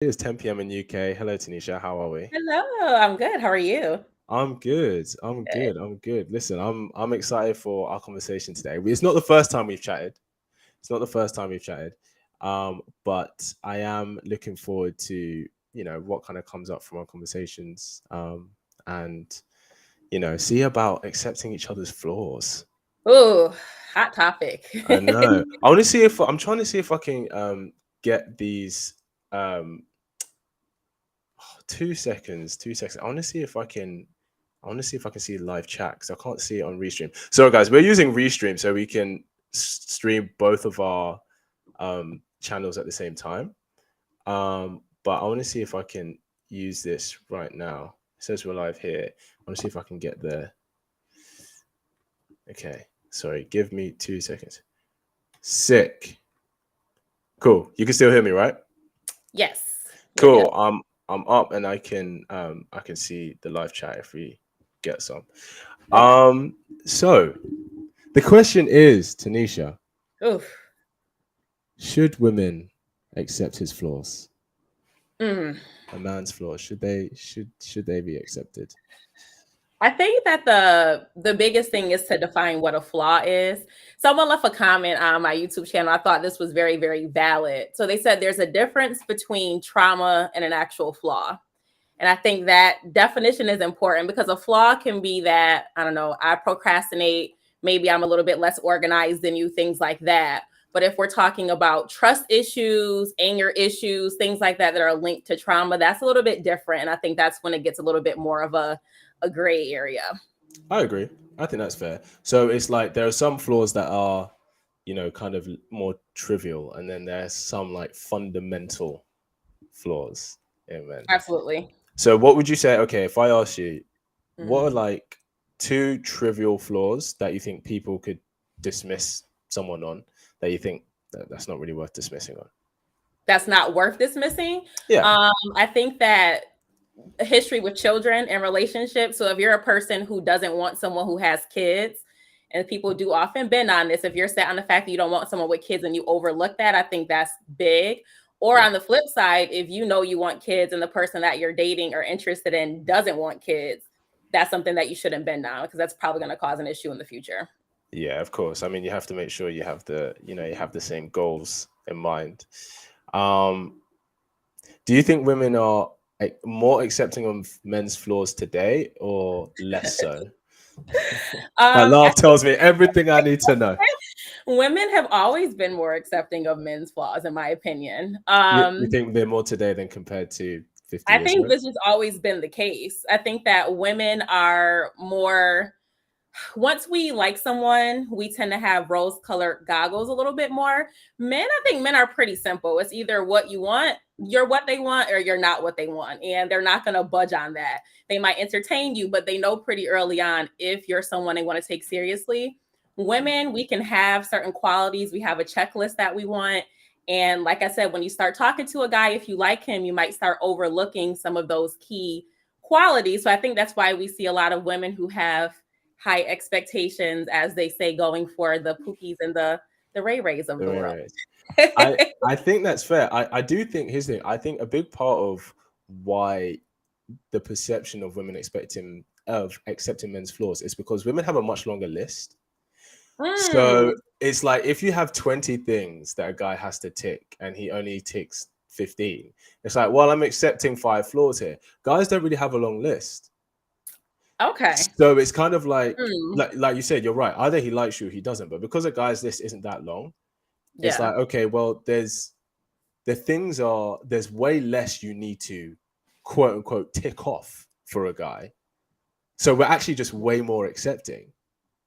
It is 10 p.m. in UK. Hello, Tanisha. How are we? Hello, I'm good. How are you? I'm good. I'm Good. good. I'm good. Listen, I'm excited for our conversation today. It's not the first time we've chatted. It's not the first time we've chatted. But I am looking forward to, what kind of comes up from our conversations. And, see about accepting each other's flaws. Ooh, hot topic. I know. I want to see if I'm trying to see if I can get these 2 seconds, 2 seconds. I want to see if I can see live chat because I can't see it on Restream. So, guys, we're using Restream so we can stream both of our channels at the same time. But I want to see if I can use this right now. It says we're live here. I want to see if I can get there. Okay, sorry. Give me 2 seconds. Sick. Cool. You can still hear me, right? Yes, you're good. Cool. I'm up and I can see the live chat if we get some. Okay. So the question is, Tanisha, Oof. should women accept his flaws? Mm. A man's flaws. Should they be accepted? I think that the biggest thing is to define what a flaw is. Someone left a comment on my YouTube channel. I thought this was very, very valid. So they said there's a difference between trauma and an actual flaw. And I think that definition is important because a flaw can be that, I don't know, I procrastinate, maybe I'm a little bit less organized than you, things like that. But if we're talking about trust issues, anger issues, things like that that are linked to trauma, that's a little bit different. And I think that's when it gets a little bit more of a gray area. I agree. I think that's fair. So it's like there are some flaws that are, kind of more trivial, and then there's some like fundamental flaws in men. Absolutely. So what would you say? Okay, if I ask you, what are Mm. like two trivial flaws that you think people could dismiss someone on that you think that's not really worth dismissing on? That's not worth dismissing. Yeah. I think that history with children and relationships. So if you're a person who doesn't want someone who has kids, and people do often bend on this, if you're set on the fact that you don't want someone with kids and you overlook that, I think that's big. Or Yeah. on the flip side, if you know you want kids and the person that you're dating or interested in doesn't want kids, that's something that you shouldn't bend on because that's probably going to cause an issue in the future. Yeah, of course. I mean, you have to make sure you have the same goals in mind. Um, do you think women are like, more accepting of men's flaws today or less so? That I laugh think tells me everything I need to know. women have always been more accepting of men's flaws, in my opinion. You think they're more today than compared to 50 I years think ago? this has always been the case. I think that women are more, once we like someone, we tend to have rose colored goggles a little bit more. Men, I think men are pretty simple. It's either what you want, you're what they want, or you're not what they want. And they're not going to budge on that. They might entertain you, but they know pretty early on if you're someone they want to take seriously. Women, we can have certain qualities. We have a checklist that we want. And like I said, when you start talking to a guy, if you like him, you might start overlooking some of those key qualities. So I think that's why we see a lot of women who have high expectations, as they say, going for the Pookies and the Ray Rays of the Right, world. right. I think that's fair. I do think here's the thing. I think a big part of why the perception of women expecting of accepting men's flaws is because women have a much longer list. So Mm, it's like if you have 20 things that a guy has to tick and he only ticks 15, it's like, well, I'm accepting 5 flaws here. Guys don't really have a long list. okay. So it's kind of like Mm, like you said, you're right. Either he likes you or he doesn't. But because a guy's list isn't that long, it's yeah. like, okay, well, there's way less you need to quote unquote tick off for a guy. So we're actually just way more accepting,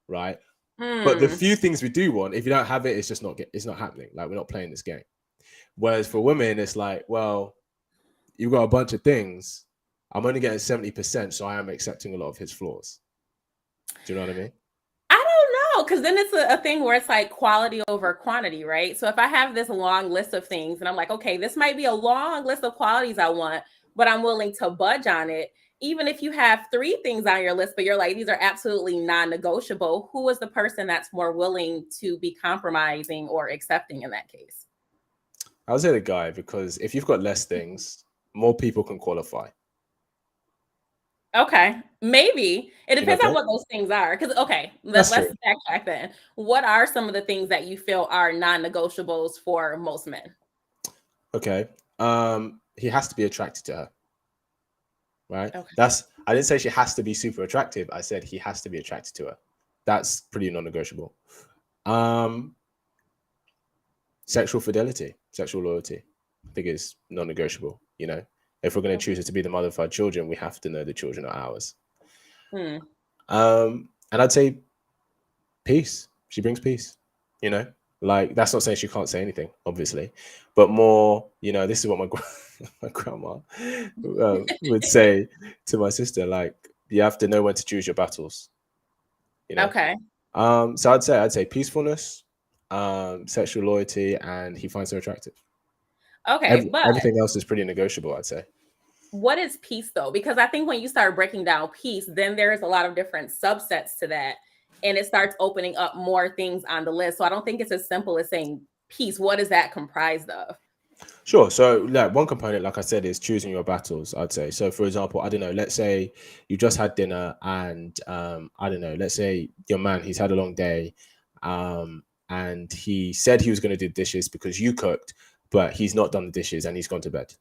right? But the Mm, few things we do want, if you don't have it, it's not happening. Like we're not playing this game. Whereas for women, it's like, well, you've got a bunch of things. I'm only getting 70%, so I am accepting a lot of his flaws. Do you know what I mean? I don't know, because then it's a thing where it's like quality over quantity, right? So if I have this long list of things and I'm like, okay, this might be a long list of qualities I want, but I'm willing to budge on it. Even if you have three things on your list, but you're like, these are absolutely non negotiable, who is the person that's more willing to be compromising or accepting in that case? I would say the guy, because if you've got less things, more people can qualify. Okay, maybe. It Do you not depends on think? what those things are. Because okay, That's let's true. backtrack then. What are some of the things that you feel are non-negotiables for most men? Okay. He has to be attracted to her, right? Okay. I didn't say she has to be super attractive. I said he has to be attracted to her. That's pretty non-negotiable. Um, Sexual fidelity, sexual loyalty, I think is non-negotiable. You know, if we're going to choose her to be the mother of our children, we have to know the children are ours. Hmm. And I'd say peace. She brings peace. You know, like that's not saying she can't say anything, obviously, but more. You know, this is what my grandma would say to my sister. Like, you have to know when to choose your battles. You know. Okay. So I'd say peacefulness, sexual loyalty, and he finds her attractive. Okay, but Everything else is pretty negotiable, I'd say. what is peace though? Because I think when you start breaking down peace, then there's a lot of different subsets to that, and it starts opening up more things on the list. So I don't think it's as simple as saying peace. What is that comprised of? Sure. So, like, one component, like I said, is choosing your battles, I'd say. So, for example, I don't know, let's say you just had dinner and I don't know, let's say your man, he's had a long day, and he said he was going to do dishes because you cooked, but he's not done the dishes and he's gone to bed,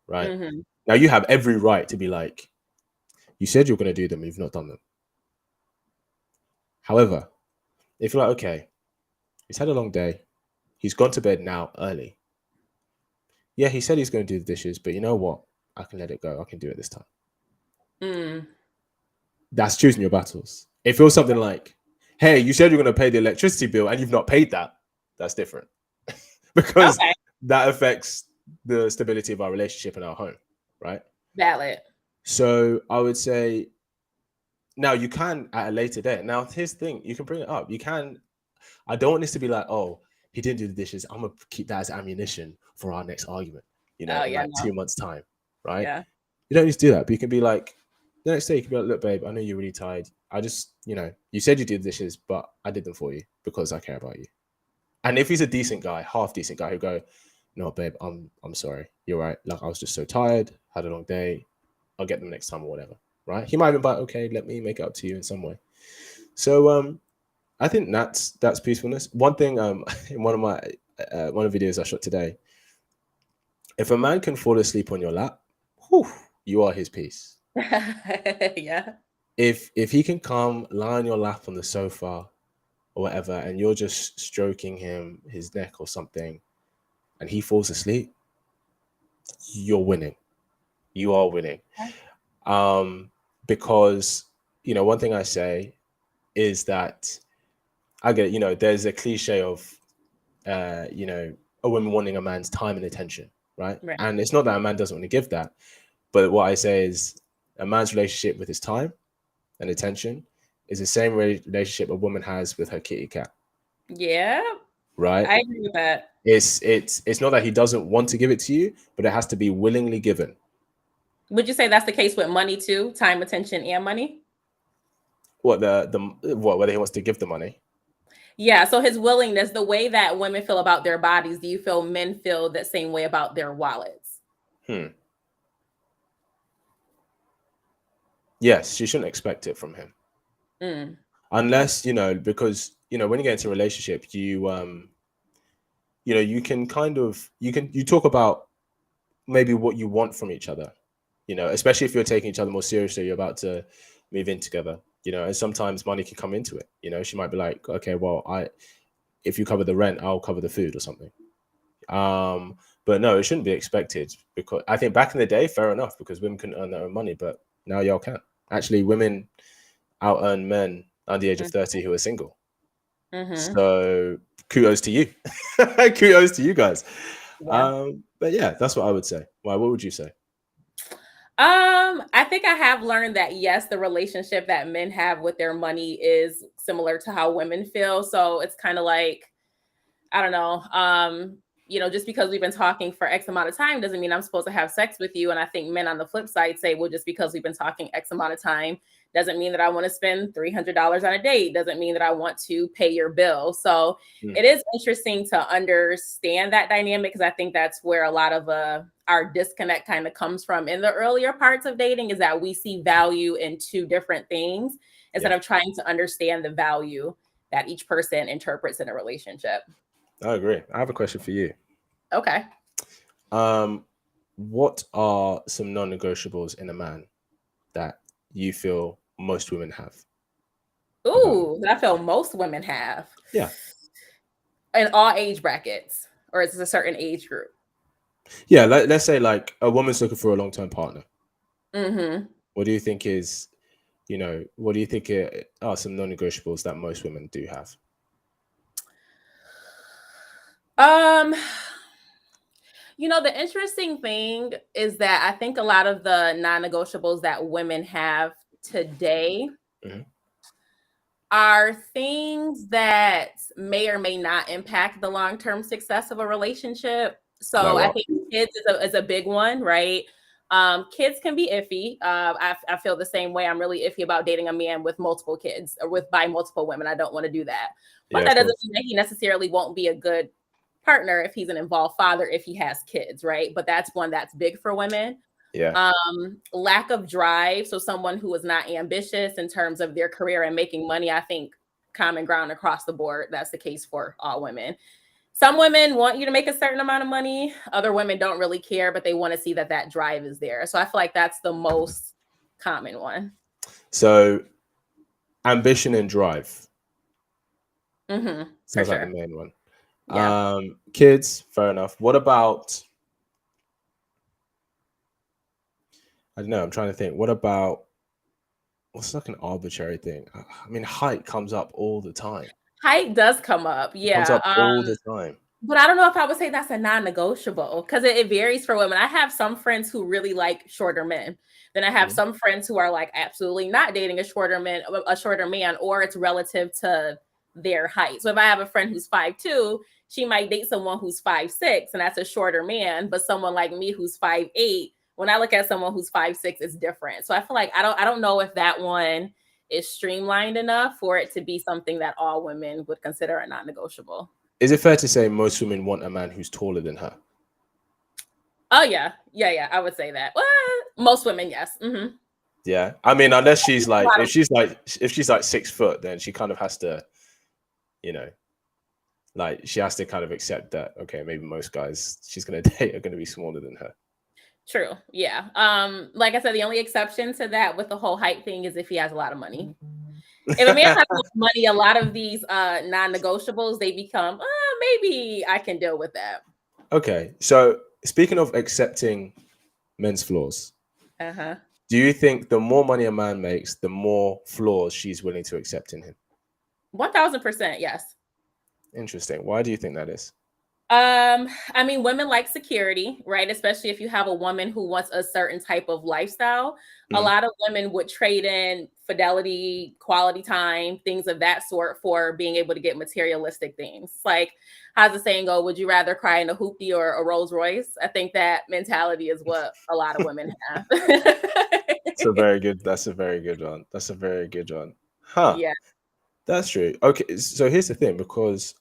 right? Hmm. Now, you have every right to be like, you said you're going to do them, you've not done them. However, if you're like, okay, he's had a long day, he's gone to bed now early. Yeah, he said he's going to do the dishes, but you know what? I can let it go. I can do it this time. Mm. That's choosing your battles. It feels something like, hey, you said you're going to pay the electricity bill and you've not paid that. That's different because Okay, that affects the stability of our relationship and our home, right? valid. So I would say, now you can at a later date. Now, here's the thing, you can bring it up. You can, I don't want this to be like, oh, he didn't do the dishes. I'm going to keep that as ammunition for our next argument, Oh in yeah, like no, 2 months' time, right? yeah. You don't need to do that, but you can be like, the next day, you can be like, look, babe, I know you're really tired. I just, you said you did the dishes, but I did them for you because I care about you. And if he's a decent guy, half decent guy, who go, no, babe, I'm sorry. You're right. Like, I was just so tired, had a long day. I'll get them next time or whatever. Right? He might even be like, okay, let me make it up to you in some way. So I think that's peacefulness. One thing in one of the videos I shot today, if a man can fall asleep on your lap, whew, you are his peace. Yeah. If he can come lie on your lap on the sofa or whatever, and you're just stroking his neck or something, and he falls asleep, you're winning. You are winning. Because one thing I say is that I get there's a cliche of a woman wanting a man's time and attention, right? Right. And it's not that a man doesn't want to give that, but what I say is a man's relationship with his time and attention is the same relationship a woman has with her kitty cat, Yeah, right? I agree with that. It's not that he doesn't want to give it to you, but it has to be willingly given. Would you say that's the case with money too? Time, attention, and money? Whether he wants to give the money. Yeah. So his willingness, the way that women feel about their bodies, do you feel men feel that same way about their wallets? Yes, she shouldn't expect it from him. Mm. Unless, because, when you get into a relationship, you can you talk about maybe what you want from each other, especially if you're taking each other more seriously, you're about to move in together, and sometimes money can come into it. She might be like, okay, well, if you cover the rent, I'll cover the food or something. But no, it shouldn't be expected, because I think back in the day, fair enough, because women couldn't earn their own money, but now y'all can. Actually, women out earn men under the age of 30 who are single. Mm-hmm. So kudos to you. Kudos to you guys. Yeah. But yeah, that's what I would say. Why? What would you say? I think I have learned that yes, the relationship that men have with their money is similar to how women feel. So it's kind of like, I don't know. just because we've been talking for X amount of time doesn't mean I'm supposed to have sex with you. And I think men on the flip side say, well, just because we've been talking X amount of time doesn't mean that I want to spend $300 on a date, doesn't mean that I want to pay your bill. So it is interesting to understand that dynamic, because I think that's where a lot of our disconnect kind of comes from in the earlier parts of dating, is that we see value in two different things instead of trying to understand the value that each person interprets in a relationship. I agree. I have a question for you. Okay. What are some non-negotiables in a man that you feel most women have? Ooh, that I feel most women have. Yeah. In all age brackets, or is it a certain age group? Yeah, let's say like a woman's looking for a long-term partner. Mm-hmm. What do you think is, what do you think are some non-negotiables that most women do have? The interesting thing is that I think a lot of the non-negotiables that women have today are things that may or may not impact the long-term success of a relationship. So I think kids is a big one, right? Kids can be iffy. I feel the same way. I'm really iffy about dating a man with multiple kids or by multiple women. I don't want to do that. But that doesn't mean that he necessarily won't be a good partner if he's an involved father, if he has kids, right? But that's one that's big for women. Yeah. Lack of drive. So someone who is not ambitious in terms of their career and making money, I think common ground across the board. That's the case for all women. Some women want you to make a certain amount of money. Other women don't really care, but they want to see that drive is there. So I feel like that's the most common one. So ambition and drive. Sounds like the main one. Yeah. Kids, fair enough. What about, I don't know, I'm trying to think. What about, what's like an arbitrary thing? I mean, height comes up all the time. Height does come up. Yeah. Comes up all the time. But I don't know if I would say that's a non-negotiable, because it varies for women. I have some friends who really like shorter men. Then I have some friends who are like absolutely not dating a shorter man, or it's relative to their height. So if I have a friend who's 5'2", she might date someone who's 5'6", and that's a shorter man. But someone like me who's 5'8", when I look at someone who's 5'6", it's different. So I feel like I don't know if that one is streamlined enough for it to be something that all women would consider a non-negotiable. Is it fair to say most women want a man who's taller than her? Oh, yeah. I would say that. Well, most women, yes. Yeah. I mean, unless she's like, if she's like 6 foot, then she kind of has to, like she has to kind of accept that, okay, maybe most guys she's going to date are going to be smaller than her. True. Yeah. Like I said, the only exception to that with the whole height thing is if he has a lot of money. If a man has money, a lot of these non-negotiables, they become, maybe I can deal with that. Okay. So speaking of accepting men's flaws, do you think the more money a man makes, the more flaws she's willing to accept in him? 1000%, yes. Interesting. Why do you think that is? I mean, women like security, right? Especially if you have a woman who wants a certain type of lifestyle. A lot of women would trade in fidelity, quality time, things of that sort for being able to get materialistic things. Like, how's the saying go? Would you rather cry in a hoopty or a Rolls Royce? I think that mentality is what a lot of women have. That's a very good one. Huh. Yeah. That's true. Okay. So here's the thing, because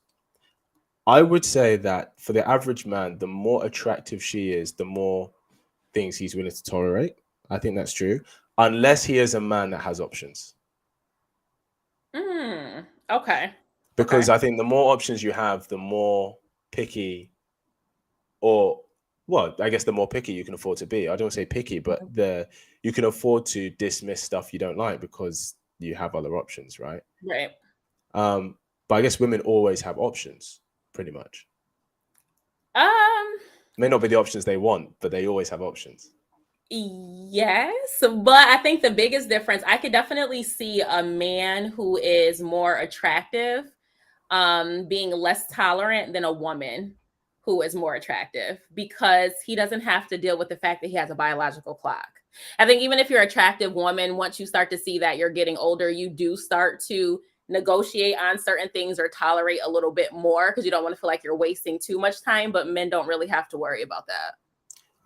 I would say that for the average man, the more attractive she is, the more things he's willing to tolerate. I think that's true. Unless he is a man that has options. Okay. Because I think the more options you have, the more picky, or I guess the more picky you can afford to be. I don't say picky, but you can afford to dismiss stuff you don't like because you have other options, right? Right. But I guess women always have options. Pretty much. May not be the options they want, but they always have options. Yes, but I think the biggest difference, I could definitely see a man who is more attractive being less tolerant than a woman who is more attractive, because he doesn't have to deal with the fact that he has a biological clock. I think even if you're an attractive woman, once you start to see that you're getting older, you do start to negotiate on certain things or tolerate a little bit more because you don't want to feel like you're wasting too much time, but men don't really have to worry about that.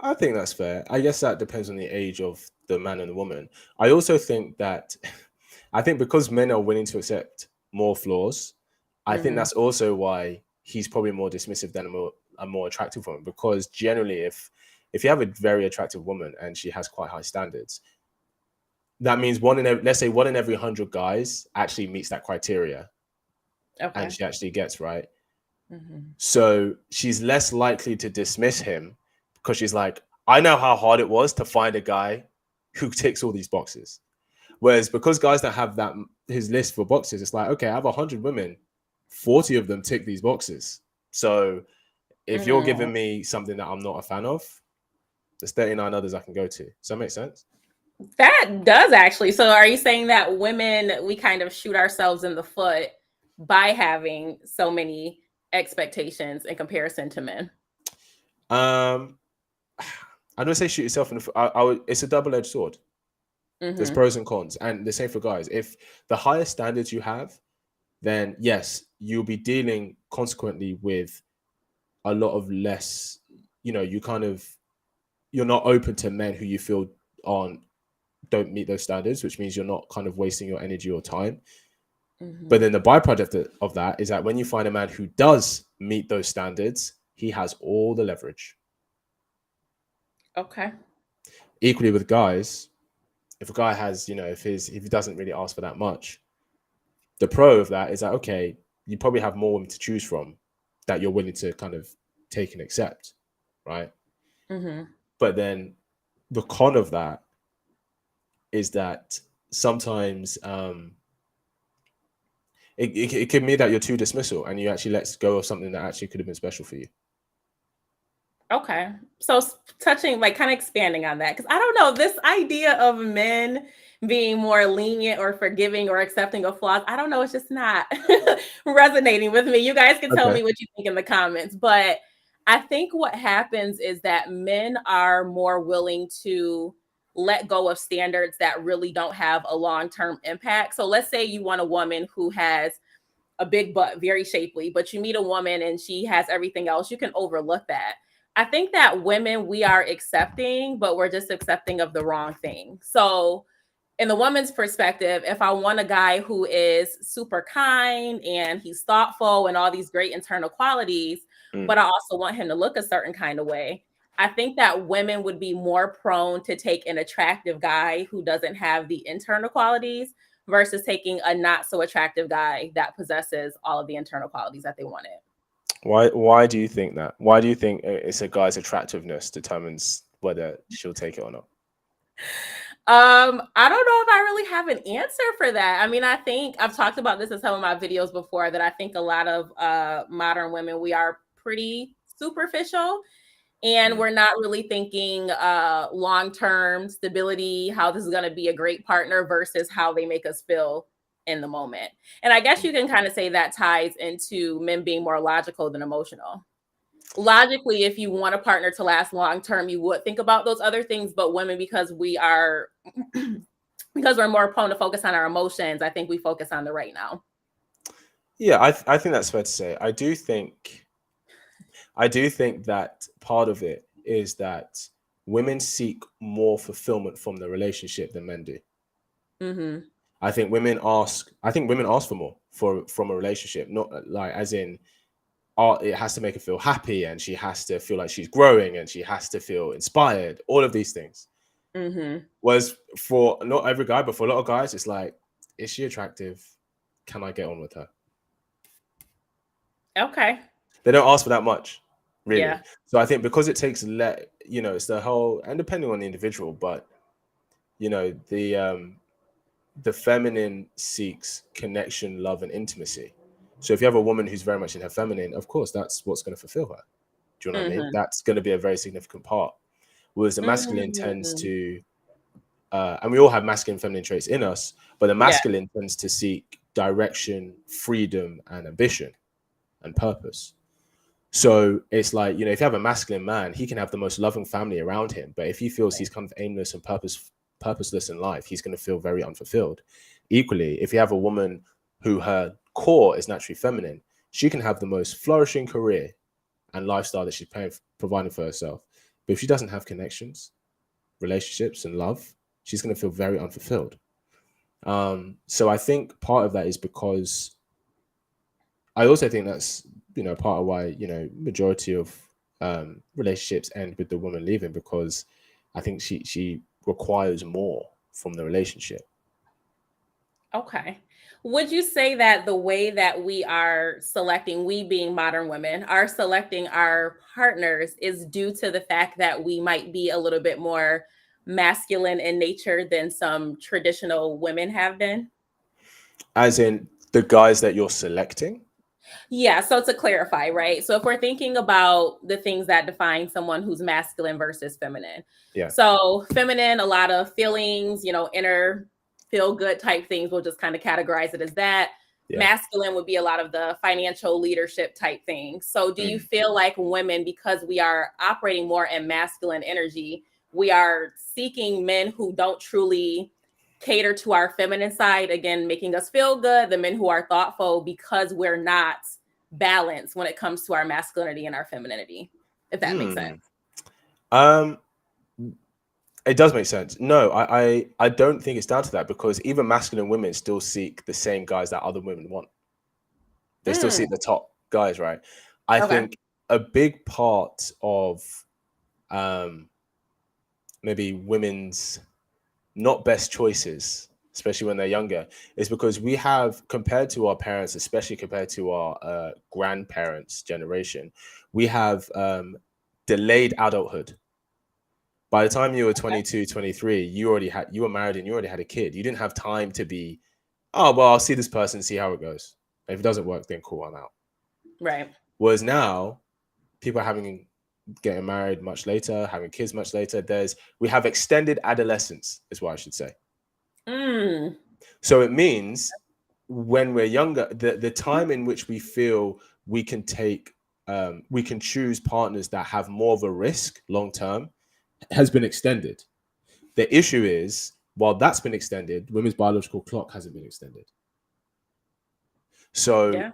I think that's fair. I guess that depends on the age of the man and the woman. I also think that I think because men are willing to accept more flaws, I think that's also why he's probably more dismissive than a more attractive woman. Because generally, if you have a very attractive woman and she has quite high standards, that means let's say 1 in every 100 guys actually meets that criteria, and she actually gets right. So she's less likely to dismiss him because she's like, I know how hard it was to find a guy who ticks all these boxes. Whereas because guys don't have that his list for boxes, it's like, okay, I have 100 women, 40 of them tick these boxes. So if you're giving me something that I'm not a fan of, there's 39 others I can go to. Does that make sense? That does actually. So are you saying that women, we kind of shoot ourselves in the foot by having so many expectations in comparison to men? I don't say shoot yourself in the foot. It's a double-edged sword. There's pros and cons, and the same for guys. If the higher standards you have, then yes, you'll be dealing consequently with a lot of less. You're not open to men who you feel don't meet those standards, which means you're not kind of wasting your energy or time. But then the byproduct of that is that when you find a man who does meet those standards, he has all the leverage. Okay. Equally with guys, if a guy has, if he doesn't really ask for that much, the pro of that is that, okay, you probably have more women to choose from that you're willing to kind of take and accept, right? But then the con of that is that sometimes it can mean that you're too dismissal and you actually let go of something that actually could have been special for you. Okay. So touching, like kind of expanding on that, because I don't know, this idea of men being more lenient or forgiving or accepting of flaws, I don't know, it's just not resonating with me. You guys can tell me what you think in the comments, but I think what happens is that men are more willing to let go of standards that really don't have a long-term impact. So let's say you want a woman who has a big butt, very shapely, but you meet a woman and she has everything else, you can overlook that. I think that women, we are accepting, but we're just accepting of the wrong thing. So in the woman's perspective, if I want a guy who is super kind and he's thoughtful and all these great internal qualities, but I also want him to look a certain kind of way, I think that women would be more prone to take an attractive guy who doesn't have the internal qualities versus taking a not so attractive guy that possesses all of the internal qualities that they wanted. Why do you think that? Why do you think it's a guy's attractiveness determines whether she'll take it or not? I don't know if I really have an answer for that. I mean, I think I've talked about this in some of my videos before, that I think a lot of modern women, we are pretty superficial and we're not really thinking long-term stability, how this is going to be a great partner versus how they make us feel in the moment. And I guess you can kind of say that ties into men being more logical than emotional. Logically, if you want a partner to last long term, you would think about those other things. But women, because we are because we're more prone to focus on our emotions, I think we focus on the right now. Yeah, I think that's fair to say. I do think that part of it is that women seek more fulfillment from the relationship than men do. I think women ask for more from a relationship, not like as in, it has to make her feel happy and she has to feel like she's growing and she has to feel inspired, all of these things. Whereas for not every guy, but for a lot of guys, it's like, is she attractive? Can I get on with her? Okay. They don't ask for that much, really. Yeah. So I think because it takes it's the whole, and depending on the individual, but the feminine seeks connection, love, and intimacy. So if you have a woman who's very much in her feminine, of course, that's what's going to fulfill her. Do you know what I mean? That's going to be a very significant part. Whereas the masculine tends to, and we all have masculine and feminine traits in us, but the masculine tends to seek direction, freedom, and ambition and purpose. So it's like, if you have a masculine man, he can have the most loving family around him, but if he feels he's kind of aimless and purposeless in life, he's going to feel very unfulfilled. Equally, if you have a woman who her core is naturally feminine, she can have the most flourishing career and lifestyle that she's providing for herself. But if she doesn't have connections, relationships, and love, she's going to feel very unfulfilled. So I think part of that is because I also think that's, part of why, majority of relationships end with the woman leaving, because I think she requires more from the relationship. Okay. Would you say that the way that we are selecting, we being modern women, are selecting our partners is due to the fact that we might be a little bit more masculine in nature than some traditional women have been? As in the guys that you're selecting? Yeah, so to clarify, right? So if we're thinking about the things that define someone who's masculine versus feminine. Yeah. So feminine, a lot of feelings, inner feel good type things, we'll just kind of categorize it as that. Yeah. Masculine would be a lot of the financial leadership type things. So do you feel like women, because we are operating more in masculine energy, we are seeking men who don't truly cater to our feminine side, again, making us feel good, the men who are thoughtful, because we're not balanced when it comes to our masculinity and our femininity, if that makes sense? It does make sense. No, I don't think it's down to that, because even masculine women still seek the same guys that other women want. They still seek the top guys, right? I think a big part of maybe women's not best choices, especially when they're younger, is because we have, compared to our parents, especially compared to our grandparents' generation, we have delayed adulthood. By the time you were 22, 23, you were married and you already had a kid. You didn't have time to be, oh, well, I'll see this person, see how it goes. And if it doesn't work, then cool, I'm out. Right. Whereas now, people are getting married much later, having kids much later. We have extended adolescence, is what I should say. So it means when we're younger, the time in which we feel we can choose partners that have more of a risk long term has been extended. The issue is, while that's been extended, women's biological clock hasn't been extended. So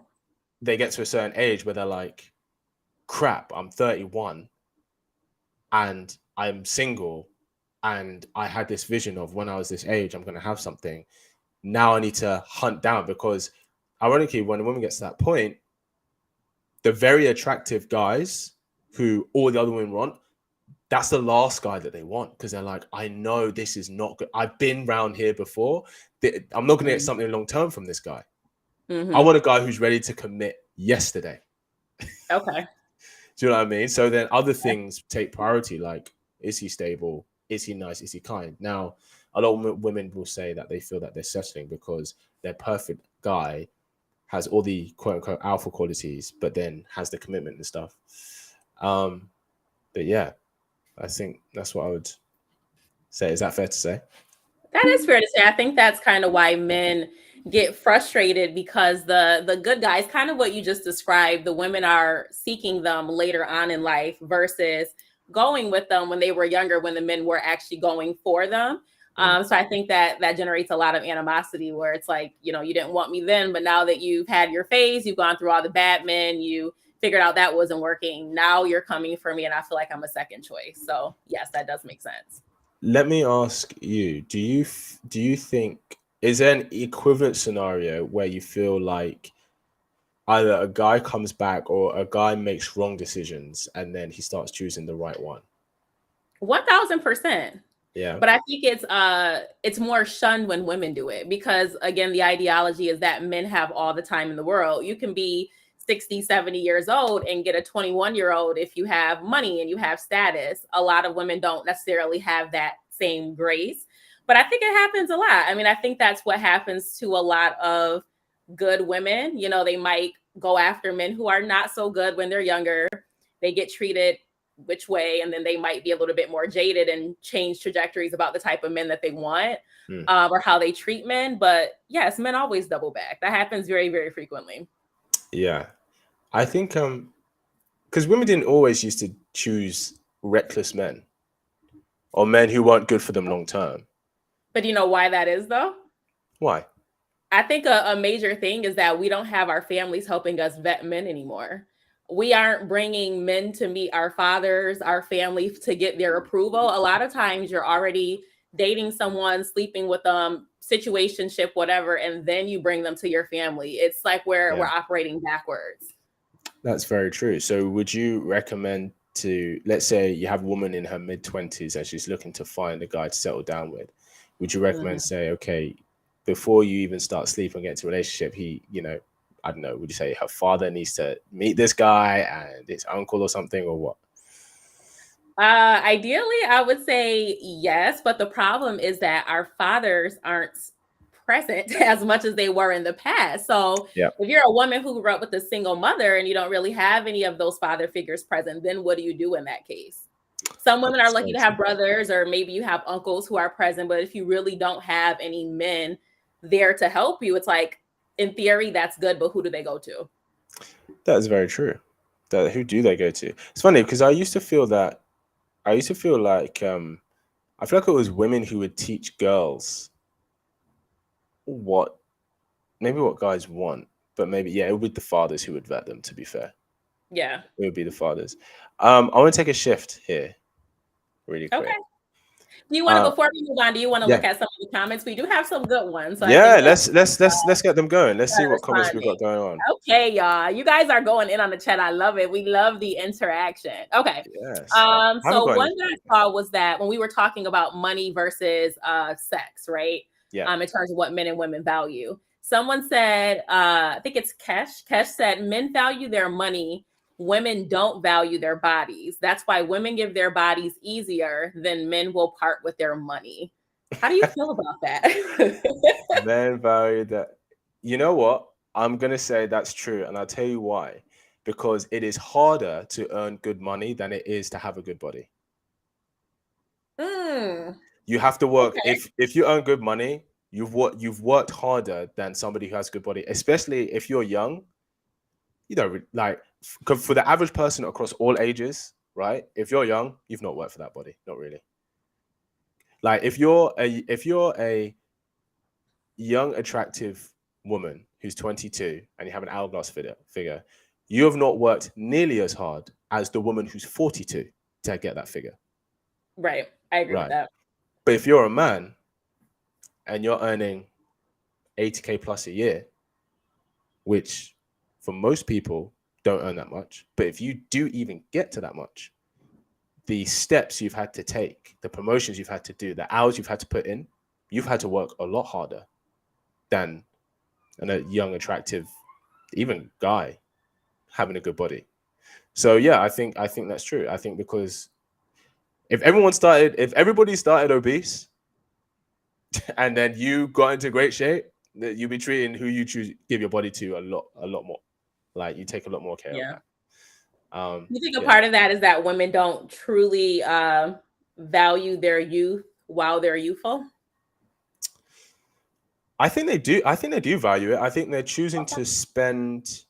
they get to a certain age where they're like, crap, I'm 31 and I'm single, and I had this vision of when I was this age, I'm going to have something. Now I need to hunt down, because ironically, when a woman gets to that point, the very attractive guys who all the other women want, that's the last guy that they want, because they're like, I know this is not good. I've been around here before. I'm not going to get something long-term from this guy. I want a guy who's ready to commit yesterday. Okay. Do you know what I mean? So then other things take priority, like, is he stable? Is he nice? Is he kind? Now, a lot of women will say that they feel that they're settling because their perfect guy has all the quote-unquote alpha qualities, but then has the commitment and stuff. But yeah, I think that's what I would say. Is that fair to say? That is fair to say. I think that's kind of why men get frustrated, because the good guys, kind of what you just described, the women are seeking them later on in life versus going with them when they were younger, when the men were actually going for them. So I think that generates a lot of animosity, where it's like, you didn't want me then, but now that you've had your phase, you've gone through all the bad men, you figured out that wasn't working. Now you're coming for me, and I feel like I'm a second choice. So yes, that does make sense. Let me ask you, do you think, is there an equivalent scenario where you feel like either a guy comes back or a guy makes wrong decisions and then he starts choosing the right one? 1000%. Yeah. But I think it's more shunned when women do it, because again, the ideology is that men have all the time in the world. You can be 60, 70 years old and get a 21-year-old if you have money and you have status. A lot of women don't necessarily have that same grace, but I think it happens a lot. I mean, I think that's what happens to a lot of good women. They might go after men who are not so good when they're younger. They get treated which way, and then they might be a little bit more jaded and change trajectories about the type of men that they want, or how they treat men. But yes, men always double back. That happens very, very frequently. Yeah, I think because women didn't always used to choose reckless men or men who weren't good for them long term. But you know why that is, though? Why? I think a major thing is that we don't have our families helping us vet men anymore. We aren't bringing men to meet our fathers, our family to get their approval. A lot of times you're already dating someone, sleeping with them, situationship, whatever, and then you bring them to your family. It's like we're Yeah, operating backwards. that's very true. So would you recommend to, let's say you have a woman in her mid-20s and she's looking to find a guy to settle down with, would you recommend Mhm. say, okay, before you even start sleeping and get into a relationship, he, I don't know, would you say her father needs to meet this guy and his uncle or something, or what? Ideally, I would say yes, but the problem is that our fathers aren't present as much as they were in the past. So, Yeah, if you're a woman who grew up with a single mother and you don't really have any of those father figures present, then what do you do in that case? Some women are that's lucky very to true. have brothers, or maybe you have uncles who are present, but if you really don't have any men there to help you, it's like, in theory, that's good, but who do they go to? That is very true. That who do they go to? It's funny because I used to feel like I feel like it was women who would teach girls what maybe what guys want, but maybe yeah, it would be the fathers who would vet them. To be fair, Yeah. it would be the fathers. I want to take a shift here, really Okay. quick. Do you want to, Uh, before we move on, do you want to yeah, look at some of the comments? We do have some good ones. So I yeah. think that Let's get them going. Let's see start what comments we responding. got going on. Okay, y'all. You guys are going in on the chat. I love it. We love the interaction. Okay. Yes, I haven't So got one any. that I saw was that when we were talking about money versus sex, right? Yeah, In terms of what men and women value. Someone said, I think it's Kesh. Kesh said men value their money, women don't value their bodies. That's why women give their bodies easier than men will part with their money. How do you feel about that? men value that. You know what? I'm gonna say that's true, and I'll tell you why. Because it is harder to earn good money than it is to have a good body. Mm, You have to work. okay. If you earn good money, you've worked harder than somebody who has good body. Especially if you're young, you don't like for the average person across all ages, right? If you're young, you've not worked for that body, not really. Like if you're a young, attractive woman who's 22 and you have an hourglass figure, you have not worked nearly as hard as the woman who's 42 to get that figure, Right. I agree with right? that. But if you're a man and you're earning 80K plus a year, which for most people don't earn that much, but if you do even get to that much, the steps you've had to take, the promotions you've had to do, the hours you've had to put in, you've had to work a lot harder than a young, attractive, even guy having a good body. So yeah, I think that's true. I think because if everybody started obese and then you got into great shape, that you'd be treating who you choose give your body to a lot more. Like you take a lot more care of Yeah. that. You think a Yeah, part of that is that women don't truly value their youth while they're youthful? I think they do. I think they do value it. I think they're choosing Okay. to spend.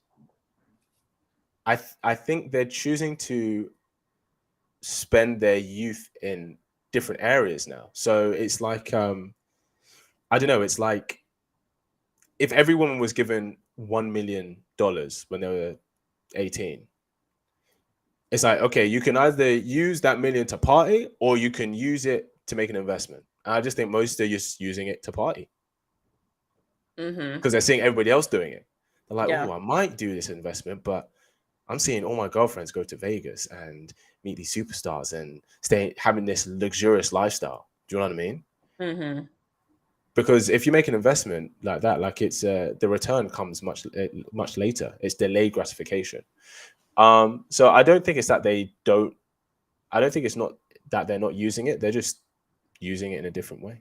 I think they're choosing to spend their youth in different areas now. So it's like I don't know. It's like if every woman was given $1 million when they were 18, it's like, okay, you can either use that million to party or you can use it to make an investment. And I just think most are just using it to party Mm-hmm. because they're seeing everybody else doing it. They're like, Yeah. oh, I might do this investment, but I'm seeing all my girlfriends go to Vegas and meet these superstars and stay having this luxurious lifestyle. Do you know what I mean? Mm-hmm. Because if you make an investment like that, like it's the return comes much later. It's delayed gratification. So I don't think it's that they don't. I don't think it's not that they're not using it. They're just using it in a different way.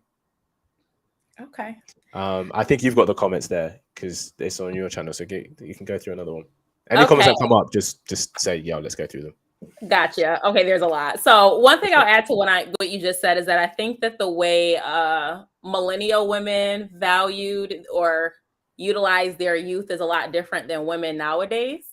Okay. I think you've got the comments there because it's on your channel, so you can go through another one. Any comments Okay. that come up, just say, "Yo, let's go through them." Gotcha. Okay, there's a lot. So one thing I'll add to what you just said is that I think that the way millennial women valued or utilized their youth is a lot different than women nowadays.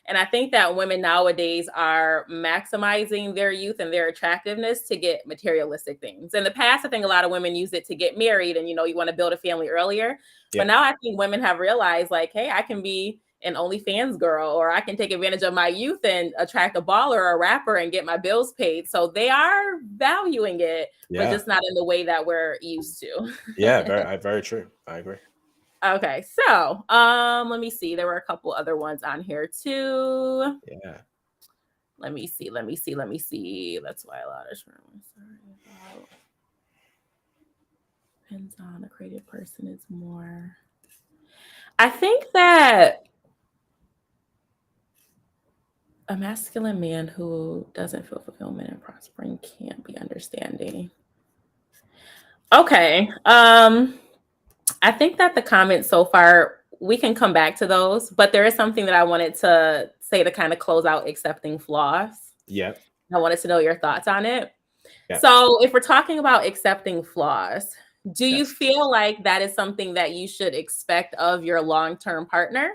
And I think that women nowadays are maximizing their youth and their attractiveness to get materialistic things. In the past, I think a lot of women use it to get married and, you want to build a family earlier. Yeah. But now I think women have realized, like, hey, I can be an OnlyFans girl, or I can take advantage of my youth and attract a baller or a rapper and get my bills paid. So they are valuing it, but just not in the way that we're used to. Yeah, very true. I agree. Okay, so let me see. There were a couple other ones on here too. Yeah. Let me see. That's why a lot of depends on a creative person is more. I think that a masculine man who doesn't feel fulfillment and prospering can't be understanding. Okay. I think that the comments so far, we can come back to those, but there is something that I wanted to say to kind of close out accepting flaws. Yeah. I wanted to know your thoughts on it. Yeah. So if we're talking about accepting flaws, do you feel like that is something that you should expect of your long-term partner?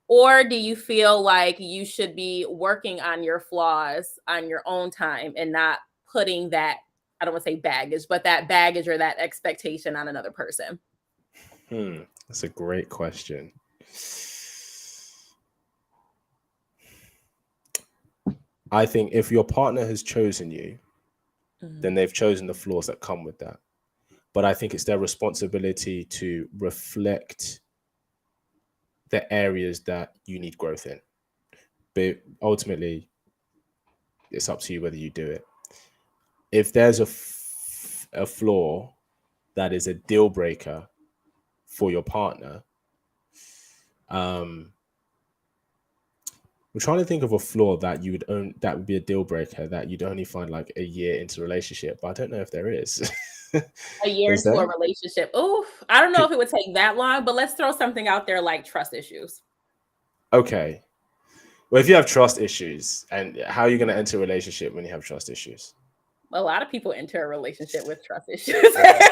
Or do you feel like you should be working on your flaws on your own time and not putting that, I don't want to say baggage, but that baggage or that expectation on another person? That's a great question. I think if your partner has chosen you, then they've chosen the flaws that come with that. But I think it's their responsibility to reflect the areas that you need growth in. But ultimately, it's up to you whether you do it. If there's a flaw that is a deal breaker for your partner, I'm trying to think of a flaw that you would own that would be a deal breaker that you'd only find like a year into a relationship, but I don't know if there is. A year into a relationship. Oof. I don't know if it would take that long, but let's throw something out there like trust issues. Okay. Well, if you have trust issues, and how are you going to enter a relationship when you have trust issues? A lot of people enter a relationship with trust issues.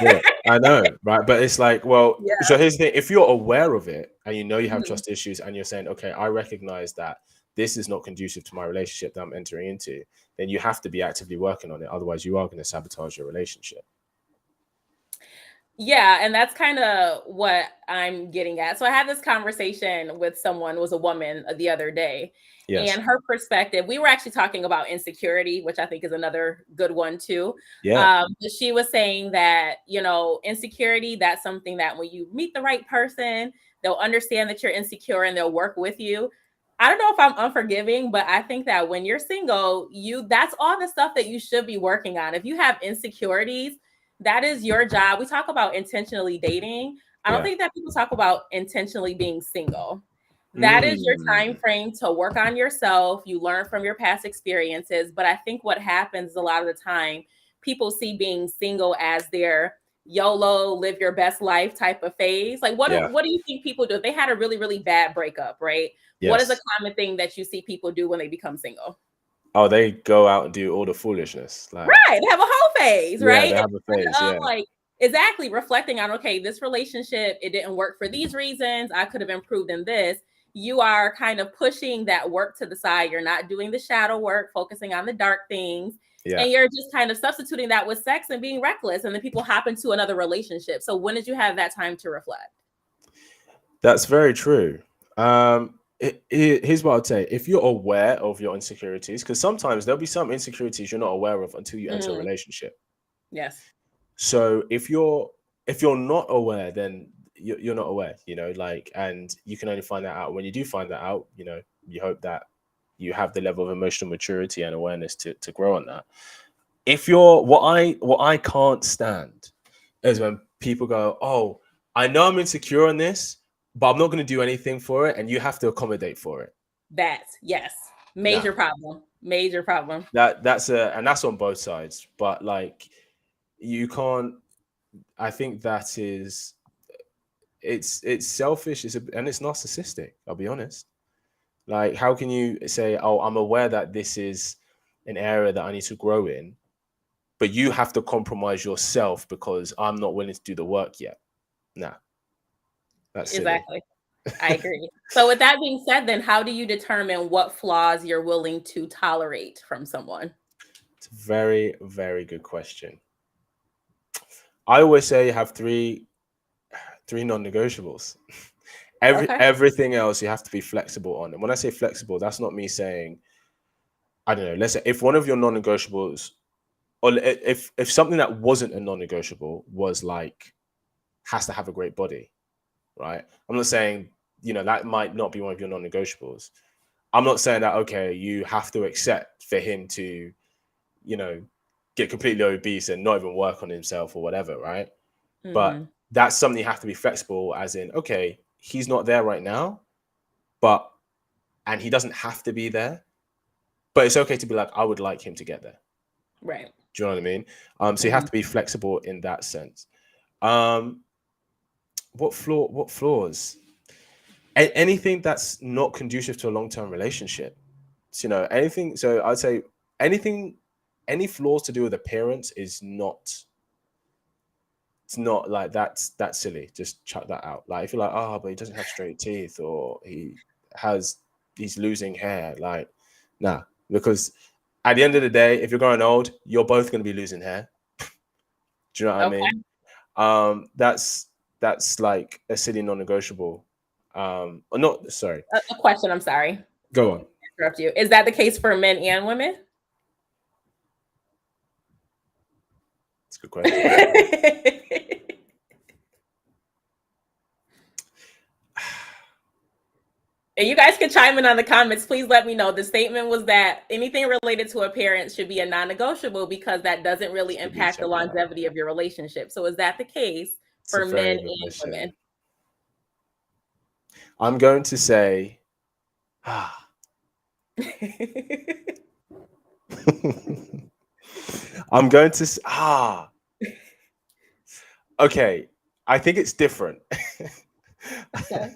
Yeah, I know, right? But it's like, well, so here's the thing. If you're aware of it and you have trust issues and you're saying, okay, I recognize that this is not conducive to my relationship that I'm entering into, then you have to be actively working on it. Otherwise, you are going to sabotage your relationship. Yeah, and that's kind of what I'm getting at. So I had this conversation with someone, was a woman the other day. Yes. And her perspective, we were actually talking about insecurity, which I think is another good one too. Yeah. She was saying that, insecurity, that's something that when you meet the right person, they'll understand that you're insecure and they'll work with you. I don't know if I'm unforgiving, but I think that when you're single, that's all the stuff that you should be working on. If you have insecurities, that is your job. We talk about intentionally dating. I don't think that people talk about intentionally being single. That is your time frame to work on yourself. You learn from your past experiences. But I think what happens a lot of the time, people see being single as their YOLO, live your best life type of phase. Like, what do you think people do? If they had a really, really bad breakup, right? Yes. What is a common thing that you see people do when they become single? Oh, they go out and do all the foolishness. Right. They have a whole phase, right? They have a phase, like, exactly, reflecting on, okay, this relationship, it didn't work for these reasons. I could have improved in this. You are kind of pushing that work to the side. You're not doing the shadow work, focusing on the dark things. Yeah. And you're just kind of substituting that with sex and being reckless. And then people hop into another relationship. So when did you have that time to reflect? That's very true. Here's what I'd say. If you're aware of your insecurities, because sometimes there'll be some insecurities you're not aware of until you enter a relationship. Yes. So if you're not aware, then you're not aware, and you can only find that out when you do find that out. You hope that you have the level of emotional maturity and awareness to grow on that. If you're what I can't stand is when people go, oh, I know I'm insecure on this, but I'm not going to do anything for it, and you have to accommodate for it. Yes, major problem. That's on both sides, but like you can't. I think that is, it's selfish, and it's narcissistic. I'll be honest. Like, how can you say, oh, I'm aware that this is an area that I need to grow in, but you have to compromise yourself because I'm not willing to do the work yet? Nah. That's exactly. I agree. So with that being said, then how do you determine what flaws you're willing to tolerate from someone? It's a very, very good question. I always say you have three non-negotiables. Okay. Everything else you have to be flexible on. And when I say flexible, that's not me saying, I don't know, let's say if one of your non-negotiables, or if something that wasn't a non-negotiable was like has to have a great body, right? I'm not saying, that might not be one of your non-negotiables. I'm not saying that, okay, you have to accept for him to, you know, get completely obese and not even work on himself or whatever, right? But Hmm. that's something you have to be flexible, as in, okay, he's not there right now, and he doesn't have to be there, but it's okay to be like, I would like him to get there. Right. Do you know what I mean? So you have to be flexible in that sense. What flaws? Anything that's not conducive to a long-term relationship. So, anything. So I'd say anything, any flaws to do with appearance is not. It's not like that's silly. Just chuck that out. Like if you're like, oh, but he doesn't have straight teeth, or he's losing hair. Like, nah, because at the end of the day, if you're growing old, you're both going to be losing hair. Do you know what I Okay. mean? That's like a silly non-negotiable. Or not. Sorry. A question. I'm sorry. Go on. Interrupt you. Is that the case for men and women? It's a good question. And you guys can chime in on the comments. Please let me know. The statement was that anything related to appearance should be a non-negotiable because that doesn't really impact the longevity of your relationship. So is that the case for men and women? I'm going to say, I'm going to okay. I think it's different. Okay.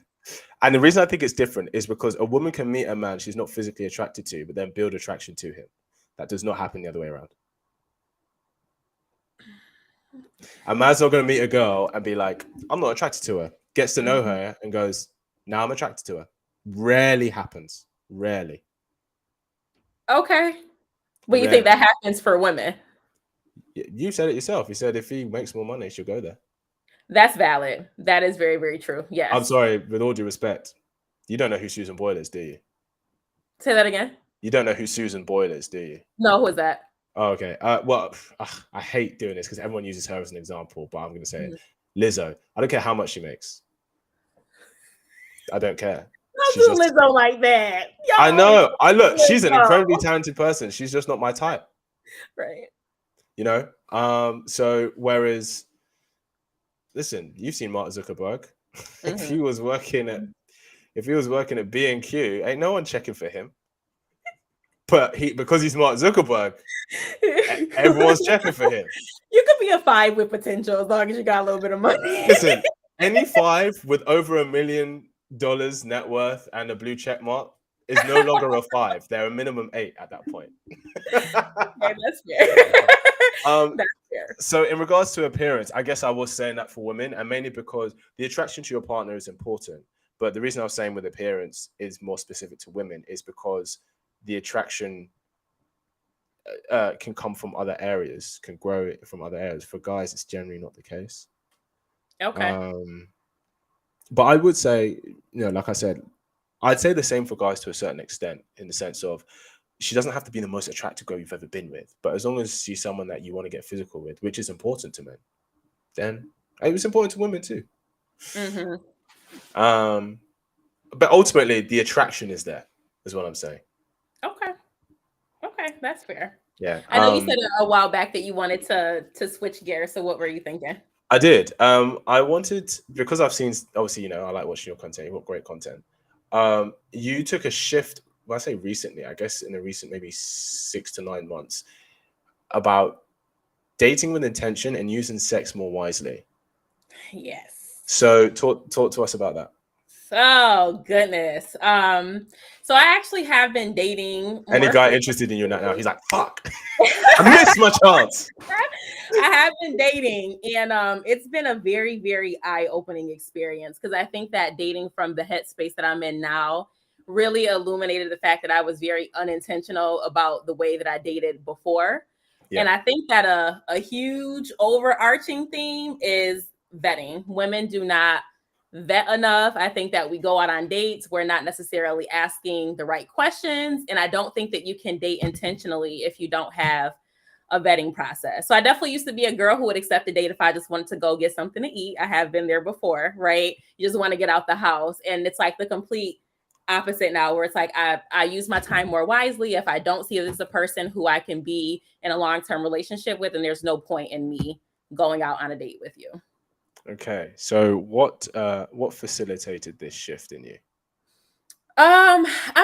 And the reason I think it's different is because a woman can meet a man she's not physically attracted to, but then build attraction to him. That does not happen the other way around. A man's not going to meet a girl and be like, I'm not attracted to her. Gets to know her and goes, now I'm attracted to her. Rarely happens. Rarely. Okay. But you think that happens for women? You said it yourself. You said if he makes more money, she'll go there. That's valid. That is very, very true. Yes. I'm sorry, with all due respect, you don't know who Susan Boyle is, do you? Say that again. You don't know who Susan Boyle is, do you? No, who is that? Oh, okay. Well, I hate doing this because everyone uses her as an example, but I'm going to say it. Lizzo. I don't care how much she makes. I don't care. Don't do Lizzo like that. I know. She's an incredibly talented person. She's just not my type. Right. So whereas, listen, you've seen Mark Zuckerberg. If he was working at B&Q, ain't no one checking for him. But because he's Mark Zuckerberg, everyone's checking for him. You could be a 5 with potential as long as you got a little bit of money. Listen, any 5 with over $1 million net worth and a blue check mark is no longer a 5. They're a minimum 8 at that point. Okay, that's fair. That's fair. So in regards to appearance, I guess I was saying that for women, and mainly because the attraction to your partner is important. But the reason I was saying with appearance is more specific to women is because the attraction can come from other areas, can grow from other areas. For guys, it's generally not the case. Okay. But I would say, like I said, I'd say the same for guys to a certain extent, in the sense of she doesn't have to be the most attractive girl you've ever been with, but as long as she's someone that you want to get physical with, which is important to men, then it was important to women too. But ultimately, the attraction is there, is what I'm saying. Okay, that's fair. Yeah. I know you said a while back that you wanted to switch gears. So what were you thinking? I did. I wanted, because I've seen, obviously, I like watching your content. You've got great content. You took a shift, well, I say recently, I guess in the recent maybe 6 to 9 months, about dating with intention and using sex more wisely. Yes. So talk to us about that. Oh goodness. So I actually have been dating Any more guy interested in you now, he's like, fuck, I missed my chance. I have been dating, and it's been a very, very eye-opening experience because I think that dating from the headspace that I'm in now really illuminated the fact that I was very unintentional about the way that I dated before. Yeah. And I think that a huge overarching theme is vetting. Women do not vet enough. I think that we go out on dates, we're not necessarily asking the right questions, and I don't think that you can date intentionally if you don't have a vetting process. So I definitely used to be a girl who would accept a date if I just wanted to go get something to eat. I have been there before, right? You just want to get out the house. And it's like the complete opposite now, where it's like I use my time more wisely. If I don't see this as a person who I can be in a long-term relationship with, and there's no point in me going out on a date with you. Okay. So what facilitated this shift in you? I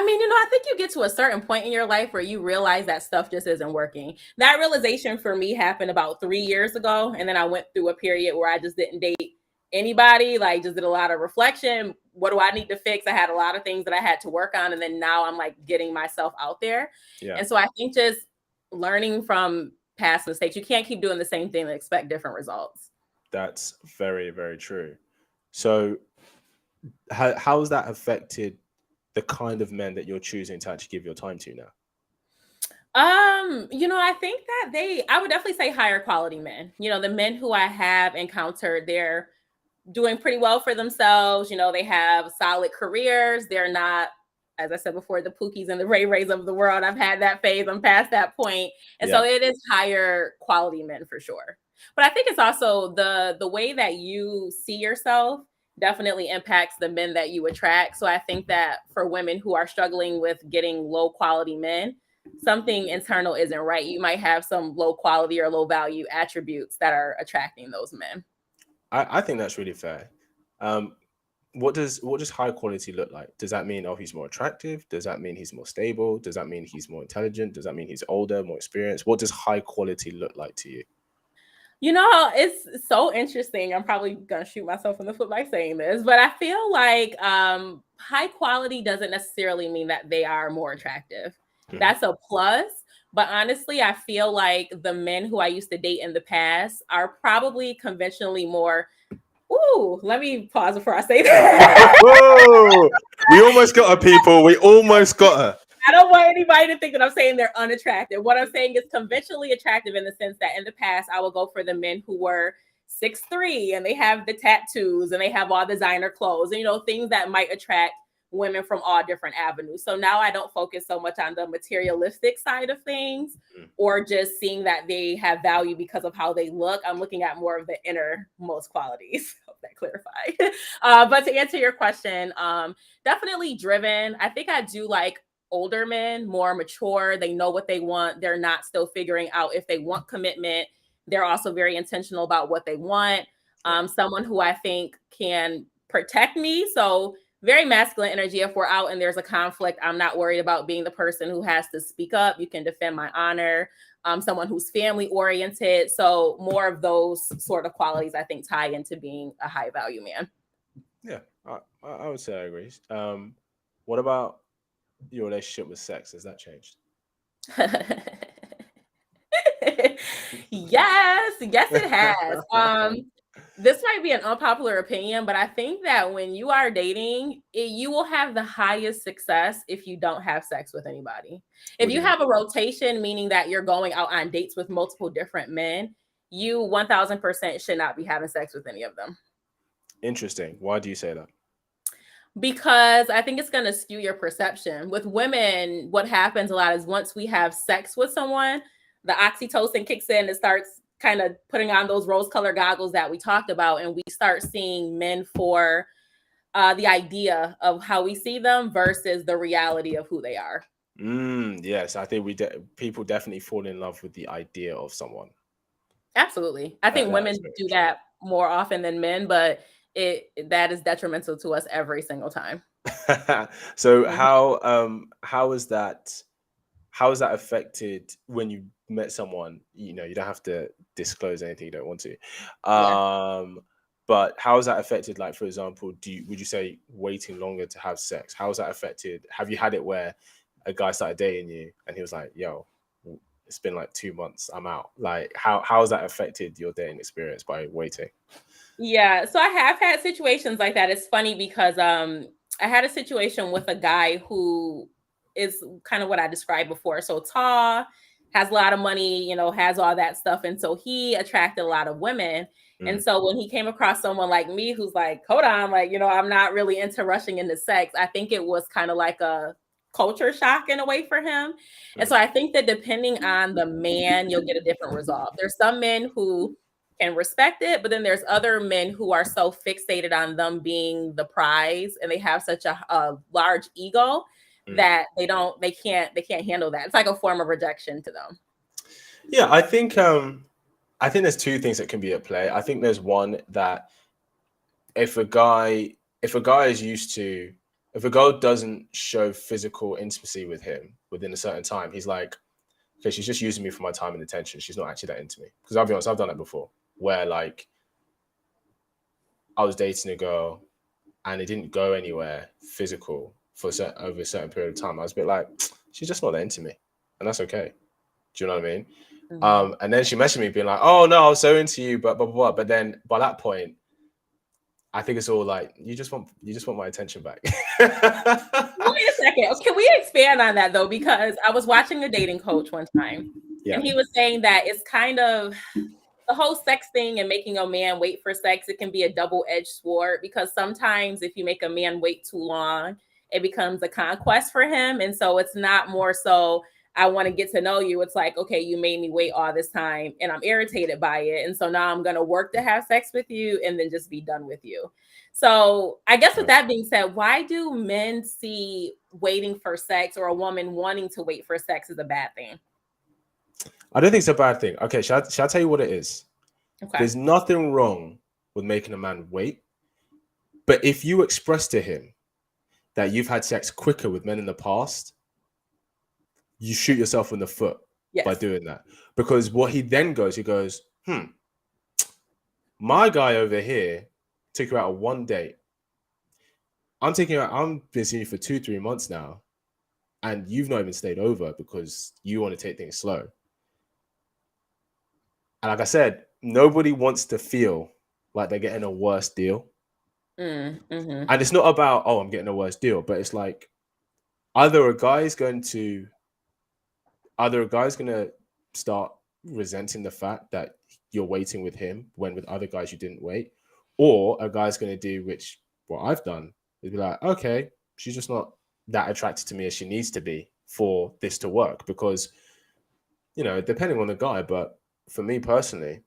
mean, I think you get to a certain point in your life where you realize that stuff just isn't working. That realization for me happened about 3 years ago. And then I went through a period where I just didn't date anybody, like just did a lot of reflection. What do I need to fix? I had a lot of things that I had to work on. And then now I'm like getting myself out there. Yeah. And so I think just learning from past mistakes, you can't keep doing the same thing and expect different results. That's very, very true. So how has that affected the kind of men that you're choosing to actually give your time to now? I think that I would definitely say higher quality men. The men who I have encountered, they're doing pretty well for themselves. They have solid careers. They're not, as I said before, the Pookies and the Ray Rays of the world. I've had that phase. I'm past that point. And Yeah. so it is higher quality men for sure. But I think it's also the way that you see yourself definitely impacts the men that you attract. So I think that for women who are struggling with getting low quality men, something internal isn't right. You might have some low quality or low value attributes that are attracting those men. I think that's really fair. What does high quality look like? Does that mean, oh, he's more attractive? Does that mean he's more stable? Does that mean he's more intelligent? Does that mean he's older, more experienced? What does high quality look like to you? It's so interesting. I'm probably gonna shoot myself in the foot by saying this, but I feel like high quality doesn't necessarily mean that they are more attractive. That's a plus. But honestly, I feel like the men who I used to date in the past are probably conventionally more. Ooh, let me pause before I say that. Whoa! We almost got her, people. We almost got her. I don't want anybody to think that I'm saying they're unattractive. What I'm saying is conventionally attractive in the sense that in the past, I would go for the men who were 6'3" and they have the tattoos and they have all designer clothes and, things that might attract women from all different avenues. So now I don't focus so much on the materialistic side of things or just seeing that they have value because of how they look. I'm looking at more of the innermost qualities. Hope that clarified. But to answer your question, definitely driven. I think I do like older men, more mature. They know what they want. They're not still figuring out if they want commitment. They're also very intentional about what they want. Someone who I think can protect me. So very masculine energy. If we're out and there's a conflict, I'm not worried about being the person who has to speak up. You can defend my honor. Someone who's family oriented. So more of those sort of qualities, I think, tie into being a high value man. Yeah, I would say I agree. What about your relationship with sex? Has that changed? Yes, it has. This might be an unpopular opinion, but I think that when you are dating, you will have the highest success if you don't have sex with anybody. If you have a rotation, meaning that you're going out on dates with multiple different men, you 1000% should not be having sex with any of them. Interesting. Why do you say that? Because I think it's going to skew your perception. With women, what happens a lot is once we have sex with someone, the oxytocin kicks in and starts kind of putting on those rose-colored goggles that we talked about, and we start seeing men for the idea of how we see them versus the reality of who they are. Yes, I think people definitely fall in love with the idea of someone. Absolutely. I think women do that more often than men, but that is detrimental to us every single time. So how is that affected when you met someone? You don't have to disclose anything you don't want to. But how has that affected, like, for example, would you say waiting longer to have sex? How has that affected? Have you had it where a guy started dating you and he was like, yo, it's been like 2 months, I'm out. Like, how has that affected your dating experience by waiting? Yeah, so I have had situations like that. It's funny because I had a situation with a guy who is kind of what I described before. So tall, has a lot of money, has all that stuff. And so he attracted a lot of women. And so when he came across someone like me who's like, hold on, like, I'm not really into rushing into sex, I think it was kind of like a culture shock in a way for him. And so I think that depending on the man, you'll get a different result. There's some men who can respect it, but then there's other men who are so fixated on them being the prize, and they have such a large ego that they can't handle that. It's like a form of rejection to them. Yeah, I think there's two things that can be at play. I think there's one that if a girl doesn't show physical intimacy with him within a certain time, he's like, okay, she's just using me for my time and attention. She's not actually that into me. Because I'll be honest, I've done that before, where like I was dating a girl and it didn't go anywhere physical for over a certain period of time. I was a bit like, she's just not that into me, and that's okay. Do you know what I mean? And then she messaged me being like, oh no, I was so into you, but blah, blah, blah. But then by that point, I think it's all like, you just want my attention back. Wait a second. Can we expand on that though? Because I was watching a dating coach one time, and he was saying that it's kind of the whole sex thing and making a man wait for sex. It can be a double-edged sword, because sometimes if you make a man wait too long, it becomes a conquest for him. And so it's not more so, I want to get to know you. It's like, okay, you made me wait all this time and I'm irritated by it. And so now I'm going to work to have sex with you and then just be done with you. So I guess with that being said, why do men see waiting for sex, or a woman wanting to wait for sex, as a bad thing? I don't think it's a bad thing. Okay, shall I tell you what it is? Okay. There's nothing wrong with making a man wait. But if you express to him that you've had sex quicker with men in the past, you shoot yourself in the foot by doing that. Because what he then goes, my guy over here took you out on one date. I've been seeing you for 2-3 months now, and you've not even stayed over because you want to take things slow. And like I said, nobody wants to feel like they're getting a worse deal. And it's not about, oh, I'm getting a worse deal, but it's like, either a guy's going to start resenting the fact that you're waiting with him when with other guys you didn't wait, or a guy's going to do, which what I've done, is be like, okay, she's just not that attracted to me as she needs to be for this to work. Because, depending on the guy, but for me personally,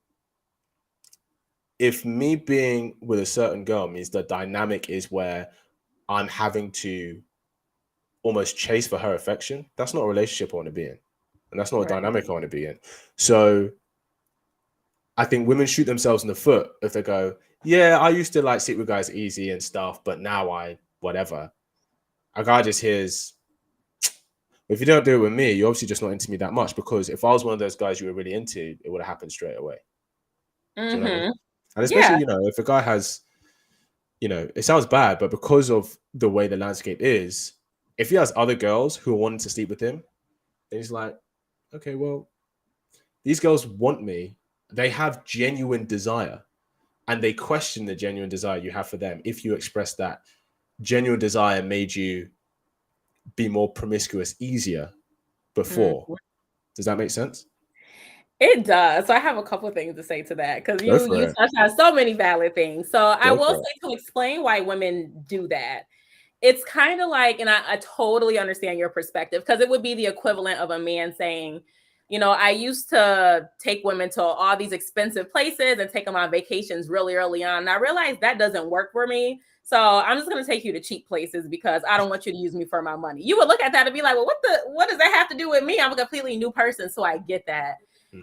if me being with a certain girl means the dynamic is where I'm having to almost chase for her affection, that's not a relationship I want to be in. And that's not a dynamic I want to be in. So I think women shoot themselves in the foot if they go, yeah, I used to like sleep with guys easy and stuff, but now whatever. A guy just hears, if you don't do it with me, you're obviously just not into me that much, because if I was one of those guys you were really into, it would have happened straight away. Do you know what I mean? And especially, if a guy has, it sounds bad, but because of the way the landscape is, if he has other girls who are wanting to sleep with him, then he's like, okay, well, these girls want me. They have genuine desire, and they question the genuine desire you have for them. If you express that genuine desire made you be more promiscuous easier before. Does that make sense? It does. So I have a couple of things to say to that, because you touched on so many valid things. So I will say, to explain why women do that, it's kind of like, and I totally understand your perspective, because it would be the equivalent of a man saying, I used to take women to all these expensive places and take them on vacations really early on. And I realized that doesn't work for me. So I'm just going to take you to cheap places because I don't want you to use me for my money. You would look at that and be like, well, what does that have to do with me? I'm a completely new person. So I get that.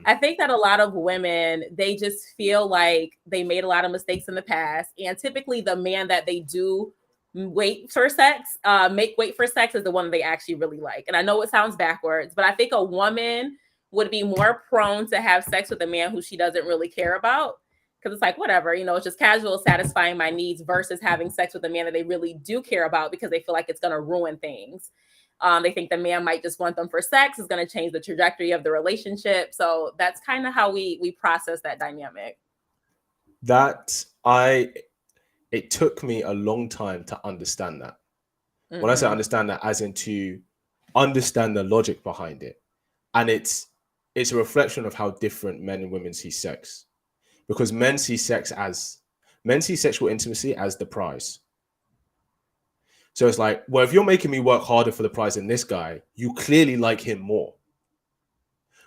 I think that a lot of women, they just feel like they made a lot of mistakes in the past. And typically the man that they do wait for sex is the one they actually really like. And I know it sounds backwards, but I think a woman would be more prone to have sex with a man who she doesn't really care about, because it's like, whatever, it's just casual satisfying my needs versus having sex with a man that they really do care about because they feel like it's going to ruin things. They think the man might just want them for sex. It's going to change the trajectory of the relationship. So that's kind of how we process that dynamic. It took me a long time to understand that. When I say understand that, as in to understand the logic behind it. And it's a reflection of how different men and women see sex. Because men see sexual intimacy as the prize. So it's like, well, if you're making me work harder for the prize than this guy, you clearly like him more.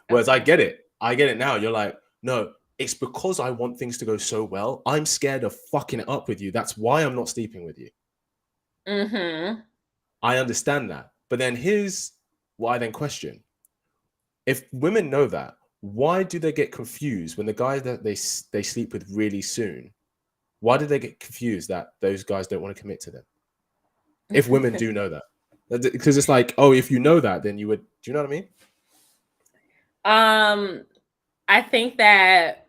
Whereas I get it now. You're like, no, it's because I want things to go so well. I'm scared of fucking it up with you. That's why I'm not sleeping with you. I understand that. But then here's what I then question. If women know that, why do they get confused when the guy that they sleep with really soon, why do they get confused that those guys don't want to commit to them? If women do know that. Because it's like, oh, if you know that, then you would, do you know what I mean? I think that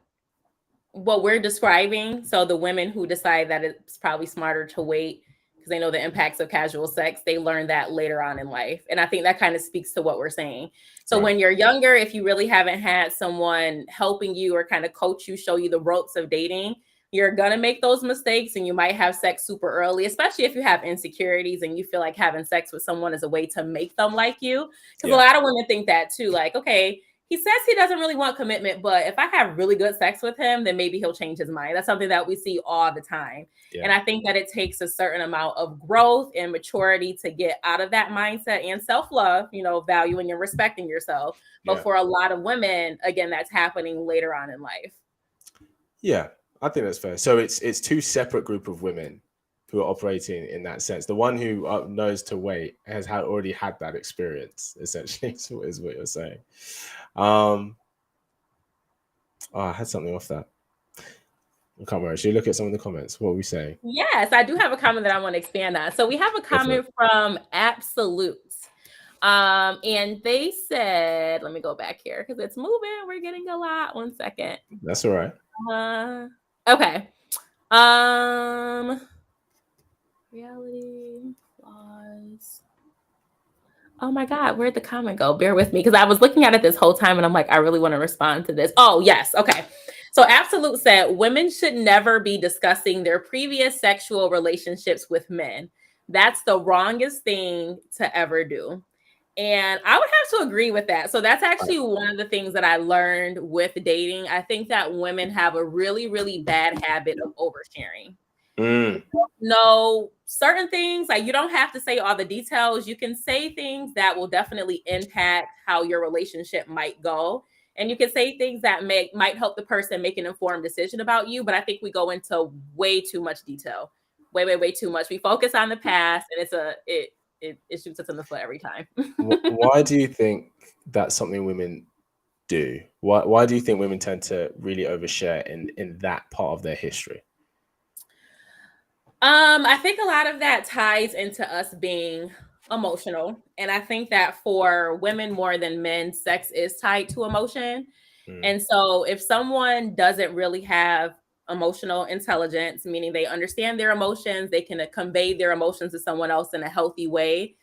what we're describing, so the women who decide that it's probably smarter to wait because they know the impacts of casual sex, they learn that later on in life. And I think that kind of speaks to what we're saying. So when you're younger, if you really haven't had someone helping you or kind of coach you, show you the ropes of dating, you're going to make those mistakes and you might have sex super early, especially if you have insecurities and you feel like having sex with someone is a way to make them like you. Because a lot of women think that too, like, okay, he says he doesn't really want commitment, but if I have really good sex with him, then maybe he'll change his mind. That's something that we see all the time. And I think that it takes a certain amount of growth and maturity to get out of that mindset and self-love, valuing and respecting yourself. But for a lot of women, again, that's happening later on in life. Yeah, I think that's fair. So it's two separate group of women who are operating in that sense. The one who knows to wait has already had that experience, essentially, is what you're saying. I had something off that. I can't remember. Should you look at some of the comments? What are we saying? Yes, I do have a comment that I want to expand on. So we have a comment from Absolute. And they said, let me go back here because it's moving. We're getting a lot. 1 second. That's all right. Okay. Reality flaws. Oh my God, where'd the comment go? Bear with me because I was looking at it this whole time and I'm like, I really want to respond to this. Oh, yes. Okay. So Absolute said women should never be discussing their previous sexual relationships with men. That's the wrongest thing to ever do. And I would have to agree with that. So that's actually one of the things that I learned with dating. I think that women have a really, really bad habit of oversharing. No, certain things, like you don't have to say all the details. You can say things that will definitely impact how your relationship might go. And you can say things that might help the person make an informed decision about you. But I think we go into way too much detail. Way too much. We focus on the past and it shoots us in the foot every time. Why do you think that's something women do? Why do you think women tend to really overshare in that part of their history? I think a lot of that ties into us being emotional. And I think that for women more than men, sex is tied to emotion. And so if someone doesn't really have emotional intelligence, meaning they understand their emotions, they can convey their emotions to someone else in a healthy way.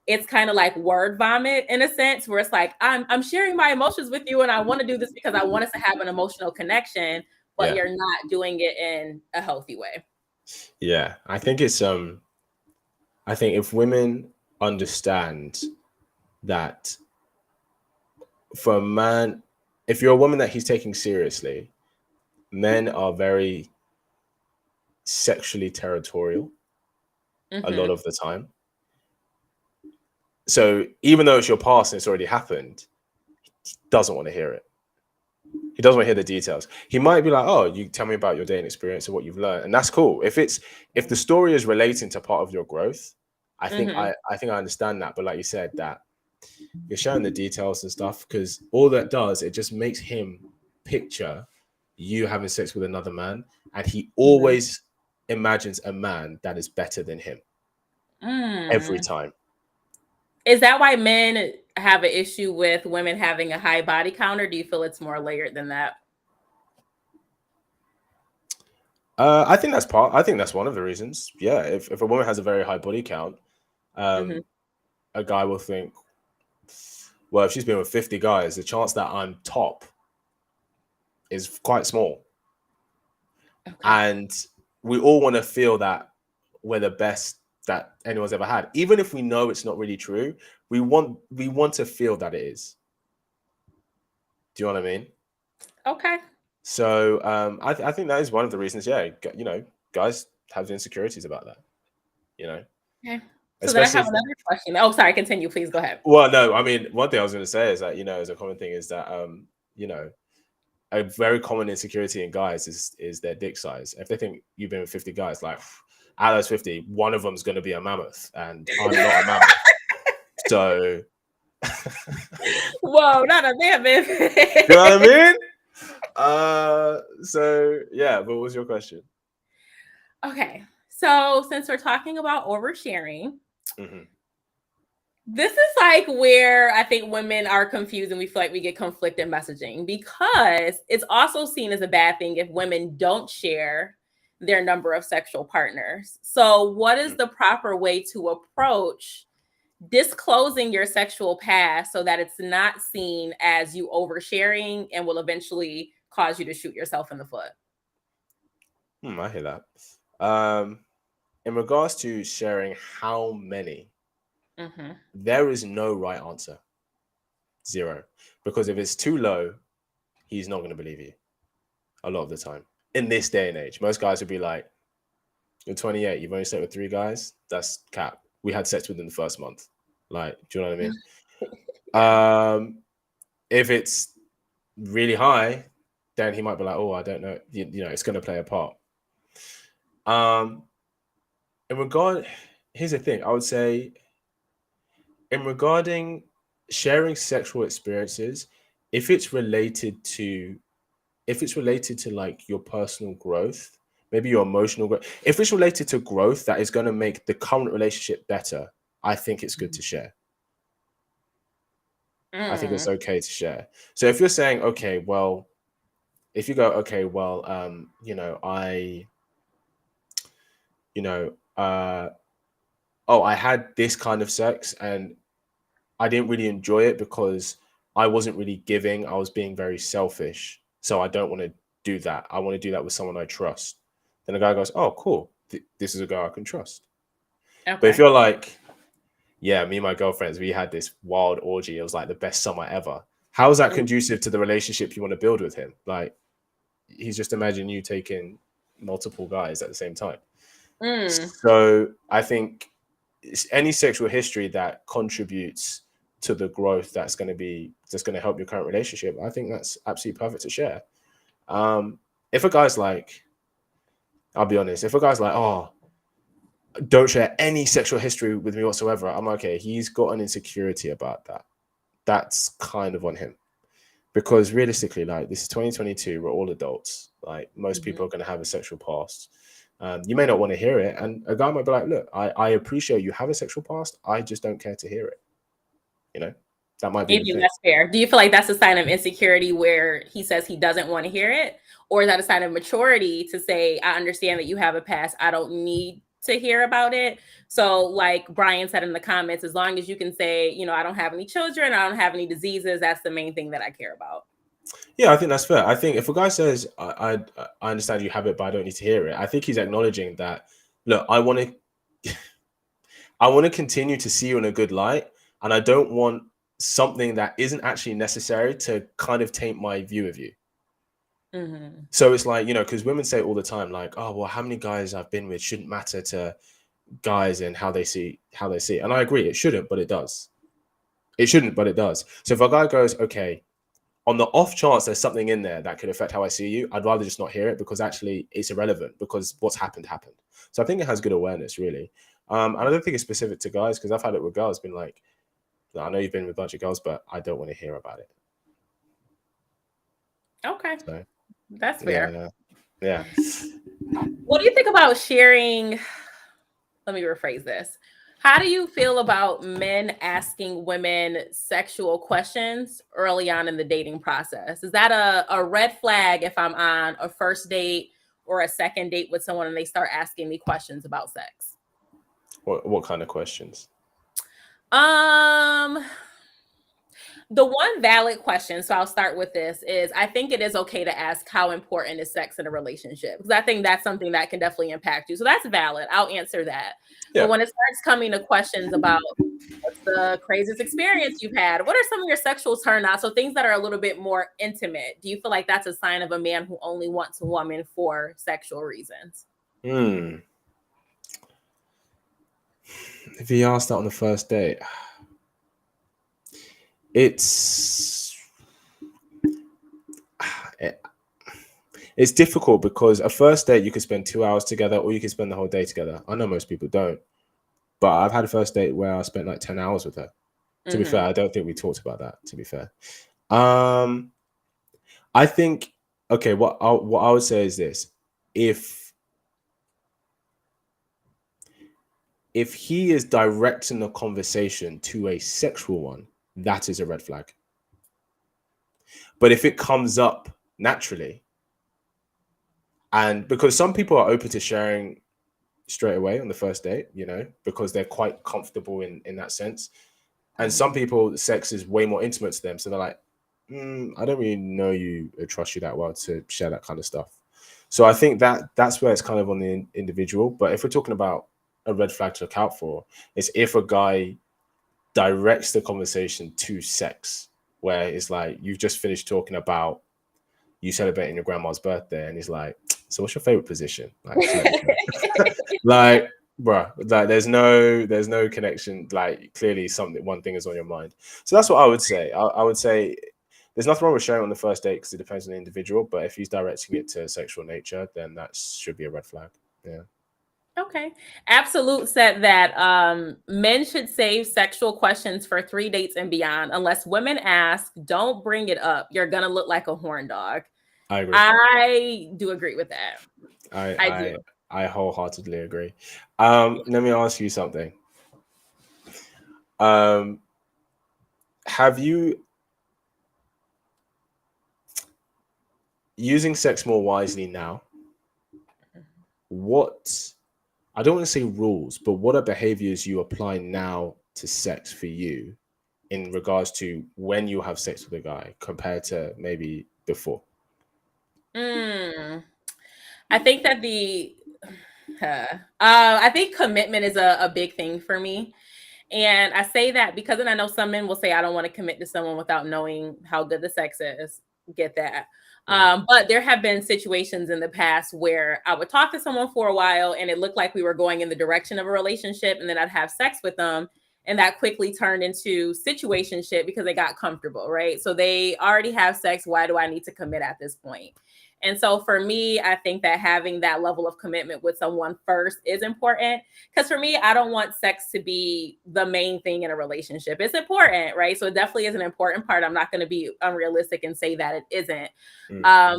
It's kind of like word vomit in a sense, where it's like, I'm sharing my emotions with you and I want to do this because I want us to have an emotional connection, but you're not doing it in a healthy way. Yeah, I think it's I think if women understand that for a man, if you're a woman that he's taking seriously, men are very sexually territorial a lot of the time. So even though it's your past and it's already happened, he doesn't want to hear it. He doesn't want to hear the details. He might be like, oh, you tell me about your dating experience and what you've learned. And that's cool. If the story is relating to part of your growth, I think I understand that. But like you said, that you're showing the details and stuff, because all that does, it just makes him picture you having sex with another man. And he always imagines a man that is better than him every time. Is that why men have an issue with women having a high body count, or do you feel it's more layered than that? I think that's part. I think that's one of the reasons. Yeah, if a woman has a very high body count, Hmm. a guy will think, well, if she's been with 50 guys, the chance that I'm top is quite small. Okay. And we all want to feel that we're the best that anyone's ever had, even if we know it's not really true. We want to feel that it is. Do you know what I mean? Okay. So I think that is one of the reasons. Yeah, guys have insecurities about that. You know, Okay. So then I especially have if, another question. Oh, sorry. Continue, please. Go ahead. well, no, I mean, one thing I was going to say is that as a common thing is that you know, a very common insecurity in guys is their dick size. If they think you've been with 50 guys, like out of those 50, one of them's going to be a mammoth, and I'm not a mammoth. So, Whoa, not a mammoth. you know what I mean? So yeah, but what was your question? Okay. So since we're talking about oversharing, Hmm. this is like where I think women are confused and we feel like we get conflicted messaging because it's also seen as a bad thing if women don't share their number of sexual partners. So, what is the proper way to approach disclosing your sexual past so that it's not seen as you oversharing and will eventually cause you to shoot yourself in the foot? I hear that. In regards to sharing how many, Mm-hmm. there is no right answer. Zero. Because if it's too low, he's not going to believe you a lot of the time. In this day and age, most guys would be like, you're 28, you've only slept with 3 guys. That's cap. We had sex within the first month. Like, do you know what Yeah. I mean? If it's really high, then he might be like, oh, I don't know. It's going to play a part. In regard, here's the thing. I would say, in regarding sharing sexual experiences, if it's related to like your personal growth, maybe your emotional growth, if it's related to growth that is going to make the current relationship better, I think it's good to share. I think it's Mm. okay to share. So if you're saying, okay, well, if you go, okay, well, I, you know, oh, I had this kind of sex and I didn't really enjoy it because I wasn't really giving. I was being very selfish. So I don't want to do that. I want to do that with someone I trust. Then the guy goes, oh, cool. This is a guy I can trust. But if Okay. you're like, yeah, me and my girlfriends, we had this wild orgy. It was like the best summer ever. How is that Mm. conducive to the relationship you want to build with him? Like, he's just imagining you taking multiple guys at the same time. Mm. So I think any sexual history that contributes to the growth that's going to help your current relationship, I think that's absolutely perfect to share. If a guy's like, I'll be honest, if a guy's like, oh, don't share any sexual history with me whatsoever, I'm like, okay, he's got an insecurity about that. That's kind of on him. Because realistically, like, this is 2022, we're all adults. Like, most Mhm. people are going to have a sexual past. You may not want to hear it, and a guy might be like, look, I appreciate you have a sexual past, I just don't care to hear it. you know that might be the Maybe thing. that's fair. Do you feel like that's a sign of insecurity where he says he doesn't want to hear it? Or is that a sign of maturity to say, I understand that you have a past. I don't need to hear about it. So, like Brian said in the comments, as long as you can say, I don't have any children, I don't have any diseases, that's the main thing that I care about. Yeah, I think that's fair. I think if a guy says, I understand you have it, but I don't need to hear it, I think he's acknowledging that, look, I want to continue to see you in a good light, and I don't want something that isn't actually necessary to kind of taint my view of you. Mm-hmm. So it's like, because women say all the time, like, oh, well, how many guys I've been with shouldn't matter to guys and how they see it. And I agree, it shouldn't, but it does. It shouldn't, but it does. So if a guy goes, okay, on the off chance there's something in there that could affect how I see you, I'd rather just not hear it, because actually it's irrelevant, because what's happened. So I think it has good awareness, really. And I don't think it's specific to guys, because I've had it with girls, been like, I know you've been with a bunch of girls, but I don't want to hear about it. Okay. So That's fair. yeah. What do you think about sharing? Let me rephrase this. How do you feel about men asking women sexual questions early on in the dating process? Is that a red flag if I'm on a first date or a second date with someone and they start asking me questions about sex? What kind of questions? Um, the one valid question, so I'll start with this, is I think it is okay to ask how important is sex in a relationship, because I think that's something that can definitely impact you. So that's valid. I'll answer that. Yeah. But when it starts coming to questions about what's the craziest experience you've had, what are some of your sexual turnouts, so things that are a little bit more intimate, do you feel like that's a sign of a man who only wants a woman for sexual reasons? If he asked that on the first date, it's difficult because a first date you could spend 2 hours together or you could spend the whole day together. I know most people don't, but I've had a first date where I spent like 10 hours with her. To be fair, I don't think we talked about that, to be fair. I think, okay, what I would say is this. If he is directing the conversation to a sexual one, that is a red flag. But if it comes up naturally, and because some people are open to sharing straight away on the first date, you know, because they're quite comfortable in that sense. And some people, sex is way more intimate to them. So they're like, I don't really know you or trust you that well to share that kind of stuff. So I think that's where it's kind of on the individual. But if we're talking about a red flag to look out for, is if a guy directs the conversation to sex, where it's like, you've just finished talking about you celebrating your grandma's birthday, and he's like, so what's your favorite position? Like, bruh, like there's no connection. Like, clearly one thing is on your mind. So that's what I would say. I would say there's nothing wrong with sharing on the first date because it depends on the individual. But if he's directing it to sexual nature, then that should be a red flag. Yeah. Okay. Absolute said that men should save sexual questions for 3 dates and beyond. Unless women ask, don't bring it up. You're gonna look like a horn dog. I agree. I do agree with that. I wholeheartedly agree. Let me ask you something. Have you, using sex more wisely now, what, I don't want to say rules, but what are behaviors you apply now to sex for you in regards to when you have sex with a guy compared to maybe before? I think that I think commitment is a big thing for me. And I say that because then I know some men will say, I don't want to commit to someone without knowing how good the sex is. Get that. But there have been situations in the past where I would talk to someone for a while and it looked like we were going in the direction of a relationship, and then I'd have sex with them. And that quickly turned into situationship because they got comfortable, right? So they already have sex. Why do I need to commit at this point? And so for me, I think that having that level of commitment with someone first is important. Because for me, I don't want sex to be the main thing in a relationship. It's important, right? So it definitely is an important part. I'm not going to be unrealistic and say that it isn't.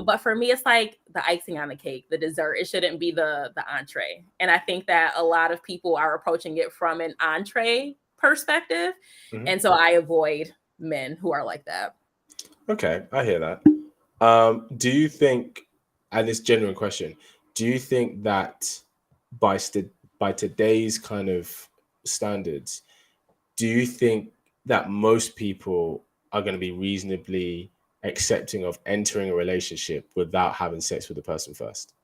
But for me, it's like the icing on the cake, the dessert. It shouldn't be the entree. And I think that a lot of people are approaching it from an entree perspective. And so I avoid men who are like that. Okay, I hear that. Do you think, and it's a genuine question, do you think that by today's kind of standards, do you think that most people are going to be reasonably accepting of entering a relationship without having sex with the person first?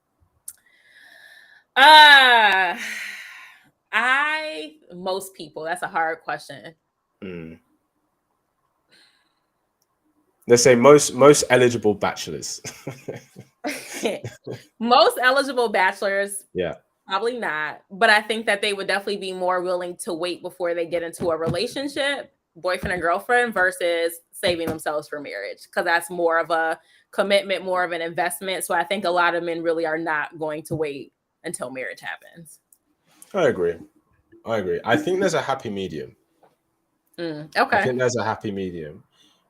Most people, that's a hard question. Let's say most eligible bachelors. Most eligible bachelors, yeah, probably not. But I think that they would definitely be more willing to wait before they get into a relationship, boyfriend and girlfriend, versus saving themselves for marriage, because that's more of a commitment, more of an investment. So I think a lot of men really are not going to wait until marriage happens. I agree. I think there's a happy medium. Okay. I think there's a happy medium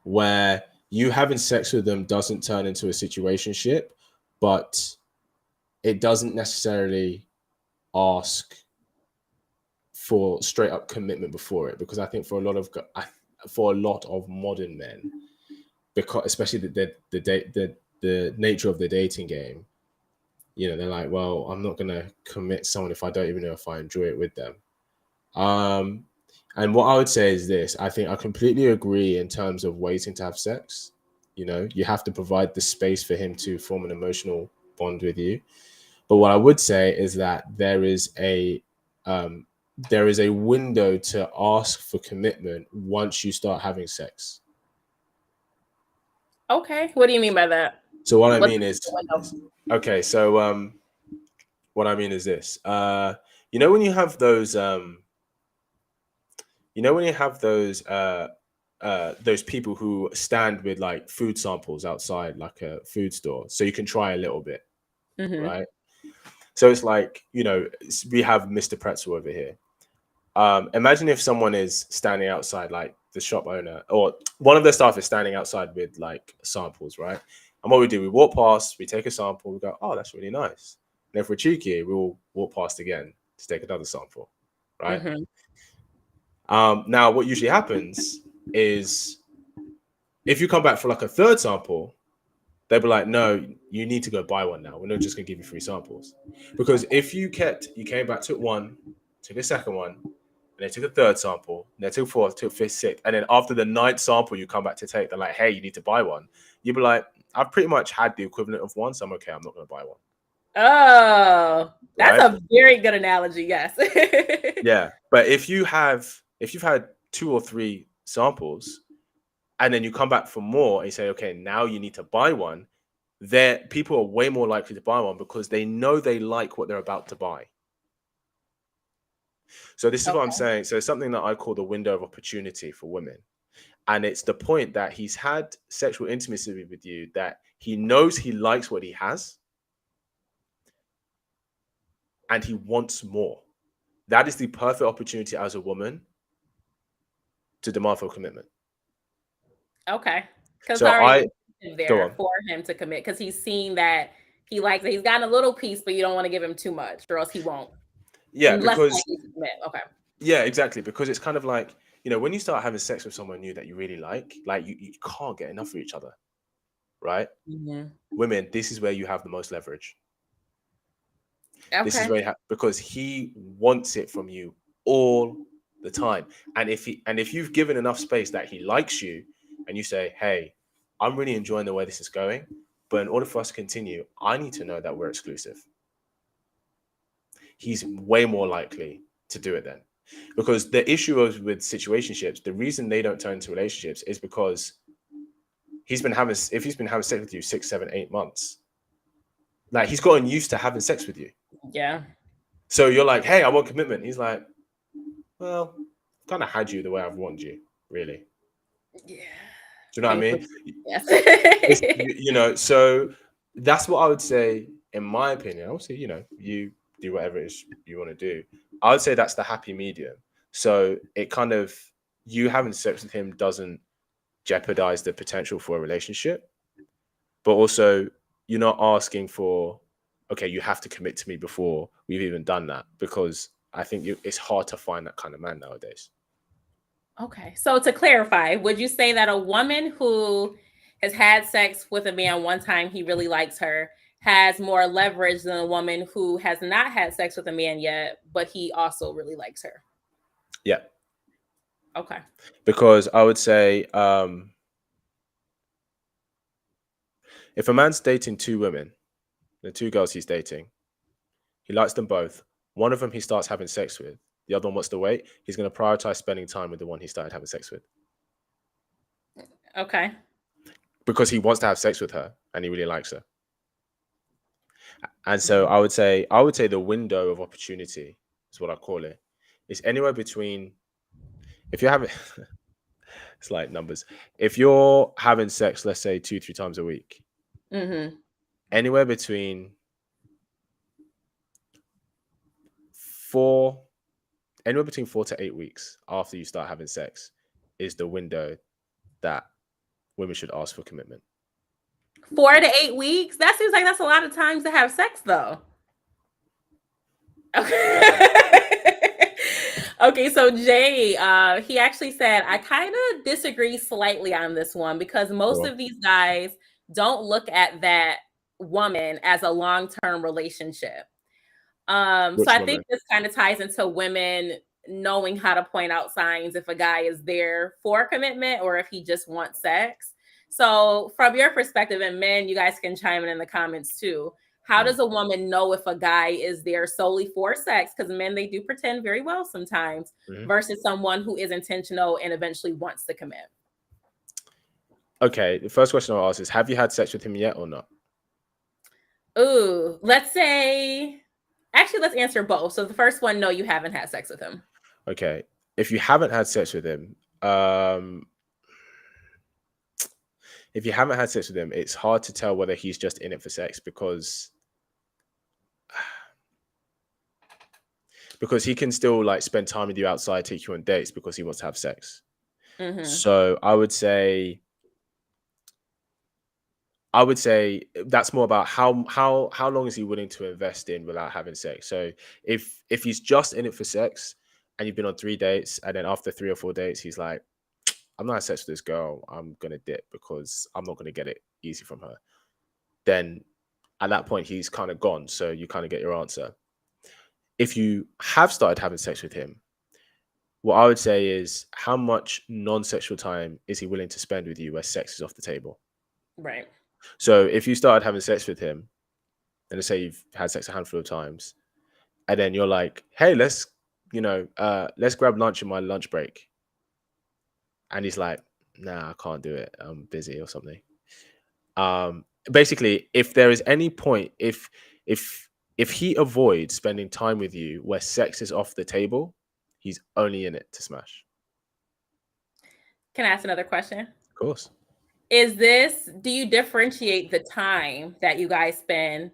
where you having sex with them doesn't turn into a situationship, but it doesn't necessarily ask for straight up commitment before it. Because I think for a lot of modern men, because especially the nature of the dating game, you know, they're like, well, I'm not gonna commit someone if I don't even know if I enjoy it with them. And what I would say is this: I think I completely agree in terms of waiting to have sex. You know, you have to provide the space for him to form an emotional bond with you. But what I would say is that there is a window to ask for commitment once you start having sex. Okay. What do you mean by that? So what I What's mean the is, window? okay, so what I mean is this. You know when you have those you know when you have those people who stand with like food samples outside like a food store so you can try a little bit, Mm-hmm. right? So it's like, you know, we have Mr. Pretzel over here. Imagine if someone is standing outside, like the shop owner or one of their staff is standing outside with like samples, right? And what we do, we walk past, we take a sample, we go, oh, that's really nice. And if we're cheeky, we'll walk past again to take another sample, right? Mm-hmm. Now, what usually happens is if you come back for like a third sample, they'll be like, no, you need to go buy one now. We're not just gonna give you free samples. Because if you came back, took one, took a second one, and they took a third sample, and they took fourth, took fifth, sixth, and then after the ninth sample you come back to take, they're like, hey, you need to buy one. You'd be like, I've pretty much had the equivalent of one, so I'm okay, I'm not gonna buy one. Oh, that's Right? a very good analogy. Yes. Yeah. But if you've had two or three samples and then you come back for more and you say, okay, now you need to buy one, there people are way more likely to buy one because they know they like what they're about to buy. So this is what I'm Okay. saying. So it's something that I call the window of opportunity for women. And it's the point that he's had sexual intimacy with you, that he knows he likes what he has and he wants more. That is the perfect opportunity as a woman to demand for commitment. Okay. Because So already I there's go there on. for him to commit because he's seen that he likes it. He's gotten a little piece, but you don't want to give him too much, or else he won't. Yeah, Less because likely to commit. Okay. yeah, exactly. Because it's kind of like, you know, when you start having sex with someone new that you really like you can't get enough of each other, right? Mhm. Women, this is where you have the most leverage. This is Okay. where because he wants it from you all the time. And if you've given enough space that he likes you and you say, hey, I'm really enjoying the way this is going, but in order for us to continue, I need to know that we're exclusive. He's way more likely to do it then. Because the issue of with situationships, the reason they don't turn into relationships is because if he's been having sex with you 6, 7, 8 months, like he's gotten used to having sex with you. Yeah. So you're like, hey, I want commitment. He's like, well, I've kind of had you the way I've wanted you, really. Yeah. Do you know what I Thankfully, mean? yes. You know, so that's what I would say, in my opinion. Obviously, you know, you do whatever it is you want to do. I would say that's the happy medium. So it kind of, you having sex with him doesn't jeopardize the potential for a relationship, but also you're not asking for, okay, you have to commit to me before we've even done that, because I think it's hard to find that kind of man nowadays. Okay. So to clarify, would you say that a woman who has had sex with a man one time, he really likes her, has more leverage than a woman who has not had sex with a man yet, but he also really likes her? Yeah, Okay. because I would say if a man's dating two women, the two girls he's dating, he likes them both. One of them he starts having sex with, the other one wants to wait. He's going to prioritize spending time with the one he started having sex with Okay. because he wants to have sex with her and he really likes her. And so Mhm. I would say the window of opportunity is what I call it. It's anywhere between, if you're having it's like numbers. If you're having sex, let's say 2, 3 times a week, Mhm. anywhere between four, anywhere between 4 to 8 weeks after you start having sex is the window that women should ask for commitment. 4 to 8 weeks? That seems like that's a lot of times to have sex, though. Okay. Okay, so Jay, he actually said, I kind of disagree slightly on this one because Go most on. of these guys don't look at that woman as a long-term relationship. So Which I woman? think this kind of ties into women knowing how to point out signs if a guy is there for commitment or if he just wants sex. So from your perspective, and men, you guys can chime in the comments too. How does a woman know if a guy is there solely for sex? Because men, they do pretend very well sometimes, Mhm. versus someone who is intentional and eventually wants to commit. Okay, the first question I'll ask is, have you had sex with him yet or not? Ooh, let's say, actually, let's answer both. So the first one, no, you haven't had sex with him. Okay, if you haven't had sex with him, if you haven't had sex with him, it's hard to tell whether he's just in it for sex because he can still like spend time with you outside, take you on dates because he wants to have sex. So I would say that's more about how long is he willing to invest in without having sex. So if he's just in it for sex and you've been on 3 dates and then after 3 or 4 dates he's like, I'm not having sex with this girl, I'm gonna dip because I'm not gonna get it easy from her, then at that point he's kind of gone. So you kind of get your answer. If you have started having sex with him, what I would say is, how much non-sexual time is he willing to spend with you where sex is off the table? Right. So if you started having sex with him, and let's say you've had sex a handful of times, and then you're like, hey, let's grab lunch in my lunch break. And he's like, nah, I can't do it. I'm busy or something. Basically, if there is any point, if he avoids spending time with you where sex is off the table, he's only in it to smash. Can I ask another question? Of course. Do you differentiate the time that you guys spend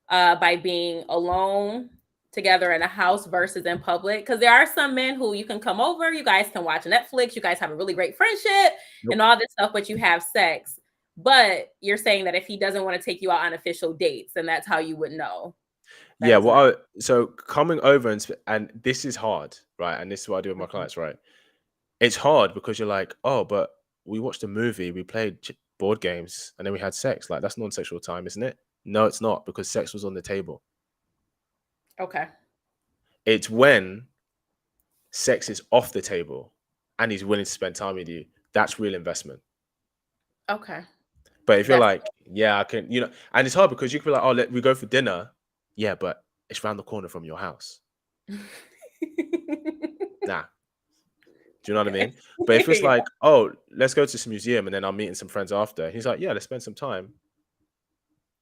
by being alone together in a house versus in public? Because there are some men who you can come over, you guys can watch Netflix, you guys have a really great friendship Nope. and all this stuff, but you have sex. But you're saying that if he doesn't want to take you out on official dates, then that's how you would know. Yeah, so coming over and this is hard, right? And this is what I do with my clients, right? It's hard because you're like, oh, but we watched a movie, we played board games, and then we had sex. Like, that's non-sexual time, isn't it? No, it's not, because sex was on the table. Okay. It's when sex is off the table and he's willing to spend time with you. That's real investment. Okay. But if you're like, yeah, I can, and it's hard because you can be like, oh, we go for dinner. Yeah, but it's around the corner from your house. Nah. Do you know what I mean? But if it's like, oh, let's go to this museum and then I'm meeting some friends after. He's like, yeah, let's spend some time.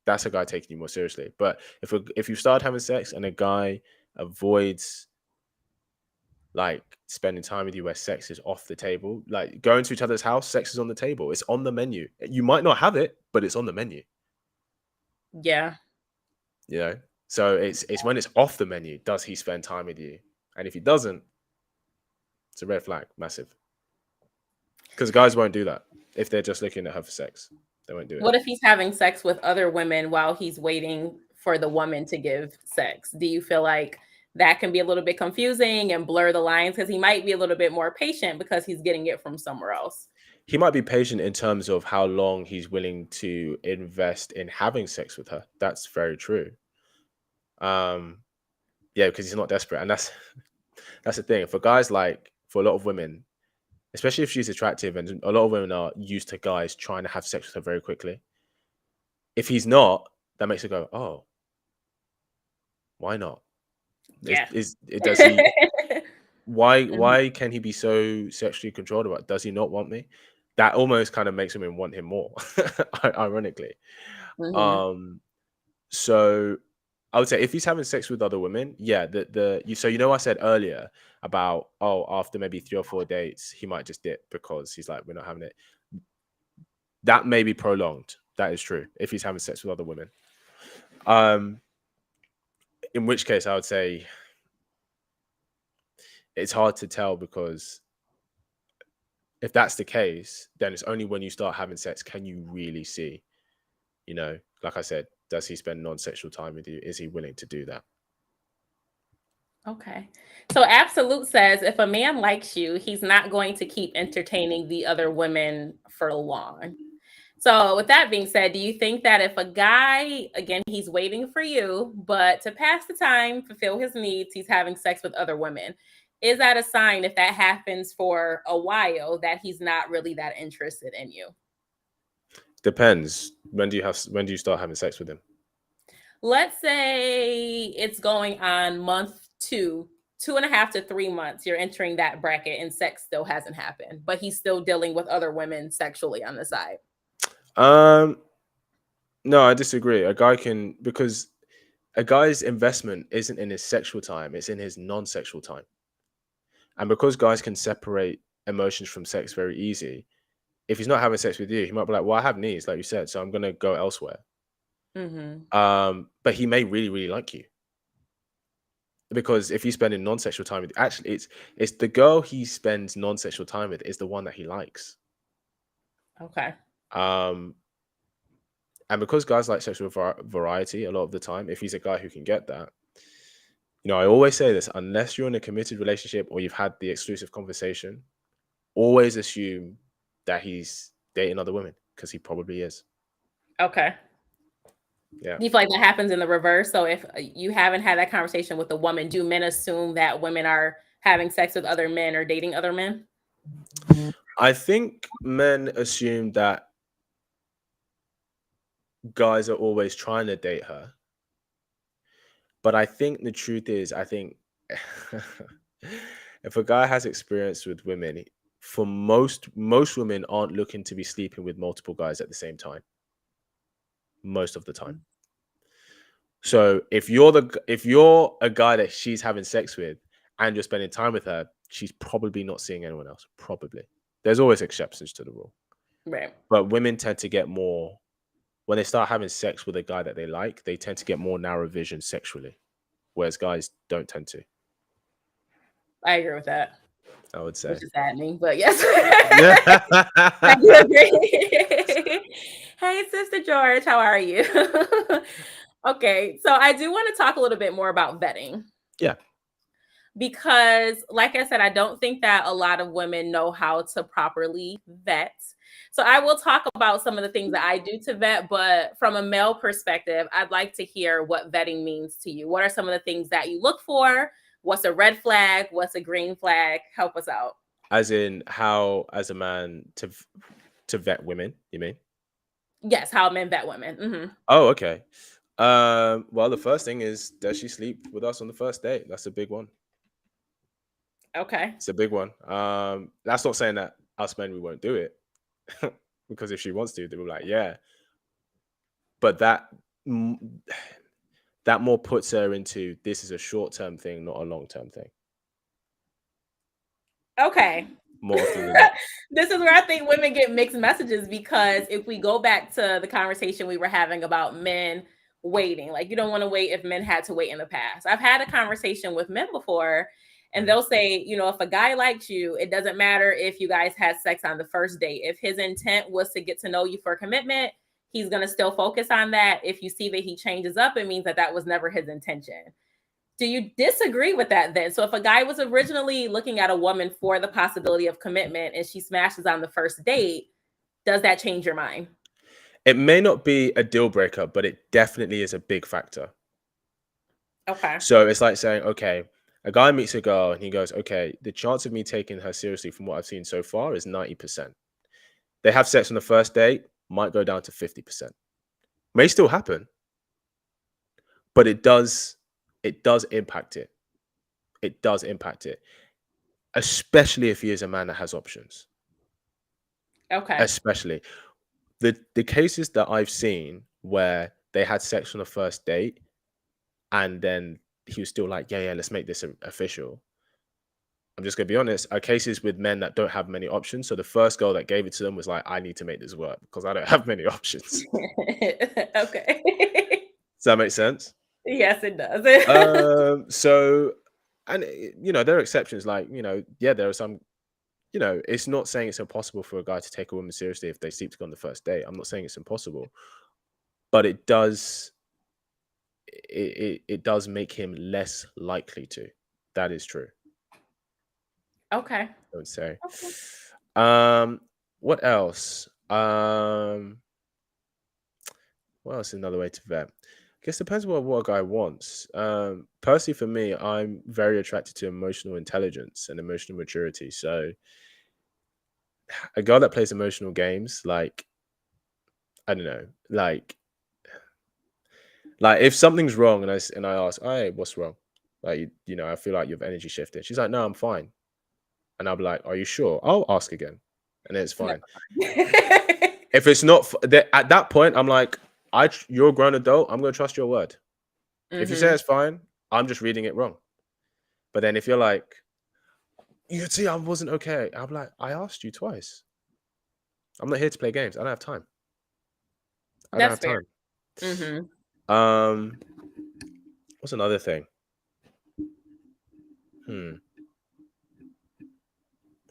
That's a guy taking you more seriously. But if you start having sex and a guy avoids like spending time with you where sex is off the table, like going to each other's house, sex is on the table. It's on the menu. You might not have it, but it's on the menu. Yeah. So it's when it's off the menu, does he spend time with you? And if he doesn't, it's a red flag, massive. Because guys won't do that if they're just looking at her for sex. They won't do it. What if he's having sex with other women while he's waiting for the woman to give sex? Do you feel like that can be a little bit confusing and blur the lines? Because he might be a little bit more patient because he's getting it from somewhere else. He might be patient in terms of how long he's willing to invest in having sex with her. That's very true. Yeah, because he's not desperate. And that's the thing. For guys, like, for a lot of women, especially if she's attractive, and a lot of women are used to guys trying to have sex with her very quickly. If he's not, that makes her go, oh, why not? Yeah. Does he? Why can he be so sexually controlled about it? Does he not want me? That almost kind of makes women want him more, ironically. So I would say if he's having sex with other women, yeah, I said earlier about, oh, after maybe 3 or 4 dates, he might just dip because he's like, we're not having it. That may be prolonged. That is true. If he's having sex with other women. In which case I would say it's hard to tell, because if that's the case, then it's only when you start having sex can you really see, like I said, does he spend non-sexual time with you? Is he willing to do that? Okay. So Absolute says if a man likes you, he's not going to keep entertaining the other women for long. So, with that being said, do you think that if a guy, again, he's waiting for you, but to pass the time, fulfill his needs, he's having sex with other women, is that a sign if that happens for a while that he's not really that interested in you? Depends. When do you start having sex with him? Let's say it's going on month two, 2.5 to 3 months. You're entering that bracket and sex still hasn't happened, but he's still dealing with other women sexually on the side. Um, no, I disagree. A guy can because a guy's investment isn't in his sexual time; it's in his non-sexual time. And because guys can separate emotions from sex very easy, if he's not having sex with you, he might be like, "Well, I have needs, like you said, so I'm gonna go elsewhere." Hmm. But he may really, really like you because if he's spending non-sexual time with, actually, it's the girl he spends non-sexual time with is the one that he likes. Okay. Um, and because guys like sexual variety a lot of the time, if he's a guy who can get that, I always say this: unless you're in a committed relationship or you've had the exclusive conversation, always assume that he's dating other women because he probably is. Okay. Yeah. Do you feel like that happens in the reverse? So if you haven't had that conversation with a woman, do men assume that women are having sex with other men or dating other men? I think men assume that guys are always trying to date her. But I think the truth is, I think if a guy has experience with women, for most women aren't looking to be sleeping with multiple guys at the same time, most of the time. So if you're a guy that she's having sex with and you're spending time with her, she's probably not seeing anyone else. Probably. There's always exceptions to the rule. Right. But women tend to get more when they start having sex with a guy that they like, they tend to get more narrow vision sexually, whereas guys don't tend to. I agree with that, I would say. which is saddening, but yes. Yeah. I do agree. Hey, Sister George, how are you? Okay, so I do want to talk a little bit more about vetting Yeah. because, like I said, I don't think that a lot of women know how to properly vet. So I will talk about some of the things that I do to vet, but from a male perspective, I'd like to hear what vetting means to you. What are some of the things that you look for? What's a red flag? What's a green flag? Help us out. As in how, as a man, to vet women, you mean? Yes, how men vet women. Hmm. Oh, okay. Well, the first thing is, does she sleep with us on the first date? That's a big one. Okay. It's a big one. That's not saying that us men we won't do it. Because if she wants to, then we're like, yeah. But mm, that more puts her into this is a short-term thing, not a long-term thing. Okay. More often than not. This is where I think women get mixed messages because if we go back to the conversation we were having about men waiting, like you don't want to wait if men had to wait in the past. I've had a conversation with men before, and Mhm. they'll say, if a guy likes you, it doesn't matter if you guys had sex on the first date. If his intent was to get to know you for commitment, he's going to still focus on that. If you see that he changes up, it means that that was never his intention. Do you disagree with that then? So if a guy was originally looking at a woman for the possibility of commitment and she smashes on the first date, does that change your mind? It may not be a deal breaker, but it definitely is a big factor. Okay. So it's like saying, okay, a guy meets a girl and he goes, okay, the chance of me taking her seriously from what I've seen so far is 90%. They have sex on the first date, might go down to 50%. May still happen, but it does impact it. It does impact it, especially if he is a man that has options. Okay. Especially the cases that I've seen where they had sex on the first date and then he was still like, yeah, let's make this official. I'm just gonna be honest, are cases with men that don't have many options. So the first girl that gave it to them was like, I need to make this work because I don't have many options. Okay. Does that make sense? Yes, it does. So, and there are exceptions. Like, yeah, there are some. It's not saying it's impossible for a guy to take a woman seriously if they sleep together on the first date. I'm not saying it's impossible, but it does. It does make him less likely to. That is true. Okay. I would say. Okay. What else? what else is another way to vet? I guess it depends what a guy wants. Personally, for me, I'm very attracted to emotional intelligence and emotional maturity. So a girl that plays emotional games, like I don't know, like if something's wrong and I ask, hey, what's wrong? Like you know, I feel like you've energy shifted. She's like, no, I'm fine. And I'll be like, are you sure? I'll ask again, and it's fine. If it's not at that point, I'm like, you're a grown adult. I'm gonna trust your word. If you say it's fine, I'm just reading it wrong. But then if you're like, you see, I wasn't okay, I'm like, I asked you twice. I'm not here to play games. I don't have time. I don't That's have fair. time. What's another thing?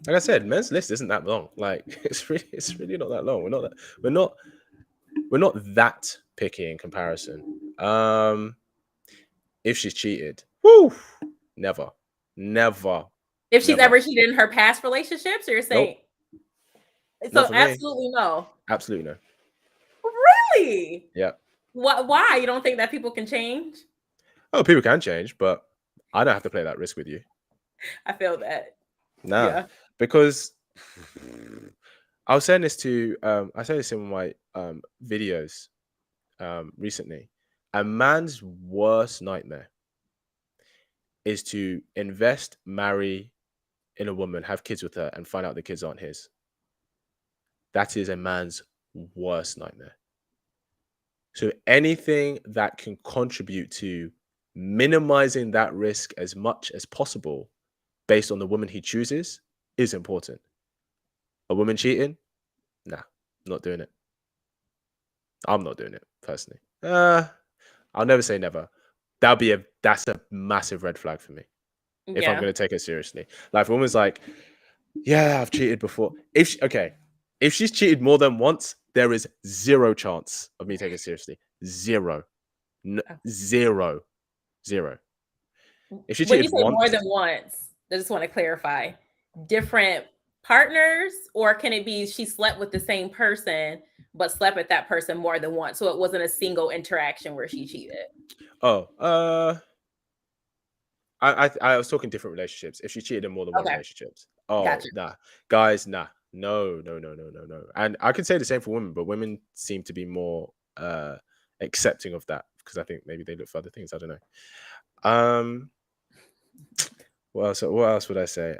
Like I said, men's list isn't that long. Like it's really not that long. We're not that picky in comparison. If she's cheated, whoo, never. If she's Never. ever cheated in her past relationships, or you're saying Nope. so? Not for me. Absolutely no. Absolutely no. Really? Yeah. Why? You don't think that people can change? Oh, people can change, but I don't have to play that risk with you. I feel that. Nah, Yeah. because I was saying this to I said this in my videos recently. A man's worst nightmare is to invest, marry in a woman, have kids with her, and find out the kids aren't his. That is a man's worst nightmare. So anything that can contribute to minimizing that risk as much as possible based on the woman he chooses is important. A woman cheating? Nah, not doing it. I'm not doing it personally. I'll never say never. That's a massive red flag for me. If I'm going to take it seriously. Like if a woman's like, yeah, I've cheated before. If she's cheated more than once, there is zero chance of me taking it seriously. Zero. Zero. If she When you cheated say once, more than once, I just want to clarify: different partners, or can it be she slept with the same person but slept with that person more than once, so it wasn't a single interaction where she cheated? I was talking different relationships. If she cheated in more than one relationships, Gotcha. nah, guys, nah, no. And I could say the same for women, but women seem to be more accepting of that because I think maybe they look for other things. I don't know. What else would I say?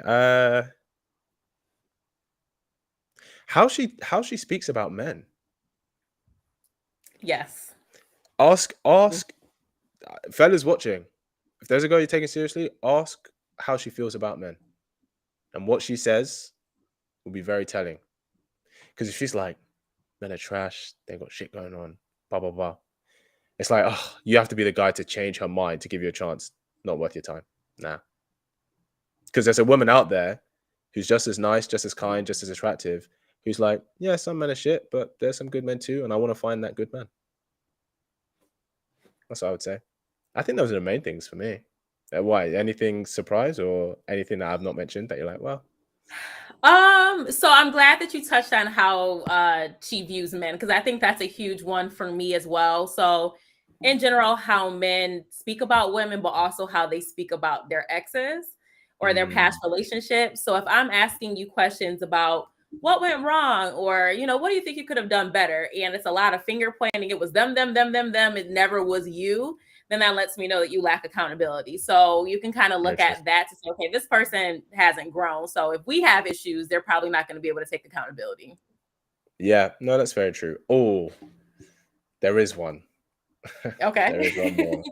How she speaks about men. Yes. Ask fellas watching. If there's a girl you're taking seriously, ask how she feels about men. And what she says will be very telling. Because if she's like, men are trash, they got shit going on, blah, blah, blah. It's like, oh, you have to be the guy to change her mind to give you a chance. Not worth your time. Nah. Because there's a woman out there who's just as nice, just as kind, just as attractive, who's like, yeah, some men are shit, but there's some good men too, and I want to find that good man. That's what I would say. I think those are the main things for me. Why? Anything surprise or anything that I've not mentioned that you're like, well? So I'm glad that you touched on how she views men, because I think that's a huge one for me as well. So in general, how men speak about women, but also how they speak about their exes or their past relationships. So if I'm asking you questions about what went wrong, or what do you think you could have done better, and it's a lot of finger pointing, it was them, it never was you, then that lets me know that you lack accountability. So you can kind of look at that to say, okay, this person hasn't grown. So if we have issues, they're probably not going to be able to take accountability. Yeah, no, that's very true. Oh, there is one. Okay. There is one more.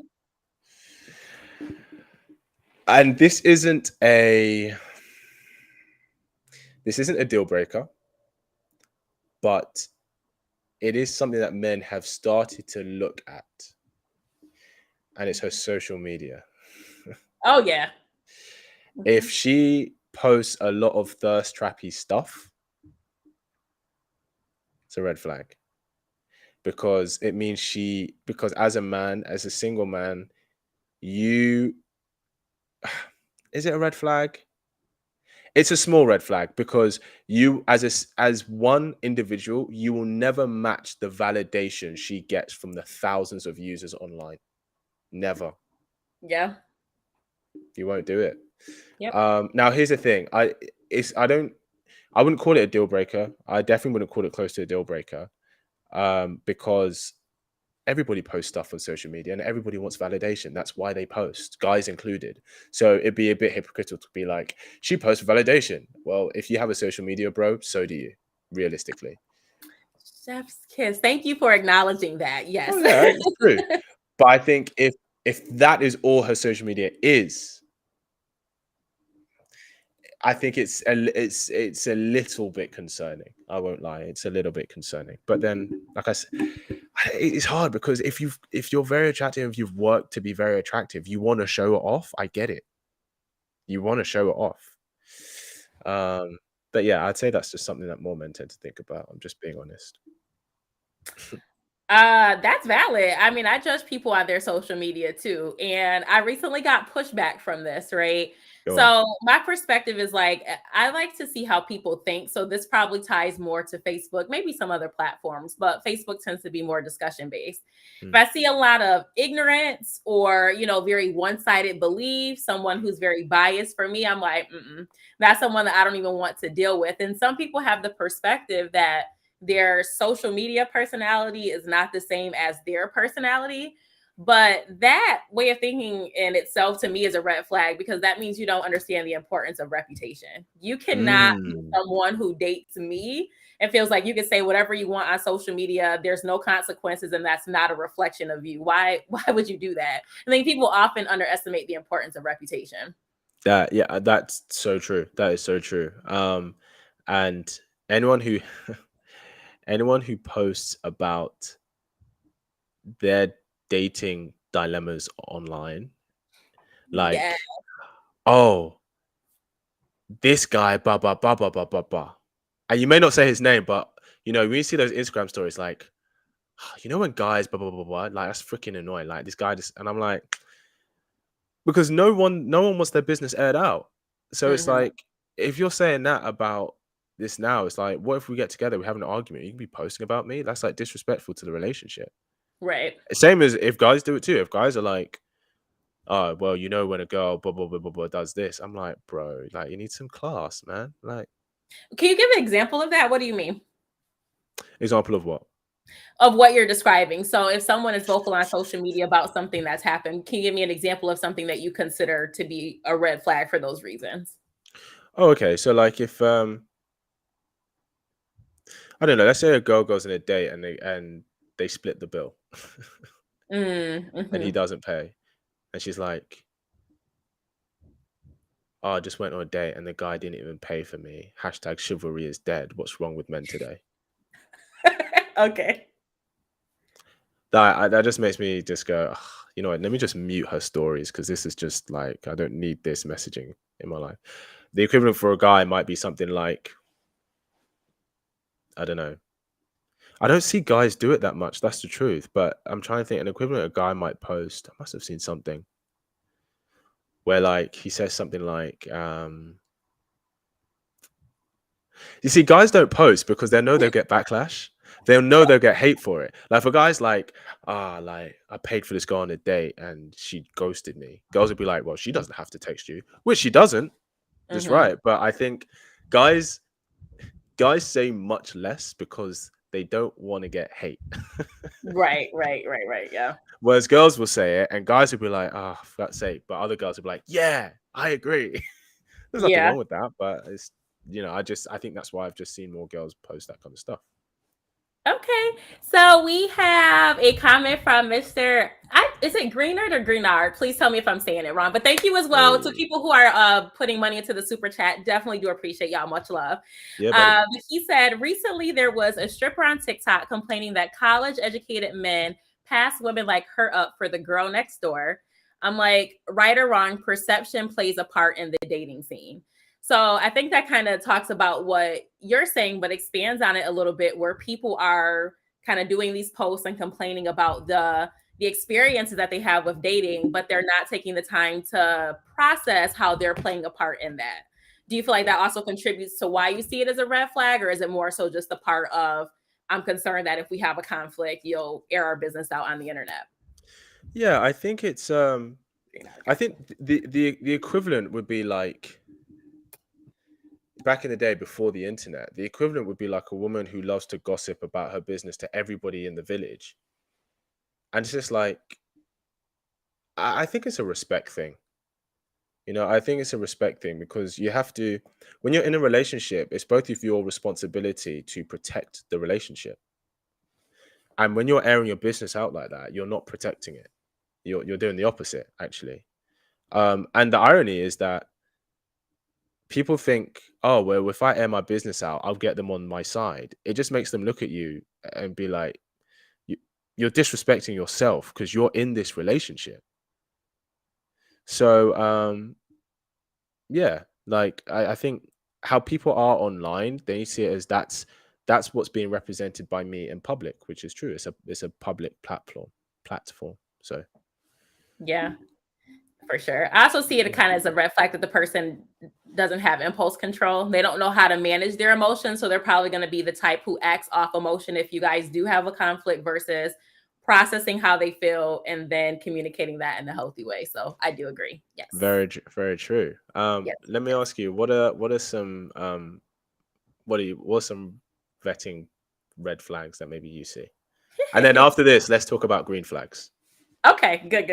And this isn't a deal breaker, but it is something that men have started to look at. And it's her social media. Oh, yeah. If she posts a lot of thirst trappy stuff, it's a red flag. Because it means because as a man, as a single man, is it a red flag? It's a small red flag because you, as one individual, you will never match the validation she gets from the thousands of users online. Never. Yeah. You won't do it. Yep. Now here's the thing. I wouldn't call it a deal breaker. I definitely wouldn't call it close to a deal breaker. Because everybody posts stuff on social media and everybody wants validation. That's why they post, guys included. So it'd be a bit hypocritical to be like, she posts for validation. Well, if you have a social media, bro, so do you, realistically. Chef's kiss. Thank you for acknowledging that. Yes. Oh, yeah, it's true. But I think if that is all her social media is, I think it's a little bit concerning. I won't lie, it's a little bit concerning. But then, like I said, it's hard because if you're very attractive, if you've worked to be very attractive, you want to show it off. I get it. You want to show it off. But yeah, I'd say that's just something that more men tend to think about. I'm just being honest. That's valid. I mean, I judge people on their social media too. And I recently got pushback from this, right? Go on. So my perspective is like, I like to see how people think. So this probably ties more to Facebook, maybe some other platforms, but Facebook tends to be more discussion based. If I see a lot of ignorance or, very one-sided belief, someone who's very biased, for me, I'm like, that's someone that I don't even want to deal with. And some people have the perspective that their social media personality is not the same as their personality. But that way of thinking in itself to me is a red flag, because that means you don't understand the importance of reputation. You cannot be someone who dates me and feels like you can say whatever you want on social media. There's no consequences, and that's not a reflection of you. Why would you do that? I think people often underestimate the importance of reputation. That's so true. That is so true. And anyone who posts about their dating dilemmas online, like, oh, this guy, blah blah blah blah blah blah blah, and you may not say his name, but when you see those Instagram stories, like, when guys blah blah blah blah, like, that's freaking annoying. Like, this guy just, and I'm like, because no one wants their business aired out. So it's like, if you're saying that about this now, it's like, what if we get together, we have an argument, you can be posting about me? That's like disrespectful to the relationship. Right. Same as if guys do it too. If guys are like, oh, well, when a girl blah blah blah blah blah does this, I'm like, bro, like, you need some class, man. Like, can you give an example of that? What do you mean? Example of what? Of what you're describing. So if someone is vocal on social media about something that's happened, can you give me an example of something that you consider to be a red flag for those reasons? Oh, okay. So like, if I don't know, let's say a girl goes on a date and they split the bill and he doesn't pay, and she's like, oh, I just went on a date and the guy didn't even pay for me. Hashtag chivalry is dead. What's wrong with men today? Okay. That just makes me just go, you know what, let me just mute her stories, because this is just like, I don't need this messaging in my life. The equivalent for a guy might be something like, I don't know. I don't see guys do it that much. That's the truth. But I'm trying to think, an equivalent a guy might post. I must have seen something where, like, he says something like, you see, guys don't post because they know they'll get backlash. They'll know they'll get hate for it. Like, for guys like, like, I paid for this girl on a date and she ghosted me. Girls would be like, well, she doesn't have to text you, which she doesn't. That's right. But I think guys say much less because they don't want to get hate. Right. Yeah. Whereas girls will say it and guys will be like, for God's sake. But other girls will be like, yeah, I agree. There's nothing wrong with that. But it's, I think that's why I've just seen more girls post that kind of stuff. Okay, so we have a comment from Mr. Is it Greenard or Greenard? Please tell me if I'm saying it wrong. But thank you as well to people who are putting money into the super chat. Definitely do appreciate y'all. Much love. Yeah, he said, recently there was a stripper on TikTok complaining that college-educated men pass women like her up for the girl next door. I'm like, right or wrong, perception plays a part in the dating scene. So I think that kind of talks about what you're saying, but expands on it a little bit, where people are kind of doing these posts and complaining about the experiences that they have with dating, but they're not taking the time to process how they're playing a part in that. Do you feel like that also contributes to why you see it as a red flag, or is it more so just a part of I'm concerned that if we have a conflict, you'll air our business out on the internet? Yeah, I think it's You're not a I conflict. think the equivalent would be like back in the day before the internet, the equivalent would be like a woman who loves to gossip about her business to everybody in the village. And it's just like I think it's a respect thing. I think it's a respect thing because you have to, when you're in a relationship, it's both of your responsibility to protect the relationship. And when you're airing your business out like that, you're not protecting it. You're doing the opposite, actually. And the irony is that people think, oh, well, if I air my business out, I'll get them on my side. It just makes them look at you and be like, you, you're disrespecting yourself because you're in this relationship. So, yeah, like I think how people are online, they see it as that's what's being represented by me in public, which is true. It's a public platform. So Yeah, for sure. I also see it kind of as a red flag that the person doesn't have impulse control. They don't know how to manage their emotions. So they're probably going to be the type who acts off emotion if you guys do have a conflict versus processing how they feel and then communicating that in a healthy way. So I do agree. Yes. very true. Yes. Let me ask you, what are some what's some vetting red flags that maybe you see? And then after this, let's talk about green flags. Okay, good.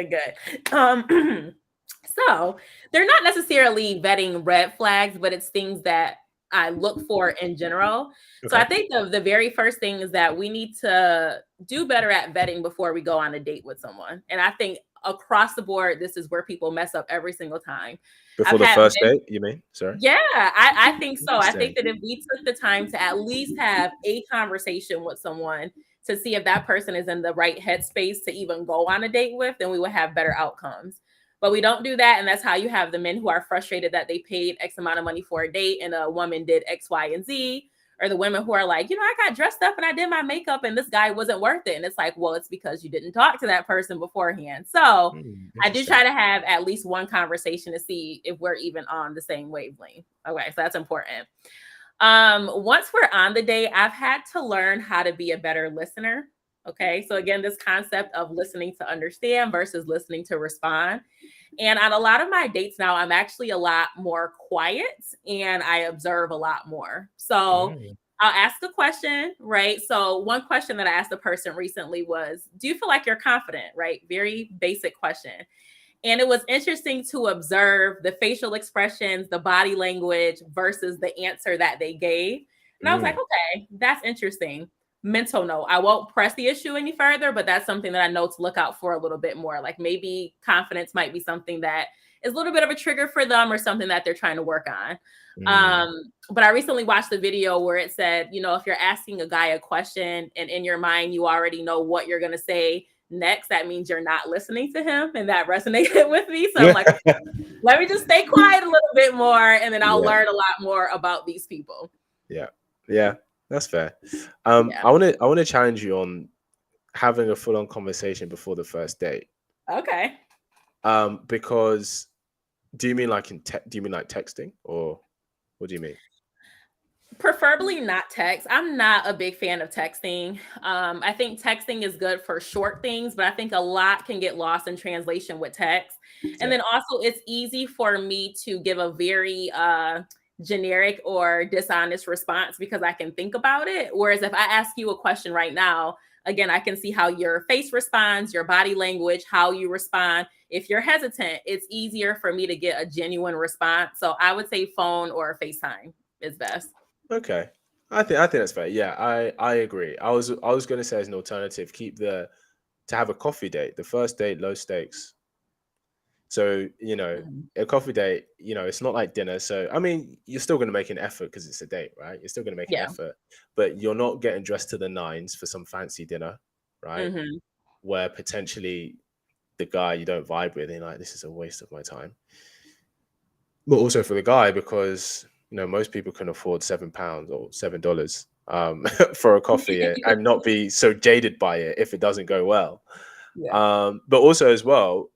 So they're not necessarily vetting red flags, but it's things that I look for in general. So I Okay. think the very first thing is that we need to do better at vetting before we go on a date with someone. And I think across the board, this is where people mess up every single time. Before I've the had first men, date, you mean? Sorry. yeah, I think so. I think Interesting. that if we took the time to at least have a conversation with someone to see if that person is in the right headspace to even go on a date with, then we would have better outcomes. But we don't do that. And that's how you have the men who are frustrated that they paid X amount of money for a date and a woman did X, Y, and Z. Or the women who are like, I got dressed up and I did my makeup and this guy wasn't worth it. And it's like, well, it's because you didn't talk to that person beforehand. So I do Interesting. try to have at least one conversation to see if we're even on the same wavelength. Okay, so that's important. Once we're on the date, I've had to learn how to be a better listener. Okay, so again, this concept of listening to understand versus listening to respond. And on a lot of my dates now, I'm actually a lot more quiet and I observe a lot more. So Mm, I'll ask a question, right? So one question that I asked a person recently was, do you feel like you're confident? Right? Very basic question. And it was interesting to observe the facial expressions, the body language versus the answer that they gave. And I was like, mm. okay, that's interesting. Mental note. I won't press the issue any further, but that's something that I know to look out for a little bit more. Like maybe confidence might be something that is a little bit of a trigger for them or something that they're trying to work on. Mm. But I recently watched a video where it said, if you're asking a guy a question and in your mind you already know what you're going to say next, that means you're not listening to him. And that resonated with me. So I'm like, let me just stay quiet a little bit more and then I'll Yeah, learn a lot more about these people. yeah, yeah. That's fair. Yeah. I want to challenge you on having a full-on conversation before the first date. Okay. Because do you mean like do you mean like texting or what do you mean? Preferably not text. I'm not a big fan of texting. I think texting is good for short things, but I think a lot can get lost in translation with text. And Yeah. then also, it's easy for me to give a very generic or dishonest response because I can think about it. Whereas if I ask you a question right now, again, I can see how your face responds, your body language, how you respond. If you're hesitant, it's easier for me to get a genuine response. So I would say phone or FaceTime is best. Okay. I think that's fair. Yeah, I agree. I was going to say as an alternative, to have a coffee date. The first date, low stakes. So, Mhm. a coffee date, it's not like dinner. So, I mean, you're still going to make an effort because it's a date, right? You're still going to make an Yeah. effort, but you're not getting dressed to the nines for some fancy dinner, right? Mhm. Where potentially the guy you don't vibe with, and you're like, this is a waste of my time. But also for the guy, because, most people can afford £7 or $7 for a coffee and not be so jaded by it if it doesn't go well. Yeah. But also as well,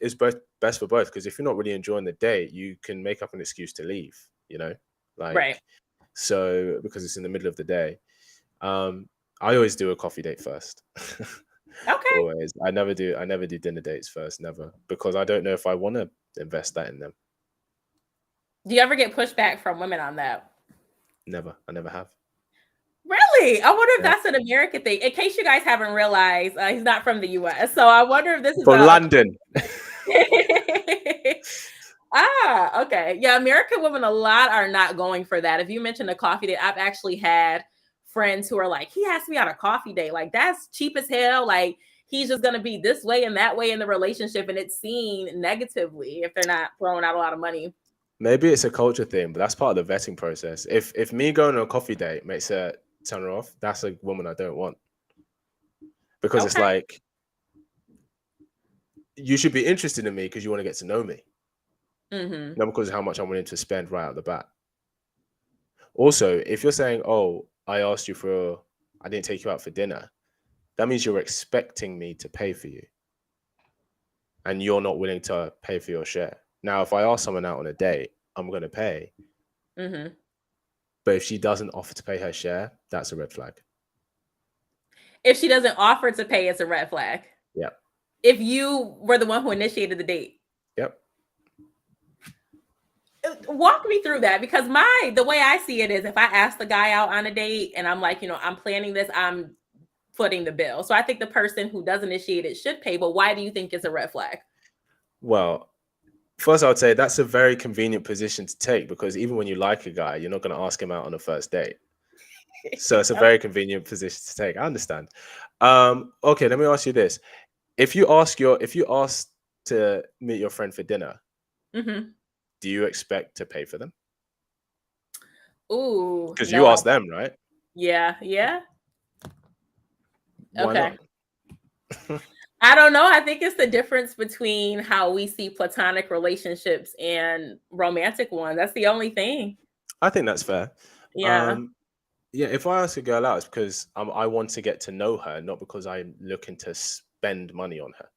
it's both best for both because if you're not really enjoying the date, you can make up an excuse to leave. you know, Right. like, so because it's in the middle of the day. I always do a coffee date first. Okay. Always. I never do dinner dates first, never, because I don't know if I want to invest that in them. Do you ever get pushback from women on that? Never. I never have. Really? I wonder if Yeah. that's an American thing. In case you guys haven't realized, he's not from the US. So I wonder if this is From London. Okay. Yeah, American women a lot are not going for that. If you mentioned a coffee date, I've actually had friends who are like, he asked me on a coffee date. Like, that's cheap as hell. Like, he's just gonna be this way and that way in the relationship, and it's seen negatively if they're not throwing out a lot of money. Maybe it's a culture thing, but that's part of the vetting process. If me going on a coffee date makes her turn her off, that's a woman I don't want. Because it's Okay. like, you should be interested in me because you want to get to know me, Mm-hmm. not because of how much I'm willing to spend right out the bat. Also, if you're saying, "Oh, I didn't take you out for dinner," that means you're expecting me to pay for you, and you're not willing to pay for your share. Now, if I ask someone out on a date, I'm going to pay. Mm-hmm. But if she doesn't offer to pay her share, that's a red flag. If she doesn't offer to pay, it's a red flag. Yep. If you were the one who initiated the date. Yep. Walk me through that, because the way I see it is, if I ask the guy out on a date and I'm like, I'm planning this, I'm footing the bill. So I think the person who does initiate it should pay. But why do you think it's a red flag? Well, first I would say that's a very convenient position to take, because even when you like a guy, you're not going to ask him out on a first date. So it's a very convenient position to take. I understand. Okay, let me ask you this. If you ask to meet your friend for dinner, Mm-hmm. do you expect to pay for them? Ooh, Because you no. asked them, right? Yeah. Why Okay. not? I don't know. I think it's the difference between how we see platonic relationships and romantic ones. That's the only thing. I think that's fair. Yeah. Yeah, if I ask a girl out, it's because I want to get to know her, not because I'm looking to spend money on her.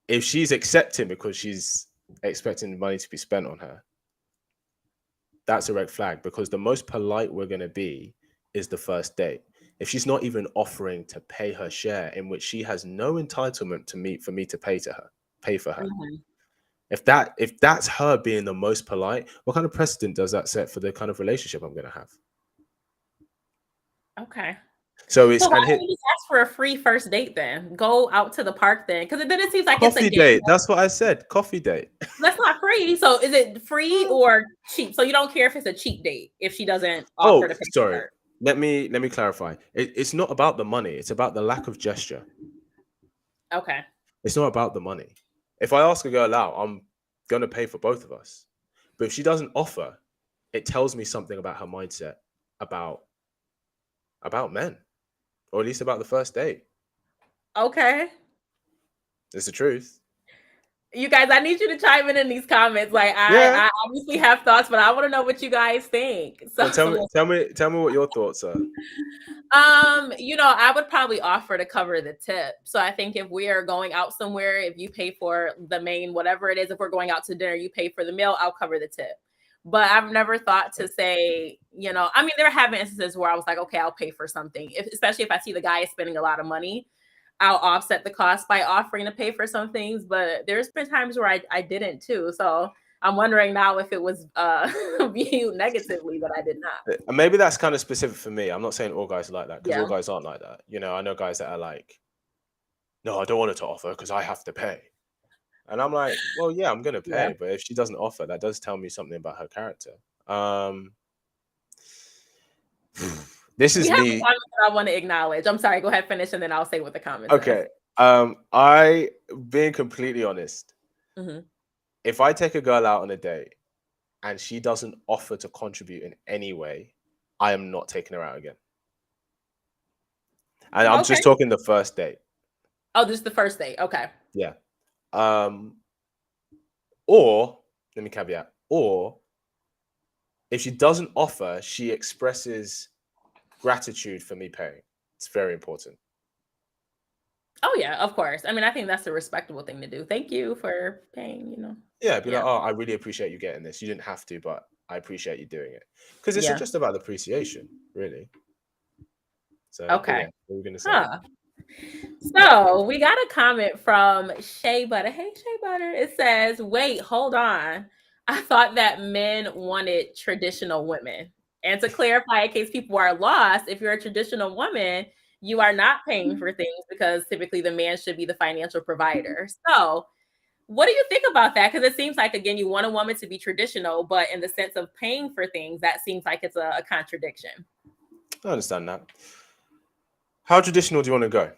If she's accepting because she's expecting money to be spent on her, that's a red flag, because the most polite we're going to be is the first date. If she's not even offering to pay her share, in which she has no entitlement for me to pay for her. Mm-hmm. If that's her being the most polite, what kind of precedent does that set for the kind of relationship I'm going to have? Okay. So So why don't you just ask for a free first date then? Go out to the park then, because then it seems like it's a coffee game. date. That's what I said. Coffee date. That's not free. So is it free or cheap? So you don't care if it's a cheap date if she doesn't offer to pay for Sorry. her. Let me clarify. It's not about the money. It's about the lack of gesture. Okay. It's not about the money. If I ask a girl out, I'm going to pay for both of us. But if she doesn't offer, it tells me something about her mindset about men, or at least about the first date. Okay. It's the truth. You guys, I need you to chime in these comments. Like, Yeah. I obviously have thoughts, but I want to know what you guys think. So, Tell me what your thoughts are. I would probably offer to cover the tip. So I think if we are going out somewhere, if you pay for the main, whatever it is, if we're going out to dinner, you pay for the meal, I'll cover the tip. But I've never thought to say, there have been instances where I was like, okay, I'll pay for something. Especially if I see the guy is spending a lot of money, I'll offset the cost by offering to pay for some things. But there's been times where I didn't too. So I'm wondering now if it was viewed negatively, but I did not. Maybe that's kind of specific for me. I'm not saying all guys are like that, because Yeah. all guys aren't like that. I know guys that are like, no, I don't want her to offer because I have to pay. And I'm like, well, yeah, I'm going to pay. Yeah. But if she doesn't offer, that does tell me something about her character. This is we have me. a comment that I want to acknowledge. I'm sorry. Go ahead, finish, and then I'll say what the comment Okay. says. Being completely honest, Mm-hmm. if I take a girl out on a date and she doesn't offer to contribute in any way, I am not taking her out again. And I'm just talking the first date. Oh, this is the first date. Okay. Yeah. Or let me caveat. Or if she doesn't offer, she expresses gratitude for me paying. It's very important. Oh yeah, of course. I mean, I think that's a respectable thing to do. Thank you for paying. Yeah, be like, oh, I really appreciate you getting this. You didn't have to, but I appreciate you doing it. Because it's Yeah. just about the appreciation, really. So, but Okay. yeah, what were we going to say? Huh. So we got a comment from Shea Butter. Hey, Shea Butter. It says, wait, hold on. I thought that men wanted traditional women. And to clarify, in case people are lost, if you're a traditional woman, you are not paying for things because typically the man should be the financial provider. So, what do you think about that? Because it seems like, again, you want a woman to be traditional, but in the sense of paying for things, that seems like it's a contradiction. I understand that. How traditional do you want to go?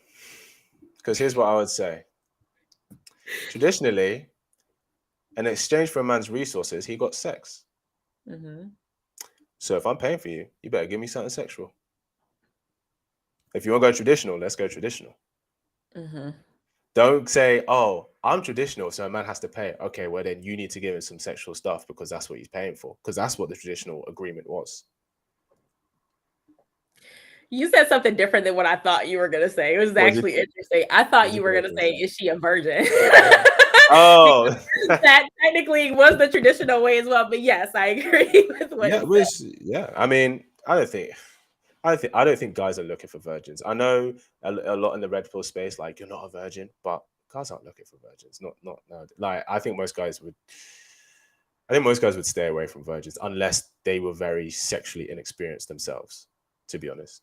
Because here's what I would say. Traditionally, in exchange for a man's resources, he got sex. Mm-hmm. So if I'm paying for you, you better give me something sexual. If you want to go traditional, let's go traditional. Mm-hmm. Don't say, oh, I'm traditional, so a man has to pay. Okay, well, then you need to give him some sexual stuff because that's what he's paying for. Because that's what the traditional agreement was. You said something different than what I thought you were going to say. It was actually interesting. I thought you were going to say, is she a virgin? Oh, that technically was the traditional way as well. But yes, I agree with what yeah, you said. yeah. I mean, I don't think guys are looking for virgins. I know a lot in the red pill space, like you're not a virgin, but guys aren't looking for virgins. Not no. Like I think most guys would stay away from virgins unless they were very sexually inexperienced themselves, to be honest.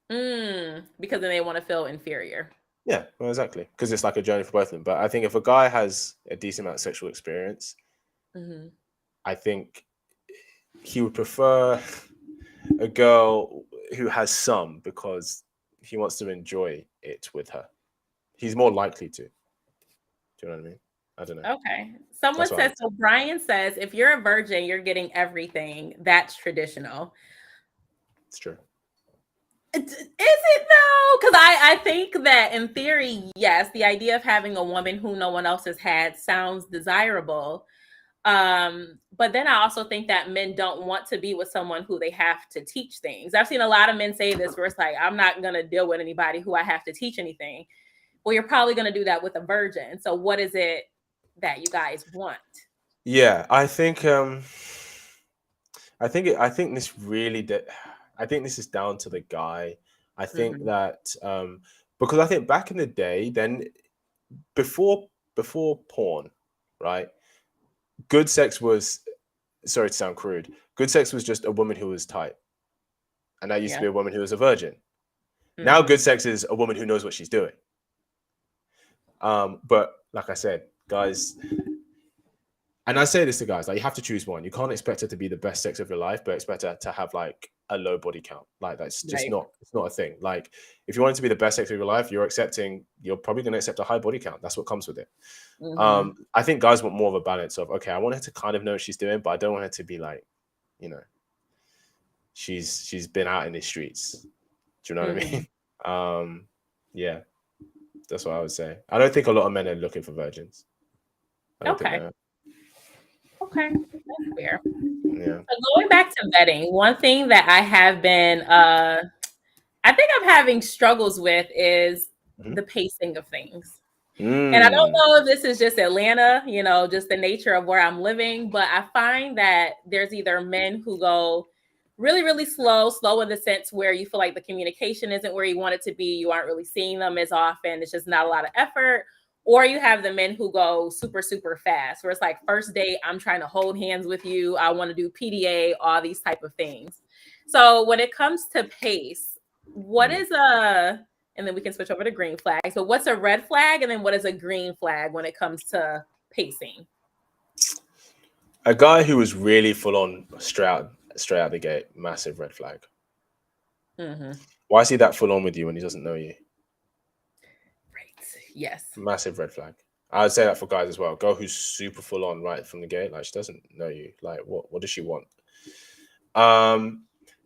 Because then they want to feel inferior. Yeah, well, exactly. Because it's like a journey for both of them. But I think if a guy has a decent amount of sexual experience, I think he would prefer a girl who has some because he wants to enjoy it with her. He's more likely to. Do you know what I mean? I don't know. Okay. Someone says, so Brian says, if you're a virgin, you're getting everything. That's traditional. It's true. Is it though? Because I think that in theory, yes, the idea of having a woman who no one else has had sounds desirable. But then I also think that men don't want to be with someone who they have to teach things. I've seen a lot of men say this where it's like, I'm not going to deal with anybody who I have to teach anything. Well, you're probably going to do that with a virgin. So what is it that you guys want? Yeah, I think this really I think this is down to the guy. I think that because I think back in the day, then before porn, right? Good sex was, sorry to sound crude, good sex was just a woman who was tight. And that used to be a woman who was a virgin. Now good sex is a woman who knows what she's doing. But like I said, guys, and I say this to guys, like you have to choose one. You can't expect it to be the best sex of your life, but expect it to have like a low body count. Like that's just it's not a thing. Like if you want it to be the best sex of your life, you're probably going to accept a high body count. That's what comes with it. I think guys want more of a balance of, okay, I want her to kind of know what she's doing, but I don't want her to be like, you know, she's been out in the streets. Do you know what I mean? Yeah, that's what I would say. I don't think a lot of men are looking for virgins. Okay. Okay, that's fair. Yeah. So going back to vetting, one thing that I have been, I think I'm having struggles with is the pacing of things. And I don't know if this is just Atlanta, just the nature of where I'm living, but I find that there's either men who go really, really slow in the sense where you feel like the communication isn't where you want it to be. You aren't really seeing them as often. It's just not a lot of effort. Or you have the men who go super, super fast, where it's like first date, I'm trying to hold hands with you. I want to do PDA, all these type of things. So when it comes to pace, what is and then we can switch over to green flag. So what's a red flag? And then what is a green flag when it comes to pacing? A guy who was really full on straight out the gate, massive red flag. Why is he that full on with you when he doesn't know you? Yes. Massive red flag. I would say that for guys as well. Girl who's super full on right from the gate, like she doesn't know you. Like what does she want?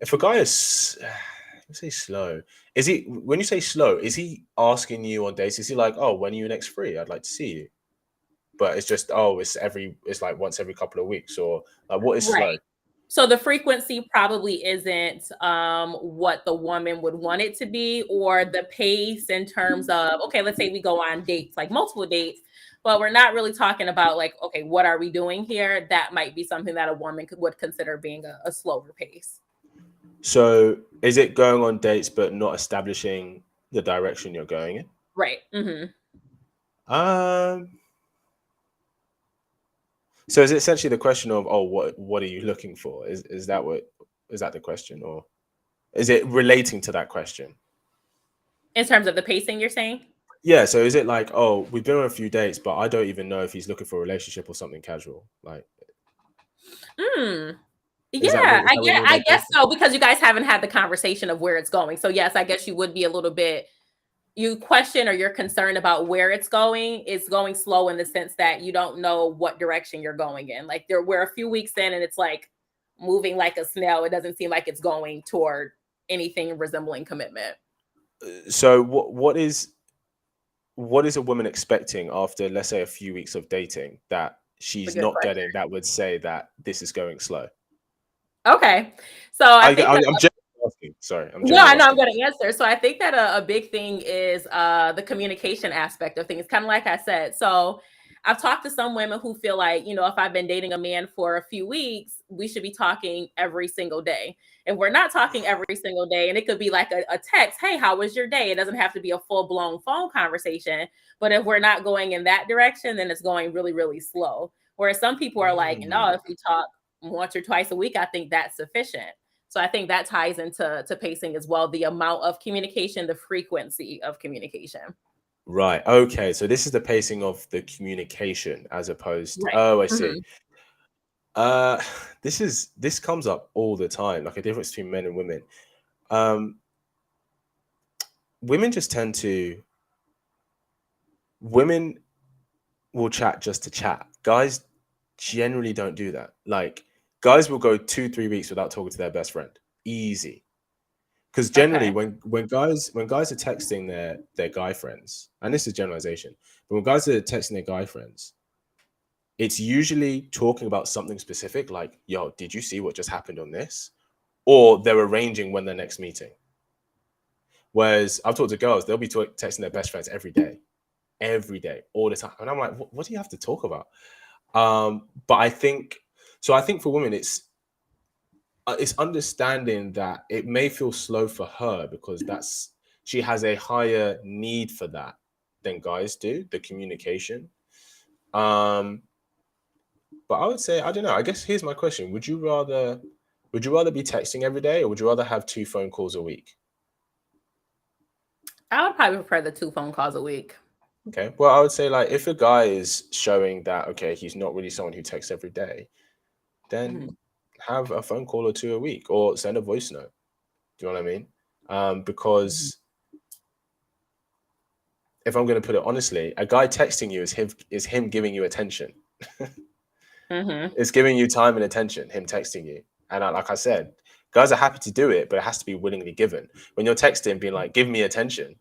If a guy is, let's say slow, is he, when you say slow, is he asking you on dates? Is he like, oh, when are you next free? I'd like to see you. But it's just, oh, it's like once every couple of weeks, or like what is slow? So the frequency probably isn't what the woman would want it to be, or the pace in terms of, okay, let's say we go on dates, like multiple dates, but we're not really talking about like, okay, what are we doing here? That might be something that a woman would consider being a slower pace. So is it going on dates but not establishing the direction you're going in? Right. Mm-hmm. Um, so is it essentially the question of, oh, what are you looking for? Is that the question, or is it relating to that question? In terms of the pacing, you're saying? Yeah, so is it like, oh, we've been on a few dates, but I don't even know if he's looking for a relationship or something casual? Like, Hmm. is that what Yeah, is that what you mean by I guess pacing? so, because you guys haven't had the conversation of where it's going. So yes, I guess you would be a little bit, you question or you're concerned about where it's going. It's going slow in the sense that you don't know what direction you're going in. Like we're a few weeks in and it's like moving like a snail. It doesn't seem like it's going toward anything resembling commitment. So what is a woman expecting after, let's say, a few weeks of dating that It's she's a good not question. getting that would say that this is going slow? Okay. So I think I'm that generally asking. Sorry, I'm no, generally I know I'm asking. going to answer. So I think that a big thing is the communication aspect of things. Kind of like I said. So I've talked to some women who feel like, if I've been dating a man for a few weeks, we should be talking every single day. And we're not talking every single day. And it could be like a text, hey, how was your day? It doesn't have to be a full blown phone conversation. But if we're not going in that direction, then it's going really, really slow. Whereas some people are like, no, Mm. if we talk once or twice a week, I think that's sufficient. So I think that ties into pacing as well, the amount of communication, the frequency of communication. Right. Okay. So this is the pacing of the communication as opposed. Right. Oh, I see. Mhm. Uh, this comes up all the time, like a difference between men and women. Um, women just tend to women will chat just to chat. Guys generally don't do that. Like, guys will go 2, 3 weeks without talking to their best friend. Easy. Because generally, Okay. when guys are texting their guy friends, and this is generalization, but when guys are texting their guy friends, it's usually talking about something specific, like, yo, did you see what just happened on this? Or they're arranging when their next meeting. Whereas I've talked to girls, they'll be texting their best friends every day, all the time. And I'm like, what do you have to talk about? But I think for women, it's understanding that it may feel slow for her because she has a higher need for that than guys do, the communication. Um, but I would say, I don't know. I guess here's my question: Would you rather be texting every day, or would you rather have 2 phone calls a week? I would probably prefer the 2 phone calls a week. Okay. Well, I would say, like, if a guy is showing that, okay, he's not really someone who texts every day, then Mhm. have a phone call or two a week, or send a voice note. Do you know what I mean? Mhm. Because if I'm going to put it honestly, a guy texting you is him giving you attention. Mhm. It's giving you time and attention. Him texting you, and like I said, guys are happy to do it, but it has to be willingly given. When you're texting, being like, "Give me attention,"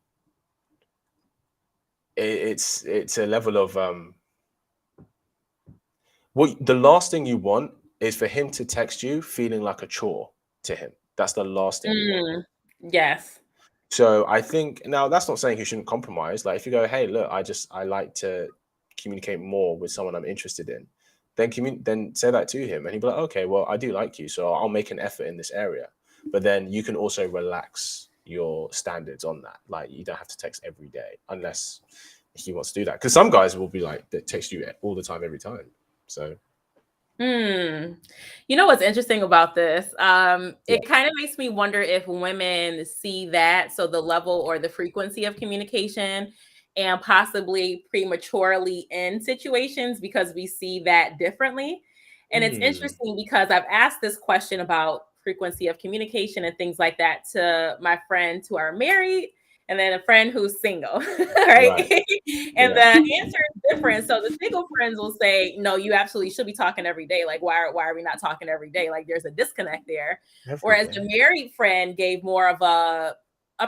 it's a level of what the last thing you want is for him to text you feeling like a chore to him. That's the last thing you want. Mm. Yes. So I think now that's not saying he shouldn't compromise. Like, if you go, hey, look, I like to communicate more with someone I'm interested in, then say that to him, and he'd be like, okay, well, I do like you, so I'll make an effort in this area. But then you can also relax your standards on that. Like, you don't have to text every day unless he wants to do that. Because some guys will be like that, text you all the time, every time. So Hmm. You know what's interesting about this? yeah. It kind of makes me wonder if women see that, so the level or the frequency of communication, and possibly prematurely in situations because we see that differently. And it's Hmm. interesting because I've asked this question about frequency of communication and things like that to my friends who are married and then a friend who's single, right? Right. And Yeah. the answer is different. So the single friends will say, "No, you absolutely should be talking every day. Like, why are we not talking every day? Like, there's a disconnect there." Every Whereas the day. married friend gave more of a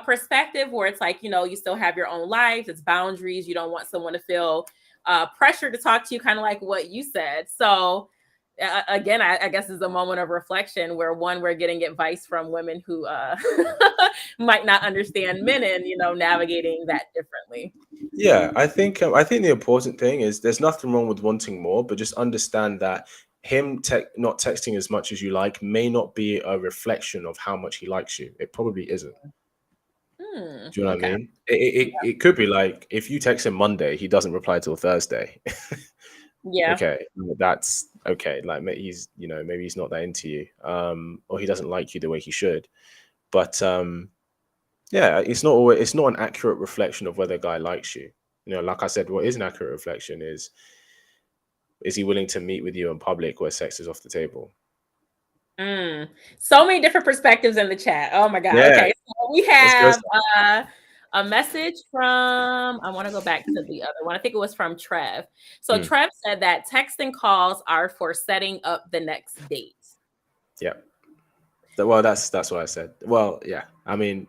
perspective where it's like, you still have your own life, it's boundaries. You don't want someone to feel pressure to talk to you, kind of like what you said. So again, I guess is a moment of reflection where we're getting advice from women who might not understand men and, navigating that differently. Yeah, I think the important thing is there's nothing wrong with wanting more, but just understand that him not texting as much as you like may not be a reflection of how much he likes you. It probably isn't. Do you know what I Okay. mean? It could be like if you text him Monday, he doesn't reply till Thursday. Yeah. Okay, that's okay. Like he's, maybe he's not that into you, or he doesn't like you the way he should. But yeah, it's not an accurate reflection of whether a guy likes you. Like I said, what is an accurate reflection is he willing to meet with you in public where sex is off the table? So many different perspectives in the chat. Oh my God. Yeah, Okay. So we let's go. have a message from, I want to go back to the other one. I think it was from Trev. So Trev said that texting calls are for setting up the next date. Yeah. Well, that's what I said. Well, yeah. I mean,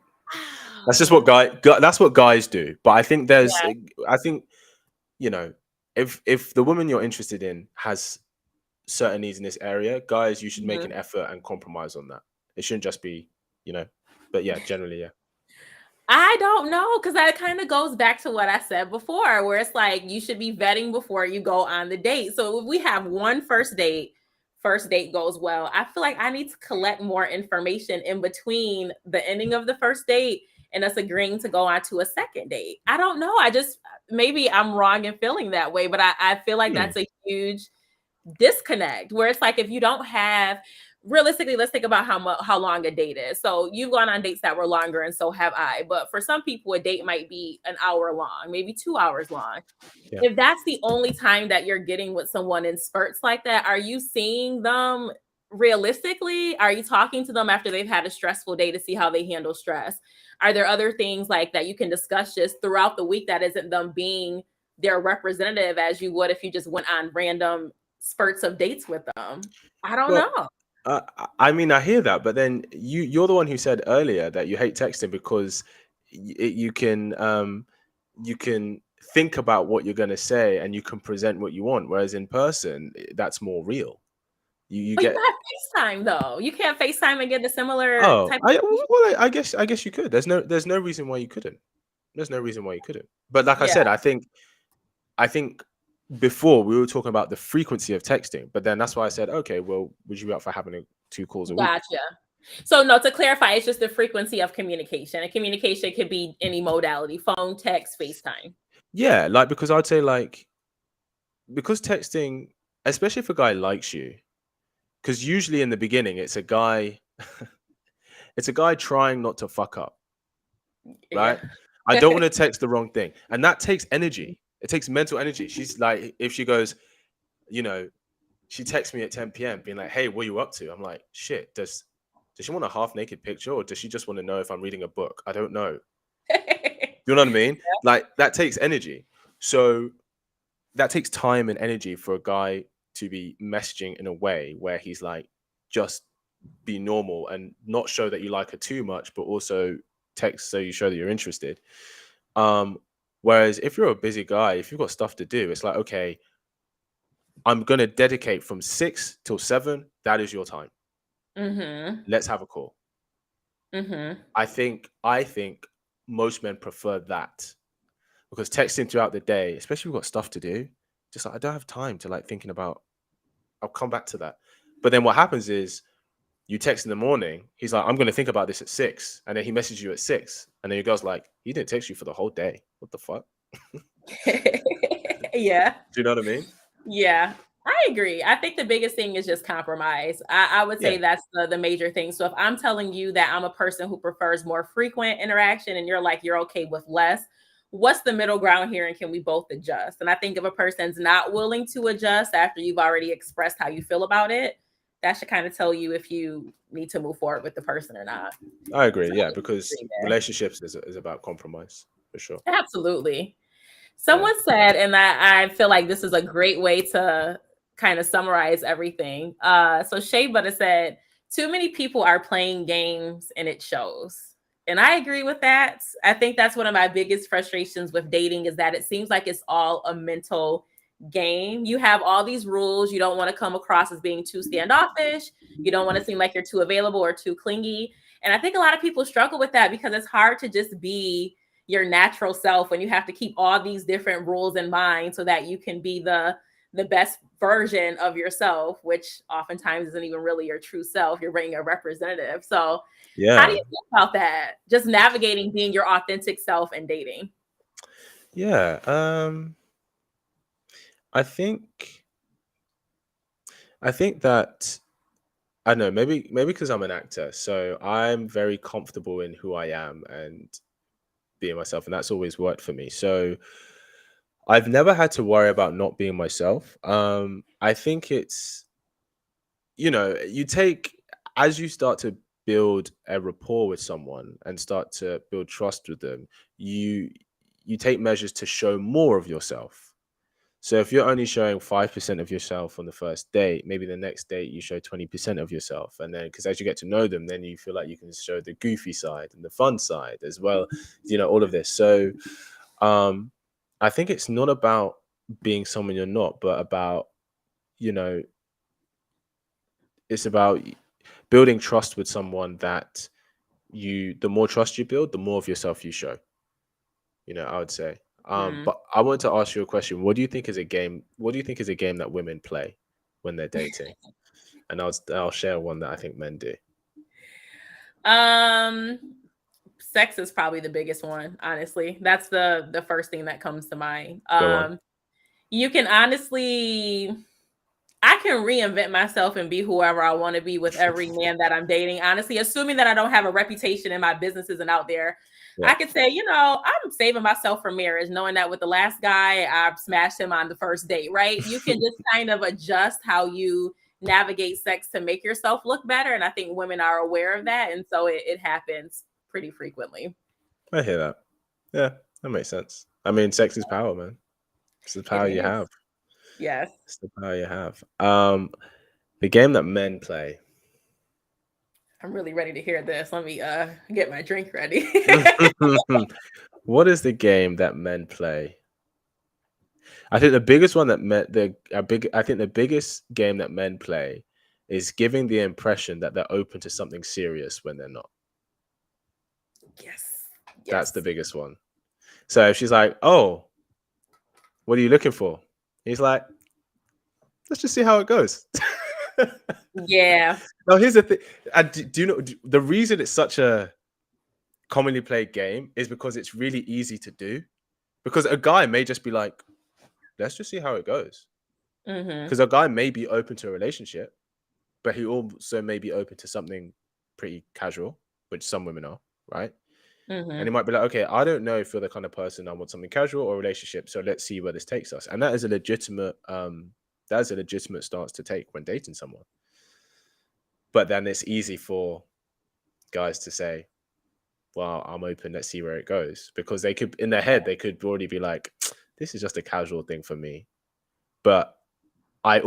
that's just what that's what guys do. But I think I think, if the woman you're interested in has certain needs in this area, guys, you should make an effort and compromise on that. It shouldn't just be, but yeah, generally, yeah. I don't know, because that kind of goes back to what I said before, where it's like you should be vetting before you go on the date. So if we have one first date goes well, I feel like I need to collect more information in between the ending of the first date and us agreeing to go on to a second date. I don't know. Maybe I'm wrong in feeling that way, but I feel like that's a huge disconnect where it's like if you don't have realistically, let's think about how long a date is. So you've gone on dates that were longer, and so have I. But for some people, a date might be an hour long, maybe 2 hours long. Yeah. If that's the only time that you're getting with someone in spurts like that, are you seeing them realistically? Are you talking to them after they've had a stressful day to see how they handle stress? Are there other things like that you can discuss just throughout the week that isn't them being their representative as you would if you just went on random spurts of dates with them? I don't know. I mean, I hear that, but then you're the one who said earlier that you hate texting because you can think about what you're going to say and you can present what you want, whereas in person, that's more real. You have FaceTime though. You can't FaceTime and get a similar type. I guess you could. There's no reason why you couldn't. There's no reason why you couldn't. But like I said, I think before we were talking about the frequency of texting, but then that's why I said, okay, well, would you be up for having 2 calls a week? Gotcha. So no, to clarify, it's just the frequency of communication. And communication could be any modality: phone, text, FaceTime. Yeah, because I'd say because texting, especially if a guy likes you, because usually in the beginning it's a guy trying not to fuck up. Right? Yeah. I don't want to text the wrong thing. And that takes energy. It takes mental energy. She's like, if she goes, she texts me at 10 p.m. being like, hey, what are you up to? I'm like, shit, does she want a half naked picture or does she just want to know if I'm reading a book? I don't know. You know what I mean? Yeah. Like that takes energy. So that takes time and energy for a guy to be messaging in a way where he's like, just be normal and not show that you like her too much, but also text so you show that you're interested. Whereas if you're a busy guy, if you've got stuff to do, it's like, okay, I'm going to dedicate from 6 till 7. That is your time. Mm-hmm. Let's have a call. Mm-hmm. I think most men prefer that because texting throughout the day, especially if we've got stuff to do, just like, I don't have time to like thinking about, I'll come back to that. But then what happens is you text in the morning, he's like, I'm going to think about this at 6. And then he messages you at 6. And then your girl's like, he didn't text you for the whole day. What the fuck? Yeah. Do you know what I mean? Yeah, I agree. I think the biggest thing is just compromise. I would say that's the major thing. So if I'm telling you that I'm a person who prefers more frequent interaction and you're like, you're okay with less, what's the middle ground here and can we both adjust? And I think if a person's not willing to adjust after you've already expressed how you feel about it, that should kind of tell you if you need to move forward with the person or not. I agree. Yeah, because relationships is about compromise for sure. Absolutely. Someone said, and I feel like this is a great way to kind of summarize everything. So Shea Butter said, too many people are playing games and it shows. And I agree with that. I think that's one of my biggest frustrations with dating is that it seems like it's all a mental game. You have all these rules. You don't want to come across as being too standoffish. You don't want to seem like you're too available or too clingy. And I think a lot of people struggle with that because it's hard to just be your natural self when you have to keep all these different rules in mind so that you can be the best version of yourself, which oftentimes isn't even really your true self. You're bringing a representative. So how do Yeah. you think about that? Just navigating being your authentic self and dating. Yeah. I think that I don't know, maybe because I'm an actor, so I'm very comfortable in who I am and being myself, and that's always worked for me. So I've never had to worry about not being myself. I think it's, you take, as you start to build a rapport with someone and start to build trust with them, you take measures to show more of yourself. So if you're only showing 5% of yourself on the first date, maybe the next date you show 20% of yourself. And then because as you get to know them, then you feel like you can show the goofy side and the fun side as well, all of this. So um I think it's not about being someone you're not, but about, you know, it's about building trust with someone that the more trust you build, the more of yourself you show, I would say. Mm. But I wanted to ask you a question. What do you think is a game? What do you think is a game that women play when they're dating? And I'll share one that I think men do. Um, Sex is probably the biggest one, honestly. That's the first thing that comes to mind. Go on. You can honestly, I can reinvent myself and be whoever I want to be with every man that I'm dating. Honestly, assuming that I don't have a reputation and my business isn't out there, Yeah. I could say, I'm saving myself for marriage, knowing that with the last guy, I smashed him on the first date, right? You can just kind of adjust how you navigate sex to make yourself look better. And I think women are aware of that. And so it happens pretty frequently. I hear that. Yeah, that makes sense. I mean, sex is power, man. It's the It power you is. have. Yes. It's the power you have. The game that men play. I'm really ready to hear this. Let me get my drink ready. What is the game that men play? I think the biggest one that I think the biggest game that men play is giving the impression that they're open to something serious when they're not. Yes. That's the biggest one. So if she's like, "Oh, what are you looking for?" He's like, "Let's just see how it goes." Yeah. Now here's the thing. Do you know the reason it's such a commonly played game is because it's really easy to do. Because a guy may just be like, let's just see how it goes. Because a guy may be open to a relationship, but he also may be open to something pretty casual, which some women are, right? And he might be like, okay, I don't know if you're the kind of person I want something casual or a relationship, so let's see where this takes us. And that is a legitimate stance to take when dating someone. But then it's easy for guys to say, well, I'm open, let's see where it goes. Because they could, in their head, they could already be like, this is just a casual thing for me. But I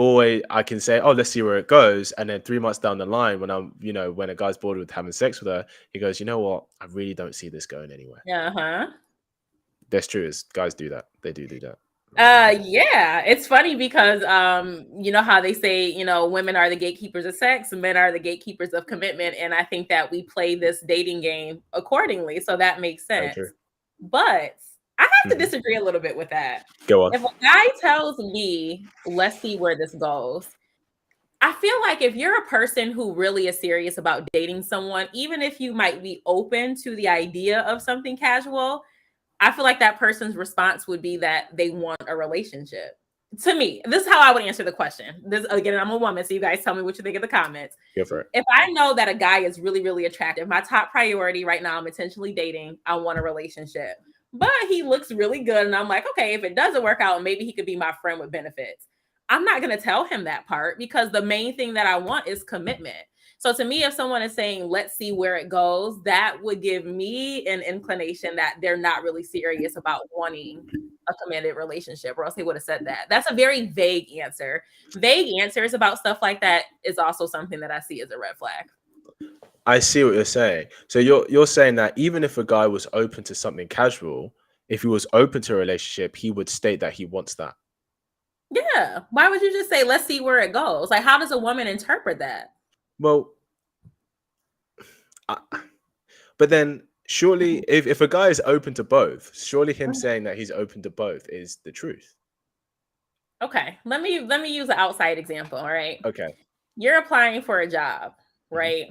can say, oh, let's see where it goes. And then 3 months down the line, when a guy's bored with having sex with her, he goes, you know what? I really don't see this going anywhere. That's true. Guys do that. They do that. Yeah, it's funny because you know how they say, women are the gatekeepers of sex and men are the gatekeepers of commitment, and I think that we play this dating game accordingly, so that makes sense. But I have to disagree a little bit with that. Go on. If a guy tells me, let's see where this goes, I feel like if you're a person who really is serious about dating someone, even if you might be open to the idea of something casual, I feel like that person's response would be that they want a relationship. To me, this is how I would answer the question. This, again, I'm a woman, so you guys tell me what you think in the comments. Go for it. If I know that a guy is really, really attractive, my top priority right now, I'm intentionally dating, I want a relationship. But he looks really good, and I'm like, okay, if it doesn't work out, maybe he could be my friend with benefits. I'm not going to tell him that part because the main thing that I want is commitment. So to me, if someone is saying, let's see where it goes, that would give me an inclination that they're not really serious about wanting a committed relationship, or else they would have said that. That's a very vague answer. Vague answers about stuff like that is also something that I see as a red flag. I see what you're saying. So you're saying that even if a guy was open to something casual, if he was open to a relationship, he would state that he wants that. Yeah. Why would you just say, let's see where it goes? Like, how does a woman interpret that? Well, I, but then surely if a guy is open to both, surely him Mhm. saying that he's open to both is the truth. Okay. Let me use an outside example. All right. Okay. You're applying for a job, Mhm. right?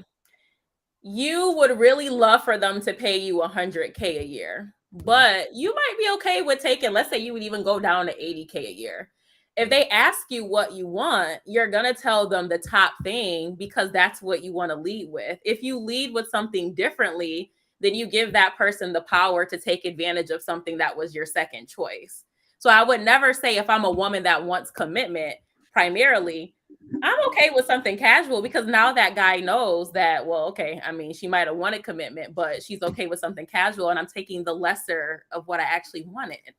You would really love for them to pay you 100K a year, Mhm. but you might be okay with taking, let's say you would even go down to 80K a year. If Mhm. they ask you what you want, you're going to tell them the top thing because that's what you want to lead with. If you lead with something differently, then you give that person the power to take advantage of something that was your second choice. So I would never say, if I'm a woman that wants commitment primarily, I'm okay with something casual, because now that guy knows that, well, okay, I mean, she might have wanted commitment, but she's okay with something casual, and I'm taking the lesser of what I actually wanted.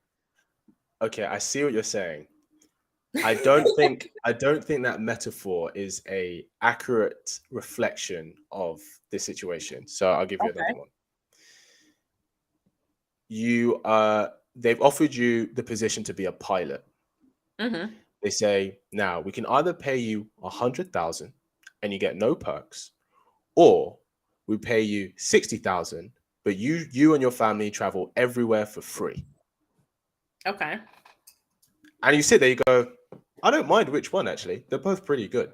Okay, I see what you're saying. I don't think that metaphor is a accurate reflection of the situation. So I'll give you another Okay. one. They've offered you the position to be a pilot. Hmm. They say, now we can either pay you 100,000 and you get no perks, or we pay you 60,000, but you and your family travel everywhere for free. Okay. And you sit there, you go, I don't mind which one actually. They're both pretty good.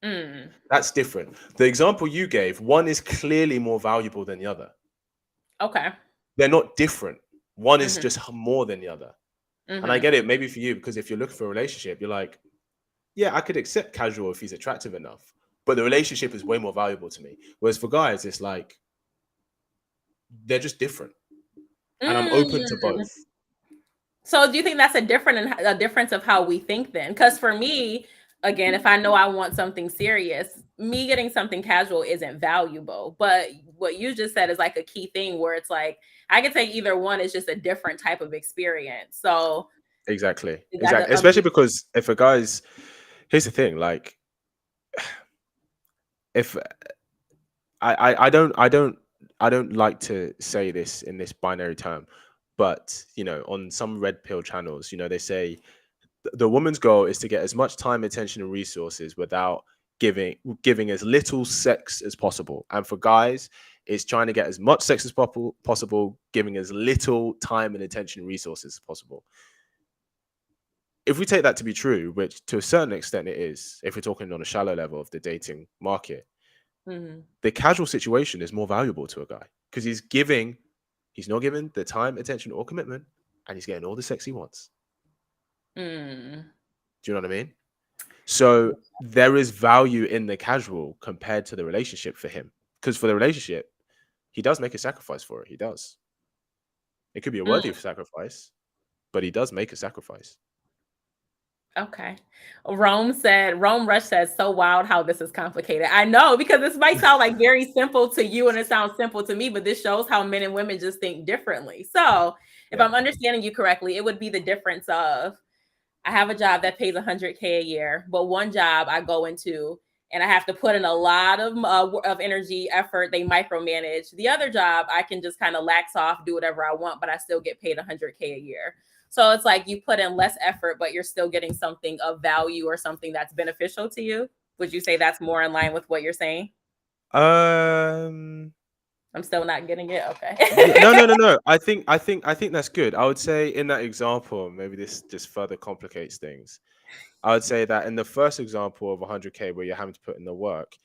Mm. That's different. The example you gave, one is clearly more valuable than the other. Okay. They're not different. One is Hmm. just more than the other. And I Hmm. get it, maybe for you, because if you're looking for a relationship, you're like, yeah, I could accept casual if he's attractive enough, but the relationship is way more valuable to me. Whereas for guys, it's like they're just different, and I'm open to Mm. both. So do you think that's a difference of how we think then? Because for me, again, if I know I want something serious, me getting something casual isn't valuable. But what you just said is like a key thing where it's like I could take either one. It's just a different type of experience. So Exactly, is that exactly. a Especially big? because if a guy's, here's the thing, like if I don't like to say this in this binary term, but on some red pill channels, they say the woman's goal is to get as much time, attention, and resources without giving as little sex as possible. And for guys, it's trying to get as much sex as possible, giving as little time and attention and resources as possible. If we take that to be true, which to a certain extent it is, if we're talking on a shallow level of the dating market, Mhm. the casual situation is more valuable to a guy because he's not given the time, attention, or commitment, and he's getting all the sex he wants. Mm. Do you know what I mean? So there is value in the casual compared to the relationship for him. Because for the relationship, he does make a sacrifice for it. He does. It could be a Mm. worthy sacrifice, but he does make a sacrifice. Okay. Rome Rush says, so wild how this is complicated. I know, because this might sound like very simple to you and it sounds simple to me, but this shows how men and women just think differently. So if Yeah. I'm understanding you correctly, it would be the difference of I have a job that pays 100K a year, but one job I go into and I have to put in a lot of energy, effort. They micromanage. The other job, I can just kind of lax off, do whatever I want, but I still get paid 100K a year. So it's like you put in less effort, but you're still getting something of value or something that's beneficial to you. Would you say that's more in line with what you're saying? Um. I'm still not getting it. Okay. Yeah. No. No. No. No. I think that's good. I would say in that example, maybe this just further complicates things. I would say that in the first example of 100K, where you're having to put in the work,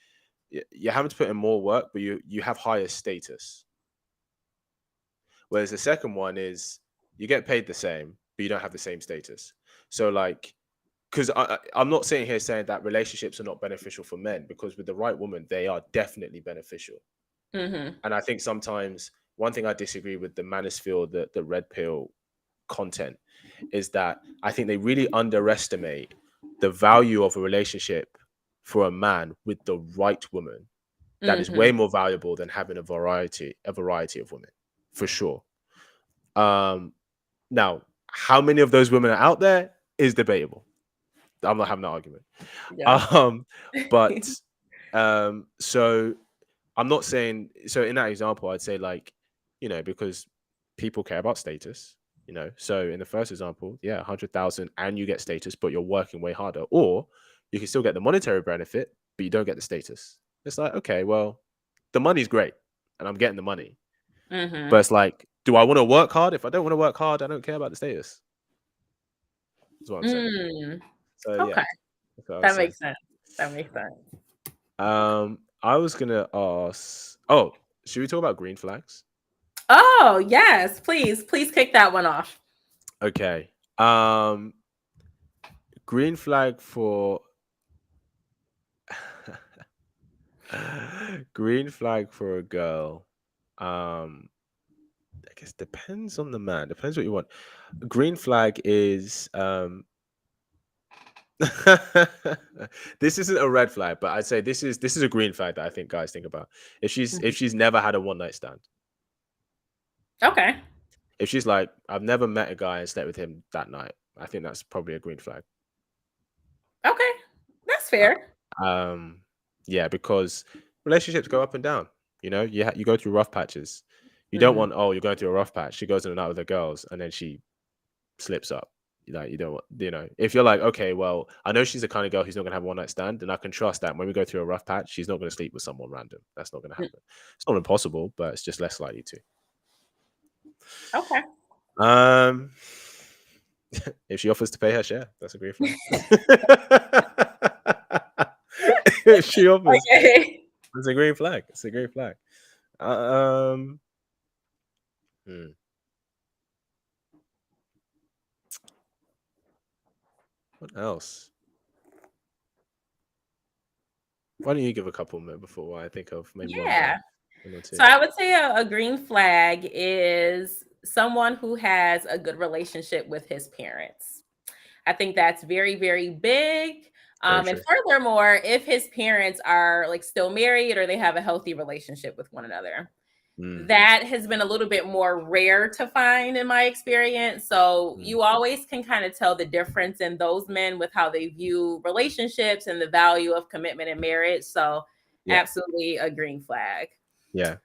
you're having to put in more work, but you have higher status. Whereas the second one is you get paid the same, but you don't have the same status. So like, because I'm not sitting here saying that relationships are not beneficial for men, because with the right woman, they are definitely beneficial. Hmm. And I think sometimes one thing I disagree with the manosphere, the red pill content, is that I think they really underestimate the value of a relationship for a man with the right woman. That is Hmm. way more valuable than having a variety of women, for sure. Um, Now, how many of those women are out there is debatable. I'm not having that argument. Yeah. Um, but so I'm not saying so in that example, I'd say like, because people care about status. You know, so in the first example, yeah, 100,000 and you get status, but you're working way harder, or you can still get the monetary benefit, but you don't get the status. It's like, okay, well, the money's great, and I'm getting the money, but Mm-hmm. it's like, do I want to work hard? If I don't want to work hard, I don't care about the status. That's what I'm saying. Mm. So yeah, Okay. that's what I would That say. makes sense. That makes sense. I was gonna ask. Oh, should we talk about green flags? Oh, yes. Please kick that one off. Okay. Green flag for green flag for a girl. I guess depends on the man. Depends what you want. Green flag is this isn't a red flag, but I'd say this is a green flag that I think guys think about. If she's never had a one night stand. Okay. If she's like, I've never met a guy and slept with him that night, I think that's probably a green flag. Okay. That's Uh, fair. yeah, because relationships go up and down. You know, you go through rough patches. You don't Mm-hmm. want, oh, you're going through a rough patch. She goes in and out with the girls, and then she slips up. Like, you don't want, if you're like, okay, well, I know she's the kind of girl who's not gonna have a one night stand, and I can trust that when we go through a rough patch, she's not gonna sleep with someone random. That's not gonna happen. It's not impossible, but it's just less likely to. Okay. Um, if she offers to pay her share, that's a green flag. If she offers, Okay. it's a green flag. It's a green flag. Um, hmm. What else? Why don't you give a couple more before I think of maybe one more, Yeah. one or two? So I would say a green flag is someone who has a good relationship with his parents. I think that's very, very big. Very And true. furthermore, if his parents are like still married or they have a healthy relationship with one another, Mm, that has been a little bit more rare to find in my experience. So mm. you always can kind of tell the difference in those men with how they view relationships and the value of commitment and marriage. So Yeah, absolutely a green flag. yeah.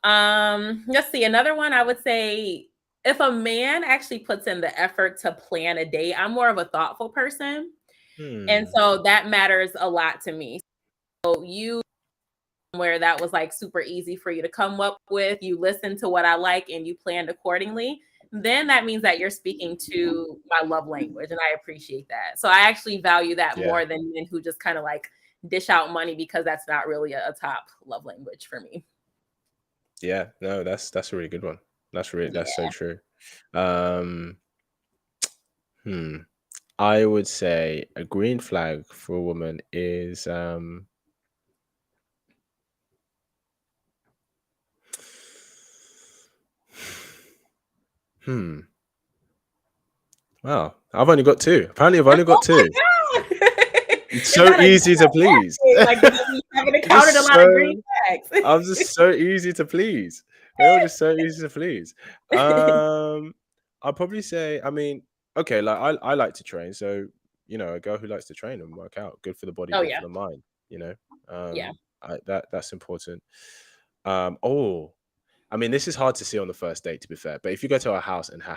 Let's see. Another one I would say if a man actually puts in the effort to plan a date, I'm more of a thoughtful person. And Hmm. so that matters a lot to me. So you where that was like super easy for you to come up with, you listen to what I like and you planned accordingly, then that means that you're speaking to my love language and I appreciate that. So I actually value that Yeah, more than men who just kind of like dish out money because that's not really a top love language for me. yeah. No, that's a really good one. That's so Yeah. true. Um, hmm. I would say a green flag for a woman is hmm. Wow, I've only got two. Apparently, I've only got Oh two. my god! It's Is so that a easy to please. like you haven't encountered a Just lot of green so flags? I'm just so easy to please. They're all just so easy to please. I'll probably say, I mean, okay, like I like to train, so a girl who likes to train and work out, good for the body, Oh good yeah. for the mind. You know, Yeah. that's important. Oh, I mean, this is hard to see on the first date, to be fair. But if you go to her house and if her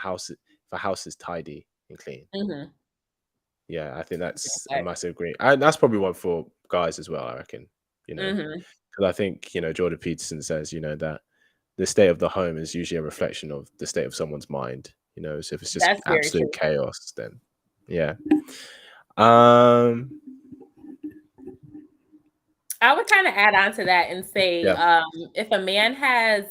house is tidy and clean, Hmm. yeah, I think that's a massive green. And that's probably one for guys as well, I reckon. You know, Hmm. because I think Jordan Peterson says that the state of the home is usually a reflection of the state of someone's mind. So if it's just That's very absolute true. chaos, then yeah. Um, I would kind of add on to that and say yeah. if a man has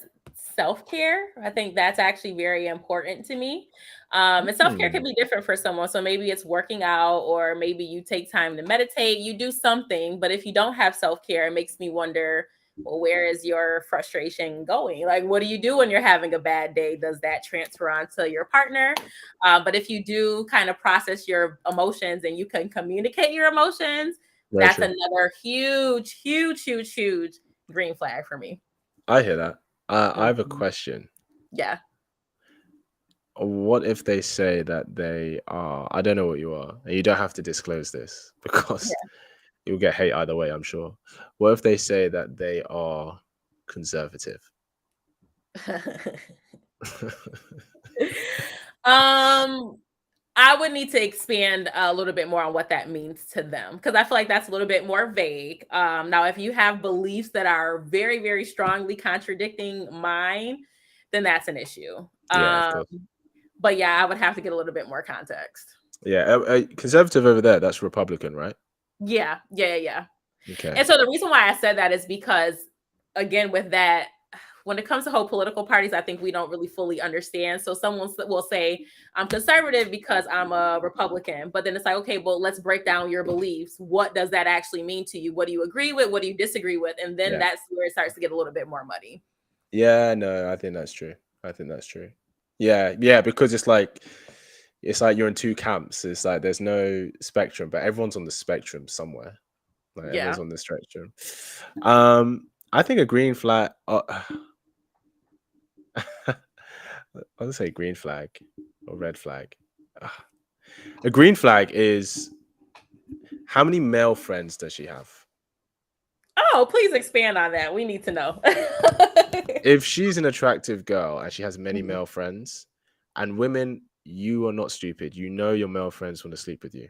self care, I think that's actually very important to me. And self care can Hmm. be different for someone. So maybe it's working out, or maybe you take time to meditate, you do something. But if you don't have self care, it makes me wonder, well, where is your frustration going? Like, what do you do when you're having a bad day? Does that transfer onto your partner? But if you do kind of process your emotions and you can communicate your emotions, Very that's true. another huge, huge, huge, huge green flag for me. I hear that. I have a Mhm. question. Yeah. What if they say that they are? I don't know what you are, and you don't have to disclose this because you'll get hate either way, I'm sure. What if they say that they are conservative? Yeah. Um, I would need to expand a little bit more on what that means to them because I feel like that's a little bit more vague. Now, if you have beliefs that are very, very strongly contradicting mine, then that's an issue. Yeah, of course. But yeah, I would have to get a little bit more context. Yeah, conservative over there, that's Republican, right? Yeah. Okay. And so the reason why I said that is because, again, with that, when it comes to whole political parties, I think we don't really fully understand. So someone will say, I'm conservative because I'm a Republican. But then it's like, okay, well, let's break down your beliefs. What does that actually mean to you? What do you agree with? What do you disagree with? And then that's where it starts to get a little bit more muddy. Yeah, no, I think that's true. Yeah, because it's like you're in two camps. It's like there's no spectrum, but everyone's on the spectrum somewhere. Like everyone's on the spectrum. I think a green flag. I'll say green flag or red flag. A green flag is how many male friends does she have? Oh, please expand on that. We need to know. If she's an attractive girl and she has many male friends, and women, you are not stupid. You know your male friends want to sleep with you.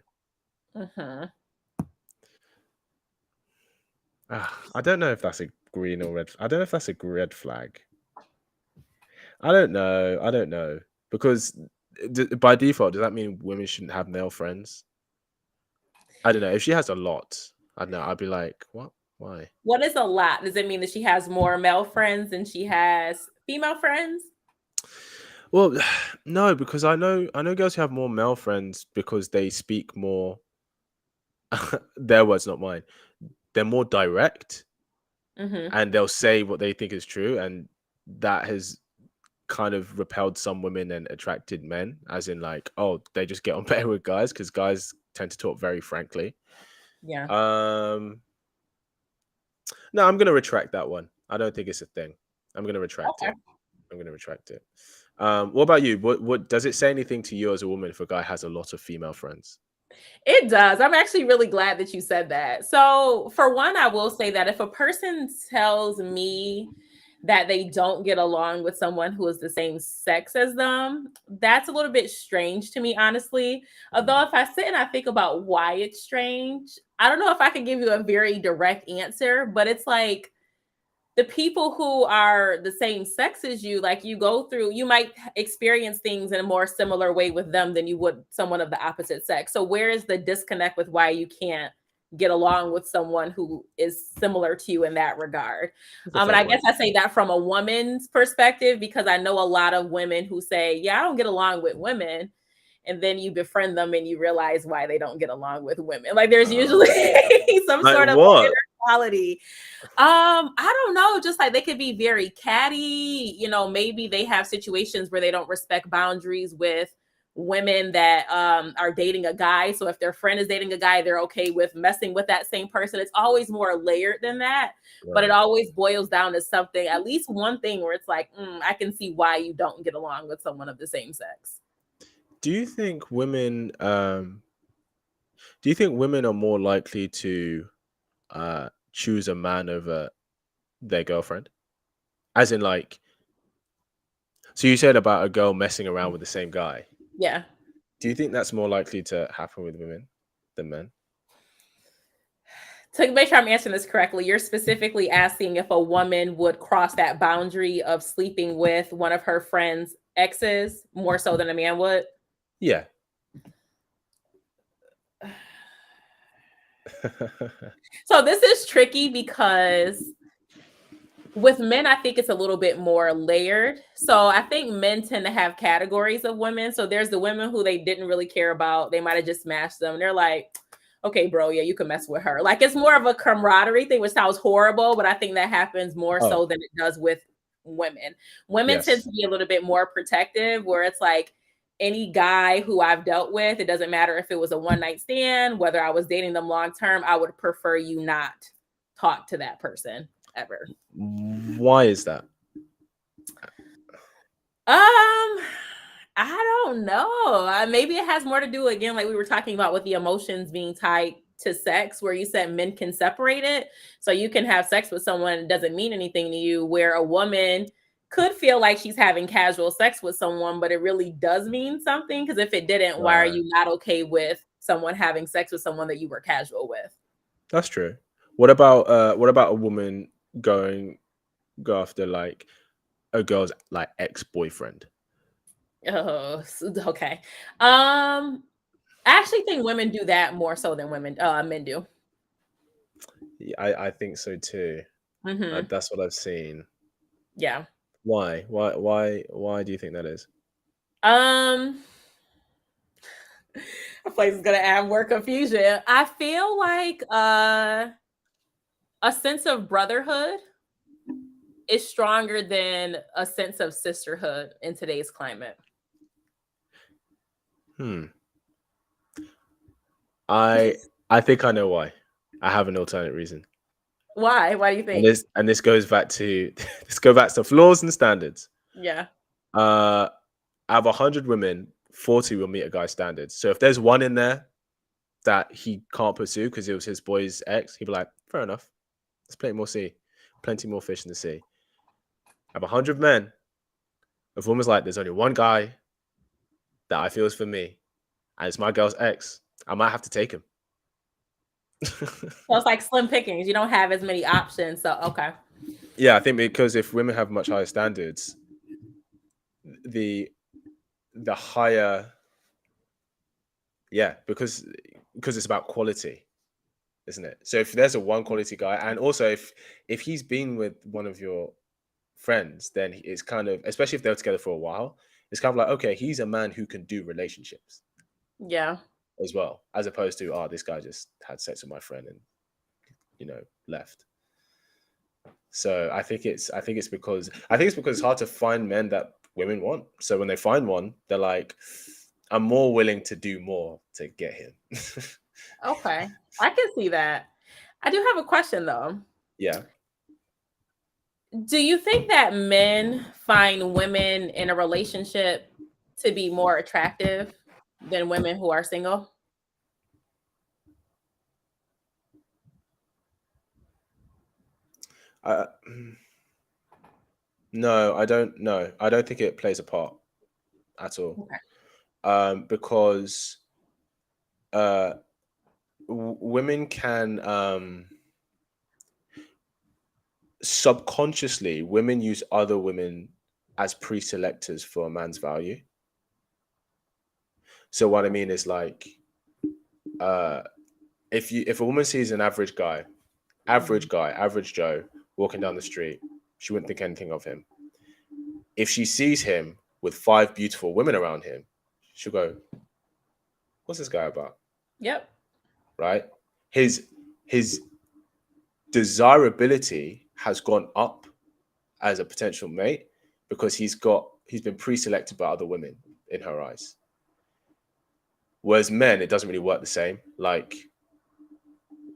I don't know if that's a green or red. I don't know if that's a red flag. I don't know. Because by default, does that mean women shouldn't have male friends? I don't know. If she has a lot, I don't know. I'd be like, what? Why? What is a lot? Does it mean that she has more male friends than she has female friends? Well, no, because I know girls who have more male friends because they speak more. Their words, not mine. They're more direct, and they'll say what they think is true, and that has kind of repelled some women and attracted men, as in like, oh, they just get on better with guys because guys tend to talk very frankly. Yeah. No, I'm gonna retract that one. I don't think it's a thing. I'm gonna retract it. I'm gonna retract it. What about you? What does it say anything to you as a woman if a guy has a lot of female friends? It does. I'm actually really glad that you said that. So, for one, I will say that if a person tells me that they don't get along with someone who is the same sex as them, that's a little bit strange to me, honestly. Although, if I sit and I think about why it's strange, I don't know if I can give you a very direct answer, but it's like the people who are the same sex as you, like you go through, you might experience things in a more similar way with them than you would someone of the opposite sex. So where is the disconnect with why you can't get along with someone who is similar to you in that regard? And I guess I say that from a woman's perspective, because I know a lot of women who say, yeah, I don't get along with women. And then you befriend them and you realize why they don't get along with women. Like there's usually some like sort of quality. I don't know, just like they could be very catty, maybe they have situations where they don't respect boundaries with women that are dating a guy. So if their friend is dating a guy, they're okay with messing with that same person. It's always more layered than that, but it always boils down to something, at least one thing where it's like, I can see why you don't get along with someone of the same sex. Do you think women are more likely to choose a man over their girlfriend? As in like, so you said about a girl messing around with the same guy. Yeah. Do you think that's more likely to happen with women than men? To make sure I'm answering this correctly, you're specifically asking if a woman would cross that boundary of sleeping with one of her friends' exes more so than a man would? Yeah. So this is tricky because with men, I think it's a little bit more layered. So I think men tend to have categories of women. So there's the women who they didn't really care about. They might have just smashed them. They're like, okay, bro, yeah, you can mess with her. Like it's more of a camaraderie thing, which sounds horrible, but I think that happens more so than it does with women. Women tend to be a little bit more protective, where it's like any guy who I've dealt with, it doesn't matter if it was a one-night stand, whether I was dating them long-term, I would prefer you not talk to that person ever. Why is that? I don't know. Maybe it has more to do, again, like we were talking about with the emotions being tied to sex, where you said men can separate it. So you can have sex with someone, it doesn't mean anything to you, where a woman could feel like she's having casual sex with someone, but it really does mean something. Because if it didn't, why are Right. you not okay with someone having sex with someone that you were casual with? That's true. What about a woman go after like a girl's like ex-boyfriend? Oh, okay. I actually think women do that more so than men do. Yeah, I think so too. Hmm. That's what I've seen. Yeah. Why? Why do you think that is? Um, a place is gonna add more confusion. I feel like a sense of brotherhood is stronger than a sense of sisterhood in today's climate. Hmm. I I think I know why. I have an alternate reason. Why? Why do you And think? this goes back to this go back to flaws and standards. Yeah. Out of 100 women, 40 will meet a guy's standards. So if there's one in there that he can't pursue because it was his boy's ex, he'd be like, fair enough. There's plenty more fish in the sea. Out of 100 men, if a woman's like, there's only one guy that I feel is for me, and it's my girl's ex, I might have to take him. So it's like slim pickings. You don't have as many options. So okay. Yeah, I think because if women have much higher standards, the higher, yeah, because it's about quality, isn't it? So if there's a one quality guy, and also if he's been with one of your friends, then it's kind of, especially if they're together for a while, it's kind of like, okay, he's a man who can do relationships Yeah. as well, as opposed to, oh, this guy just had sex with my friend and left. So I think it's because it's hard to find men that women want. So when they find one, they're like, I'm more willing to do more to get him. Okay. I can see that. I do have a question though. Yeah. Do you think that men find women in a relationship to be more attractive than women who are single? Uh, no, I don't. No, I don't think it plays a part at all. Okay. Because uh, women can subconsciously, women use other women as pre-selectors for a man's value. So what I mean is like, uh, if a woman sees an average guy, average Joe walking down the street, she wouldn't think anything of him. If she sees him with 5 beautiful women around him, she'll go, "What's this guy about?" Yep. Right? His desirability has gone up as a potential mate because he's been pre-selected by other women in her eyes. Whereas men, it doesn't really work the same. Like,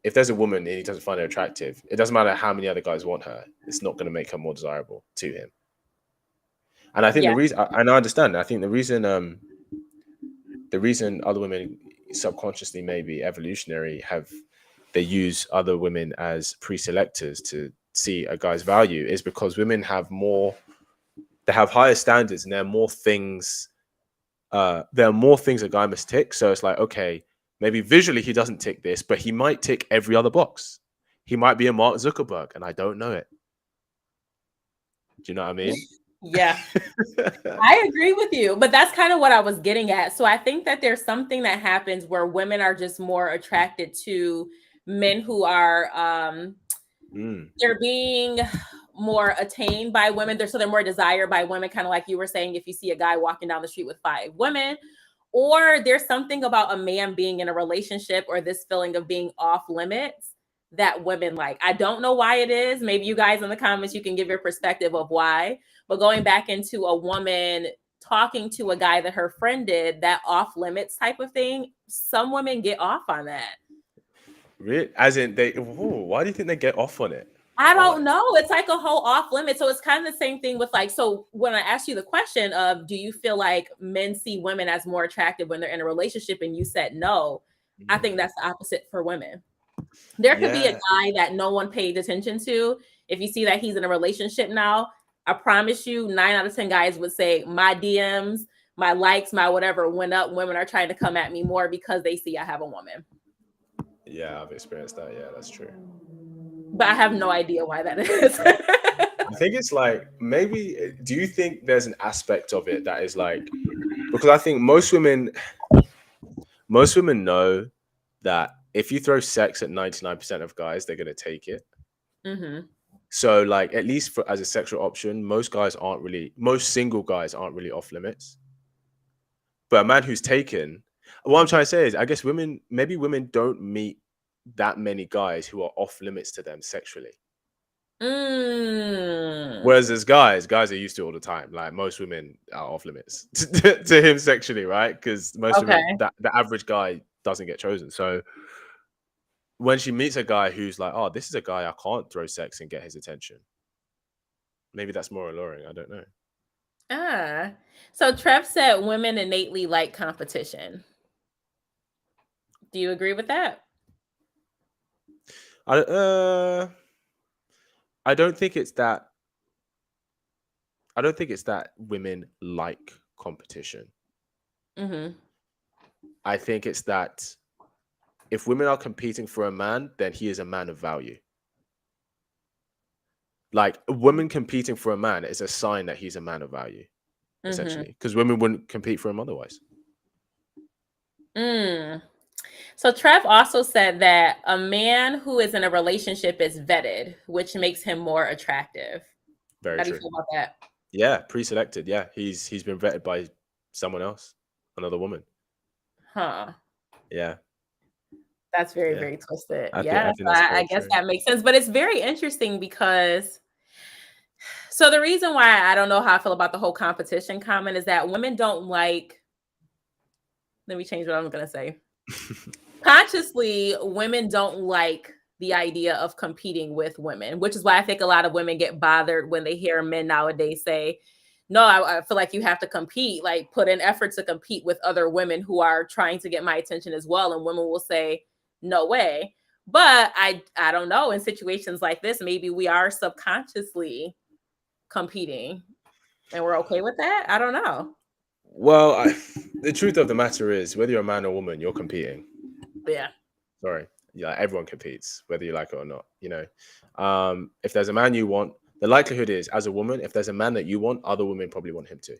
if there's a woman and he doesn't find her attractive, it doesn't matter how many other guys want her. It's not going to make her more desirable to him. And I think Yeah. the reason, and I understand, I think the reason other women subconsciously, maybe evolutionary, they use other women as pre-selectors to see a guy's value is because women have they have higher standards, and there are more things a guy must tick. So it's like, okay, maybe visually he doesn't tick this, but he might tick every other box. He might be a Mark Zuckerberg, and I don't know it. Do you know what I mean? Yeah. I agree with you, but that's kind of what I was getting at. So I think that there's something that happens where women are just more attracted to men who are they're being more attained by women. They're more desired by women, kind of like you were saying, if you see a guy walking down the street with 5 women, or there's something about a man being in a relationship or this feeling of being off limits that women like. I don't know why it is. Maybe you guys in the comments, you can give your perspective of why. But going back into a woman talking to a guy that her friend did, that off limits type of thing, some women get off on that. Really? As in, why do you think they get off on it? I Why? don't know. It's like a whole off limit. So it's kind of the same thing with like, so when I asked you the question of, do you feel like men see women as more attractive when they're in a relationship? And you said no. I think that's the opposite for women. There could be a guy that no one paid attention to. If you see that he's in a relationship now, I promise you, 9 out of 10 guys would say my DMs, my likes, my whatever went up. Women are trying to come at me more because they see I have a woman. Yeah, I've experienced that. Yeah, that's true. But I have no idea why that is. I think it's like, maybe, do you think there's an aspect of it that is like, because I think most women know that if you throw sex at 99% of guys, they're going to take it. Mm-hmm. So like, at least for as a sexual option, most single guys aren't really off limits. But a man who's taken, what I'm trying to say is, I guess maybe women don't meet that many guys who are off limits to them sexually. Whereas as guys are used to it all the time. Like, most women are off limits to him sexually, right? Because most women, the average guy doesn't get chosen. So when she meets a guy who's like, oh, this is a guy I can't throw sex and get his attention, maybe that's more alluring. I don't know. So Trev said women innately like competition. Do you agree with that? I don't think it's that. I don't think it's that women like competition. Mm-hmm. I think it's that if women are competing for a man, then he is a man of value. Like, a woman competing for a man is a sign that he's a man of value, essentially, because women wouldn't compete for him otherwise. So Trev also said that a man who is in a relationship is vetted, which makes him more attractive. Very How true. do you feel about that? Yeah, pre-selected. Yeah, he's been vetted by someone else, another woman. Huh. Yeah. That's very, very twisted. I guess true. that makes sense. But it's very interesting because, so the reason why I don't know how I feel about the whole competition comment is that women don't like, let me change what I'm going to say. Consciously, women don't like the idea of competing with women, which is why I think a lot of women get bothered when they hear men nowadays say, no, I feel like you have to compete, like put in effort to compete with other women who are trying to get my attention as well. And women will say, no way. But I don't know, in situations like this, maybe we are subconsciously competing and we're okay with that. I don't know. Well, the truth of the matter is, whether you're a man or woman, you're competing. Yeah. Sorry. Yeah, everyone competes, whether you like it or not. You know, if there's a man you want, the likelihood is, as a woman, if there's a man that you want, other women probably want him too.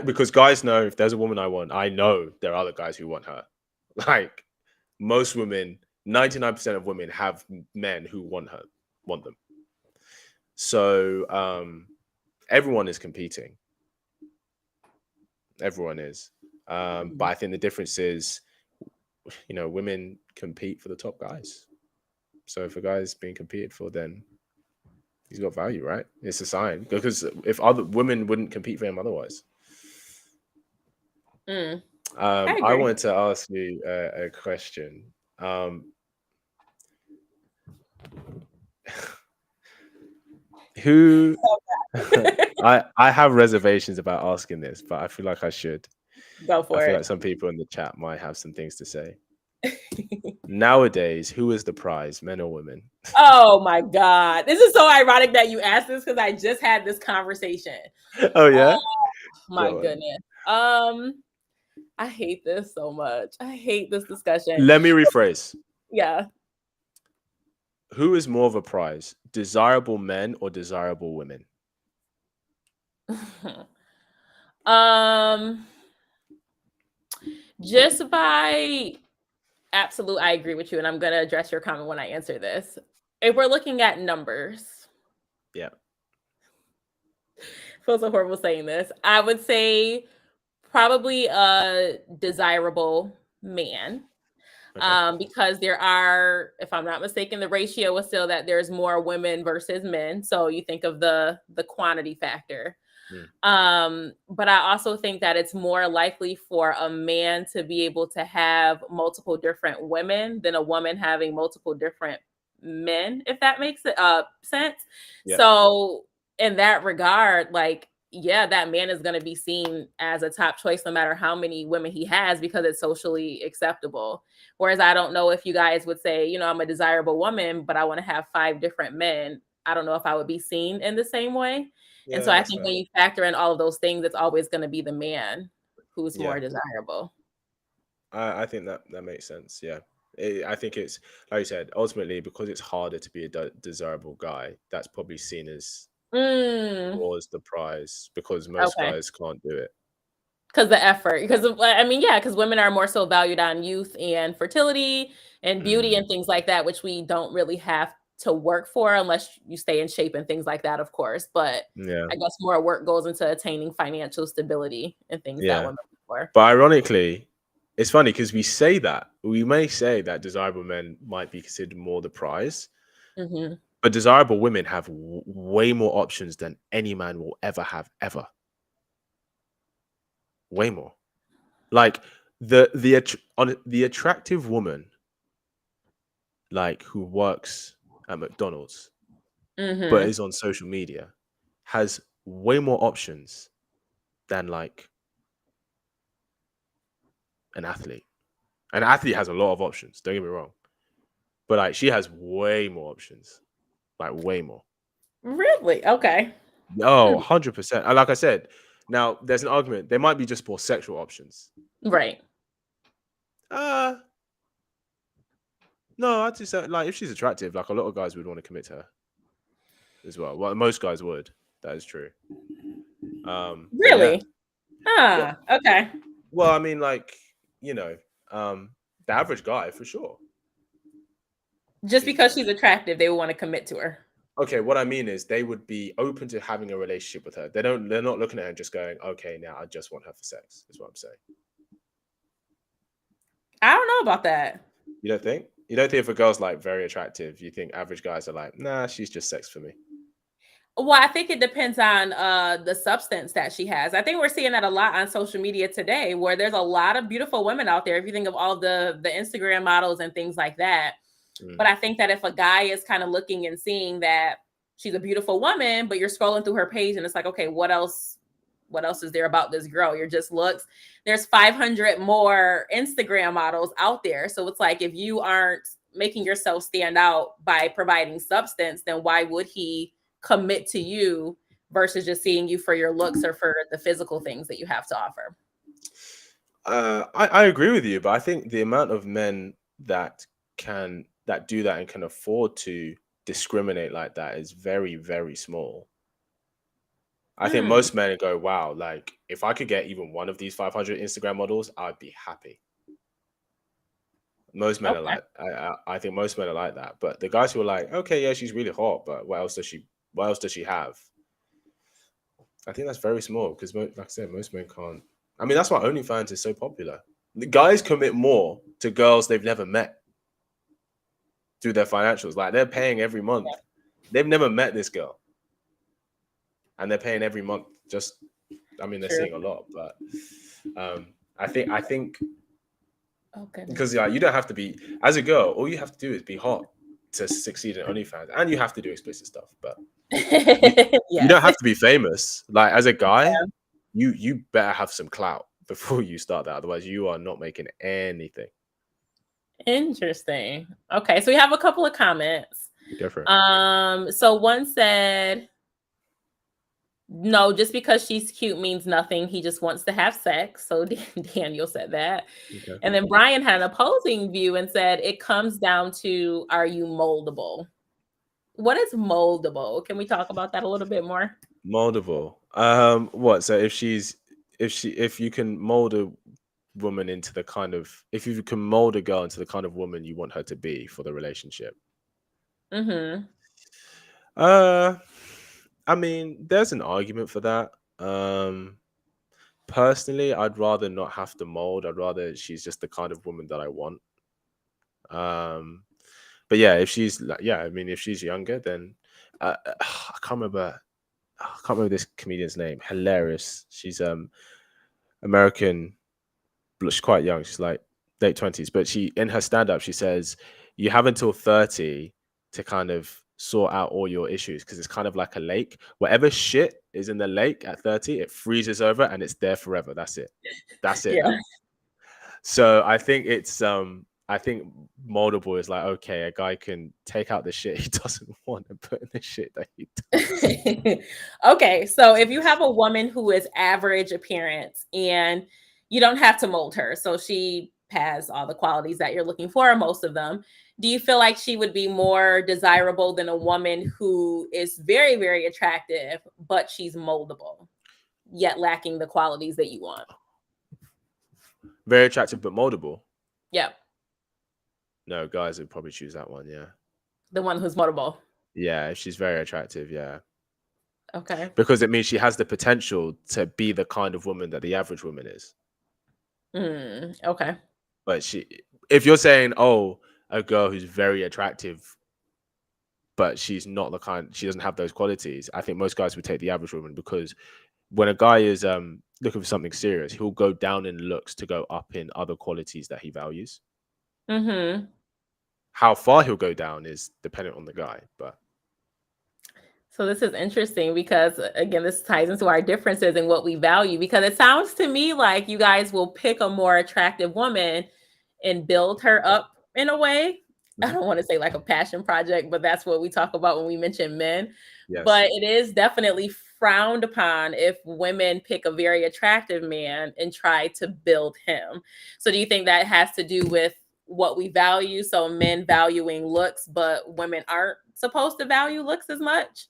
Because guys know, if there's a woman I want, I know there are other guys who want her. Like, most women, 99% of women have men who want them. So everyone is competing. Everyone is. But I think the difference is, you know, women compete for the top guys. So if a guy's being competed for, then he's got value, right? It's a sign, because if other women wouldn't compete for him otherwise. I wanted to ask you a question. Who? I have reservations about asking this, but I feel like I should. Go for it. I feel like some people in the chat might have some things to say. Nowadays, who is the prize, men or women? Oh my God. This is so ironic that you asked this, because I just had this conversation. Oh, yeah? My goodness. I hate this so much. I hate this discussion. Let me rephrase. Yeah. Who is more of a prize, desirable men or desirable women? Just by absolute, I agree with you, and I'm going to address your comment when I answer this. If we're looking at numbers, yeah, feels so horrible saying this, I would say probably a desirable man. Okay. Because there are, if I'm not mistaken, the ratio is still that there's more women versus men. So you think of the quantity factor. But I also think that it's more likely for a man to be able to have multiple different women than a woman having multiple different men, if that makes sense. Yeah. So in that regard, like, yeah, that man is going to be seen as a top choice no matter how many women he has, because it's socially acceptable. Whereas I don't know if you guys would say, you know, I'm a desirable woman, but I want to have 5 different men. I don't know if I would be seen in the same way. And so Yeah, I that's think fair. when you factor in all of those things, it's always going to be the man who's Yeah, more desirable. I think that makes sense. Yeah, I think it's like you said. Ultimately, because it's harder to be a desirable guy, that's probably seen as Mm, towards the prize because most okay. guys can't do it. Because the effort, because I mean, yeah, because women are more so valued on youth and fertility and beauty Mm, and things like that, which we don't really have to work for unless you stay in shape and things like that, of course. But yeah, I guess more work goes into attaining financial stability and things that yeah. women look for. But ironically, it's funny because we may say that desirable men might be considered more the prize, Hmm. but desirable women have way more options than any man will ever have ever. Way more. Like the attractive woman, like who works at McDonald's but Hmm. is on social media, has way more options than like an athlete. An athlete has a lot of options. Don't get me wrong, but like she has way more options, like way more. Really? Okay. Oh, Hmm. 100%. And like I said, now there's an argument. There might be just more sexual options. Right. Uh no, I'd just say like if she's attractive, like a lot of guys would want to commit to her as well. Well, most guys would. That is true. But yeah. Really? Well, Ah, okay. well, I mean, like, you know, um, the average guy for sure. Just She's because she's attractive, they would want to commit to her. okay. What I mean is they would be open to having a relationship with her. They're not looking at her and just going, okay, now I just want her for sex, is what I'm saying. I don't know about that. You don't think? You don't think if a girl's like very attractive, you think average guys are like, nah, she's just sex for me. Well, I think it depends on the substance that she has. I think we're seeing that a lot on social media today, where there's a lot of beautiful women out there. If you think of all the Instagram models and things like that, Mm. but I think that if a guy is kind of looking and seeing that she's a beautiful woman, but you're scrolling through her page and it's like, okay, what else? What else is there about this girl? Your just looks. There's 500 more Instagram models out there, so it's like if you aren't making yourself stand out by providing substance, then why would he commit to you versus just seeing you for your looks or for the physical things that you have to offer? I agree with you, but I think the amount of men that do that and can afford to discriminate like that is very, very small. I think Hmm. most men go, wow, like if I could get even one of these 500 Instagram models, I'd be happy. Most men are Okay. like, I think most men are like that. But the guys who are like, okay, yeah, she's really hot, but what else does she have? I think that's very small because, like I said, most men can't. I mean, that's why OnlyFans is so popular. The guys commit more to girls they've never met through their financials. Like they're paying every month. They've never met this girl, and they're paying every month. Just, I mean, they're True. seeing a lot, but I think Oh goodness. because yeah, you don't have to be as a girl. All you have to do is be hot to succeed in OnlyFans, and you have to do explicit stuff. But you, you Yes. don't have to be famous. Like as a guy, you better have some clout before you start that. Otherwise, you are not making anything. Interesting. Okay, so we have a couple of comments. Go for it. So one said, no, just because she's cute means nothing. He just wants to have sex. So Daniel said that. Okay. And then Brian had an opposing view and said it comes down to, are you moldable? What is moldable? Can we talk about that a little bit more? Moldable. What? So if you can mold a woman into the kind of if you can mold a girl into the kind of woman you want her to be for the relationship. Mm-hmm. Uh, I mean, there's an argument for that. Personally, I'd rather not have to mold. I'd rather she's just the kind of woman that I want. Um, but yeah, if she's like, yeah, I mean, if she's younger, then I can't remember. I can't remember this comedian's name. Hilarious. She's American. She's quite young. She's like late 20s. But she in her stand-up, she says, you have until 30 to kind of sort out all your issues because it's kind of like a lake. Whatever shit is in the lake at 30, it freezes over and it's there forever. That's it. That's it Yeah. now. So I think it's I think moldable is like, okay, a guy can take out the shit he doesn't want and put in the shit that he does. Okay, so if you have a woman who is average appearance and you don't have to mold her, so she has all the qualities that you're looking for, most of them, do you feel like she would be more desirable than a woman who is very, very attractive, but she's moldable, yet lacking the qualities that you want? Very attractive but moldable. Yep, No, guys would probably choose that one. Yeah. the one who's moldable. Yeah, if she's very attractive, yeah. Okay. Because it means she has the potential to be the kind of woman that the average woman is. Okay. But if you're saying, oh, a girl who's very attractive, but she's not the kind, she doesn't have those qualities, I think most guys would take the average woman, because when a guy is looking for something serious, he'll go down in looks to go up in other qualities that he values. Mm-hmm. How far he'll go down is dependent on the guy, but So this is interesting because again, this ties into our differences in what we value, because it sounds to me like you guys will pick a more attractive woman and build her up in a way. I don't want to say like a passion project, but that's what we talk about when we mention men. yes. But it is definitely frowned upon if women pick a very attractive man and try to build him. So do you think that has to do with what we value? So men valuing looks, but women aren't supposed to value looks as much?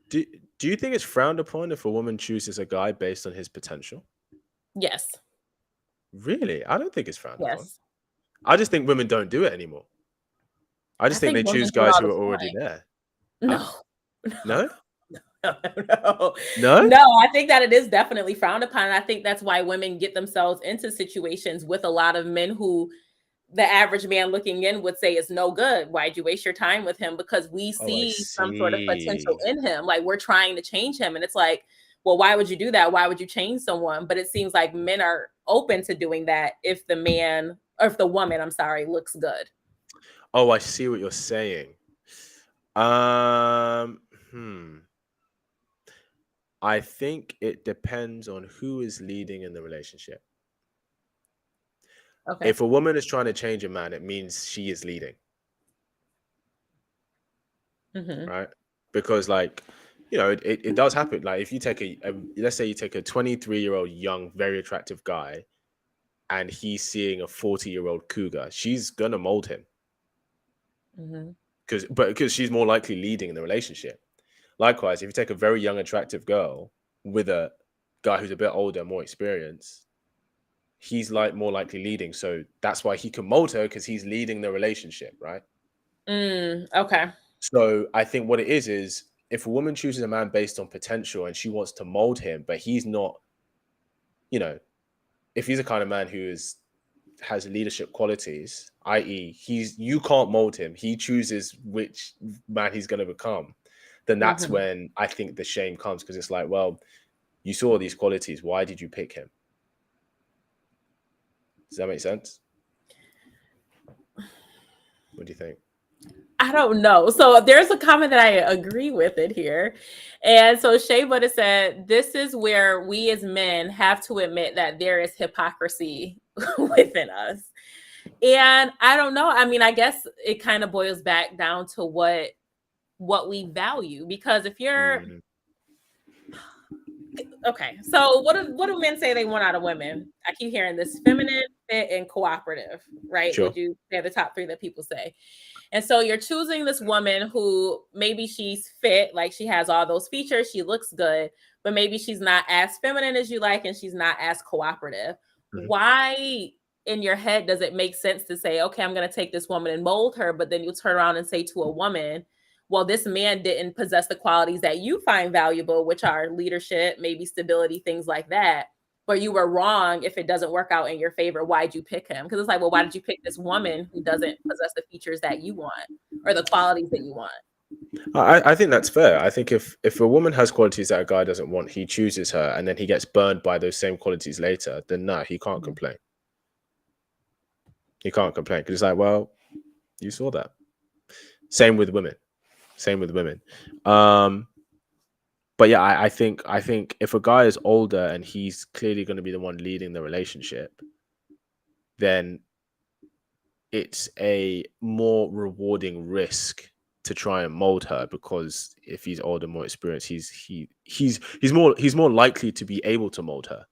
Do you think it's frowned upon if a woman chooses a guy based on his potential? Yes. Really? I don't think it's frowned upon. Yes. I just think women don't do it anymore. I just think they choose women do it guys all who the are already time. there. No. No? No. No? No, I think that it is definitely frowned upon. And I think that's why women get themselves into situations with a lot of men who the average man looking in would say is no good. Why'd you waste your time with him? Because we Oh, I see some sort of potential see. in him. Like we're trying to change him. And it's like, well, why would you do that? Why would you change someone? But it seems like men are open to doing that if the man, or if the woman, I'm sorry, looks good. Oh, I see what you're saying. I think it depends on who is leading in the relationship. Okay. If a woman is trying to change a man, it means she is leading. Mm-hmm. Right? Because like, you know, it does happen. Like if you take let's say you take a 23-year-old young, very attractive guy and he's seeing a 40-year-old cougar, she's gonna mold him. Mm-hmm. Because she's more likely leading in the relationship. Likewise, if you take a very young, attractive girl with a guy who's a bit older, more experienced, he's like more likely leading. So that's why he can mold her, because he's leading the relationship, right? Okay. So I think what it is if a woman chooses a man based on potential and she wants to mold him, but he's not, you know, if he's the kind of man who has leadership qualities, i.e., you can't mold him, he chooses which man he's going to become, then that's when I think the shame comes, because it's like, well, you saw these qualities, why did you pick him? Does that make sense? What do you think? I don't know. So there's a comment that I agree with it here. And so Shea Butter said, this is where we as men have to admit that there is hypocrisy within us. And I don't know. I mean, I guess it kind of boils back down to what we value. Because if you're okay, so what do men say they want out of women? I keep hearing this: feminine, fit, and cooperative, right? Sure. They're the top three that people say. And so you're choosing this woman who maybe she's fit, like she has all those features, she looks good, but maybe she's not as feminine as you like, and she's not as cooperative. Why in your head does it make sense to say, okay, I'm going to take this woman and mold her, but then you turn around and say to a woman, well, this man didn't possess the qualities that you find valuable, which are leadership, maybe stability, things like that. But you were wrong if it doesn't work out in your favor. Why'd you pick him? Because it's like, well, why did you pick this woman who doesn't possess the features that you want or the qualities that you want? I think that's fair. I think if a woman has qualities that a guy doesn't want, he chooses her, and then he gets burned by those same qualities later, then no, he can't complain. He can't complain, because it's like, well, you saw that. Same with women. But yeah, I think if a guy is older and he's clearly going to be the one leading the relationship, then it's a more rewarding risk to try and mold her, because if he's older, more experienced, he's more likely to be able to mold her.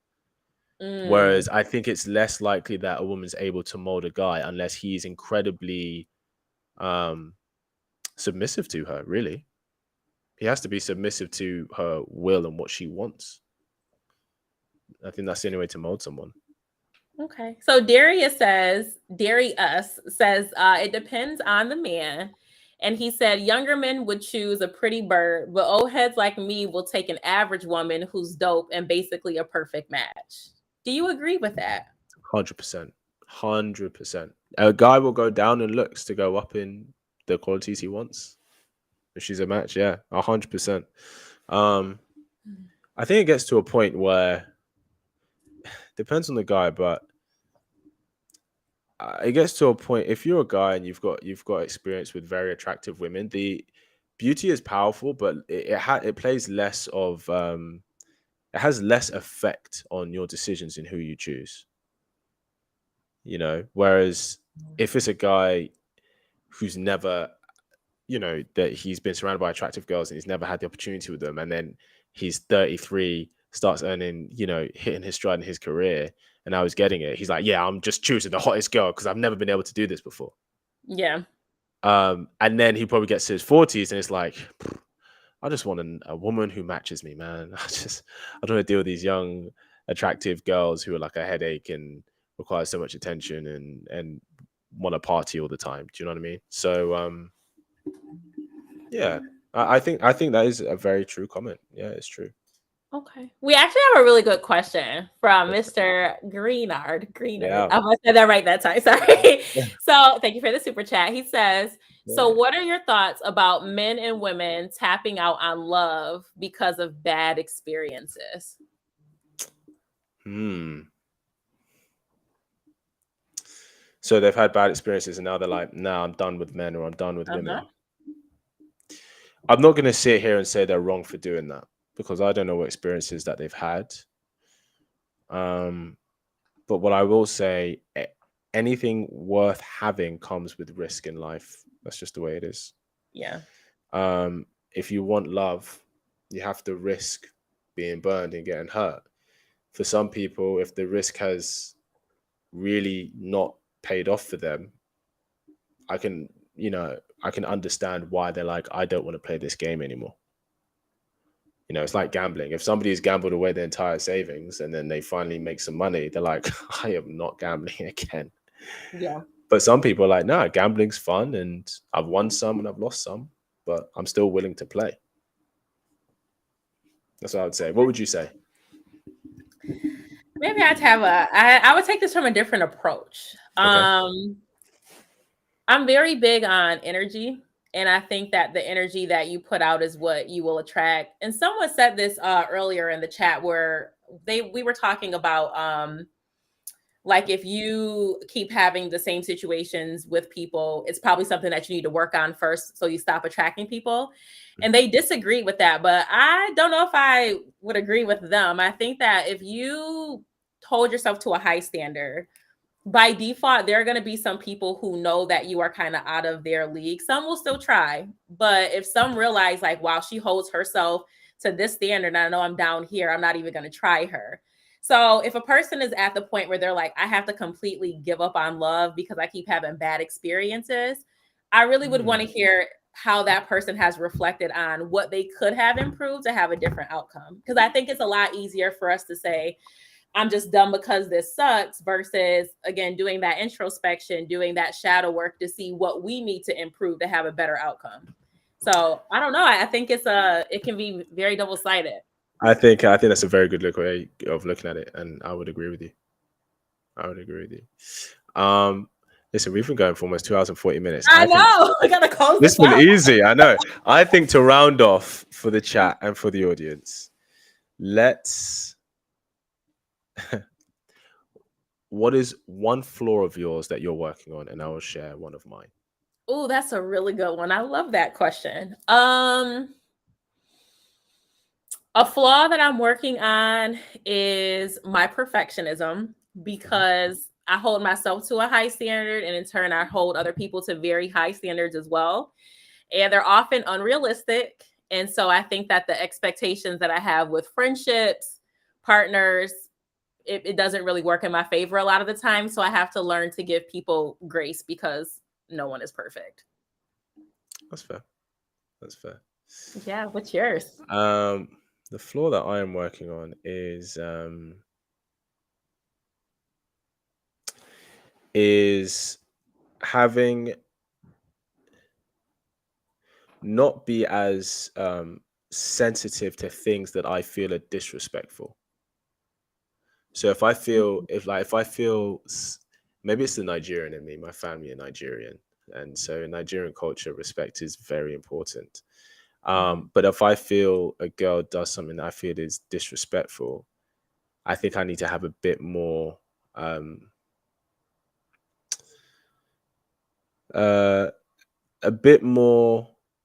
Whereas I think it's less likely that a woman's able to mold a guy unless he's incredibly submissive to her. Really, he has to be submissive to her will and what she wants. I think that's the only way to mold someone. Okay. So Darius says, it depends on the man. And he said, younger men would choose a pretty bird, but old heads like me will take an average woman who's dope and basically a perfect match. Do you agree with that? 100%. 100%. A guy will go down in looks to go up in the qualities he wants. If she's a match, yeah, 100%. I think it gets to a point where, depends on the guy, but it gets to a point, if you're a guy and you've got experience with very attractive women, the beauty is powerful, but it plays less of it has less effect on your decisions in who you choose. You know, whereas if it's a guy who's never, you know, that he's been surrounded by attractive girls and he's never had the opportunity with them, and then he's 33, starts earning, you know, hitting his stride in his career, and now he's getting it, he's like, yeah, I'm just choosing the hottest girl because I've never been able to do this before. Yeah. And then he probably gets to his 40s and it's like, I just want a woman who matches me, man. I don't want to deal with these young, attractive girls who are like a headache and require so much attention and want to party all the time. Do you know what I mean? So, yeah, I think that is a very true comment. Yeah, it's true. Okay. We actually have a really good question from Mr. Greenard. Yeah. I'm going to say that right that time. Sorry. So thank you for the super chat. He says, so what are your thoughts about men and women tapping out on love because of bad experiences? So they've had bad experiences and now they're like, nah, I'm done with men, or I'm done with women. I'm not going to sit here and say they're wrong for doing that, because I don't know what experiences that they've had. But what I will say, anything worth having comes with risk in life. That's just the way it is. Yeah. If you want love, you have to risk being burned and getting hurt. For some people, if the risk has really not paid off for them, I can understand why they're like, I don't want to play this game anymore. You know, it's like gambling. If somebody's gambled away their entire savings and then they finally make some money, they're like, I am not gambling again. Yeah. But some people are like, nah, gambling's fun and I've won some and I've lost some, but I'm still willing to play. That's what I would say. What would you say? Maybe I would take this from a different approach. Okay. I'm very big on energy. And I think that the energy that you put out is what you will attract. And someone said this earlier in the chat where we were talking about like if you keep having the same situations with people, it's probably something that you need to work on first so you stop attracting people. And they disagreed with that, but I don't know if I would agree with them. I think that if you hold yourself to a high standard, by default, there are going to be some people who know that you are kind of out of their league. Some will still try, but if some realize like, wow, she holds herself to this standard, and I know I'm down here, I'm not even going to try her. So if a person is at the point where they're like, I have to completely give up on love because I keep having bad experiences, I really would want to hear how that person has reflected on what they could have improved to have a different outcome. Because I think it's a lot easier for us to say, I'm just dumb because this sucks, versus, again, doing that introspection, doing that shadow work to see what we need to improve to have a better outcome. So I don't know. I think it can be very double-sided. I think that's a very good way of looking at it, and I would agree with you. Listen, we've been going for almost 2 hours and 40 minutes. I know. We gotta close this one easy. I know. I think to round off for the chat and for the audience, what is one flaw of yours that you're working on? And I will share one of mine. Oh, that's a really good one. I love that question. A flaw that I'm working on is my perfectionism, because I hold myself to a high standard, and in turn, I hold other people to very high standards as well. And they're often unrealistic. And so I think that the expectations that I have with friendships, partners, it doesn't really work in my favor a lot of the time. So I have to learn to give people grace because no one is perfect. That's fair. That's fair. Yeah, what's yours? The flaw that I am working on is having not be as sensitive to things that I feel are disrespectful. So if I feel maybe it's the Nigerian in me, my family are Nigerian, and so in Nigerian culture, respect is very important. But if I feel a girl does something that I feel is disrespectful, I think I need to have a bit more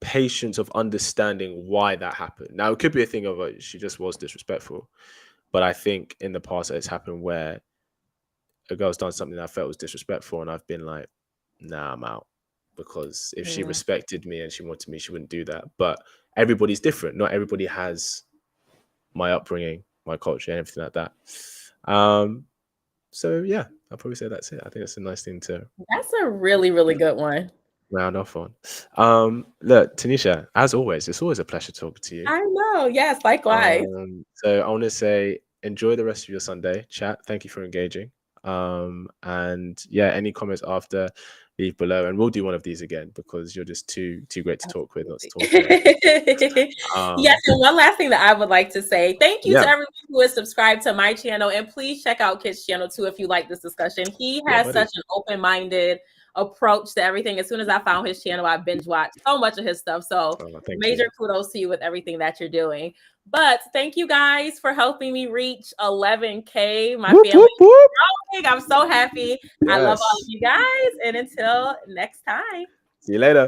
patience of understanding why that happened. Now it could be a thing of she just was disrespectful, but I think in the past it's happened where a girl's done something that I felt was disrespectful, and I've been like, nah, I'm out. Because if she respected me and she wanted me, she wouldn't do that. But everybody's different. Not everybody has my upbringing, my culture, and everything like that. So yeah, I'll probably say that's it. I think it's a nice thing to. That's a really, really good one. Round off on. Look, Tanisha, as always, it's always a pleasure talking to you. I know. Yes, likewise. So I want to say, enjoy the rest of your Sunday. Chat. Thank you for engaging. And yeah, any comments after, leave below, and we'll do one of these again because you're just too great to talk with, not to talk to. Yes, and one last thing that I would like to say, thank you to everyone who is subscribed to my channel, and please check out Kit's channel too if you like this discussion. He has such an open-minded approach to everything. As soon as I found his channel, I binge watched so much of his stuff. So major kudos to you with everything that you're doing. But thank you guys for helping me reach 11K. My family is growing. I'm so happy. I love all of you guys. And until next time. See you later.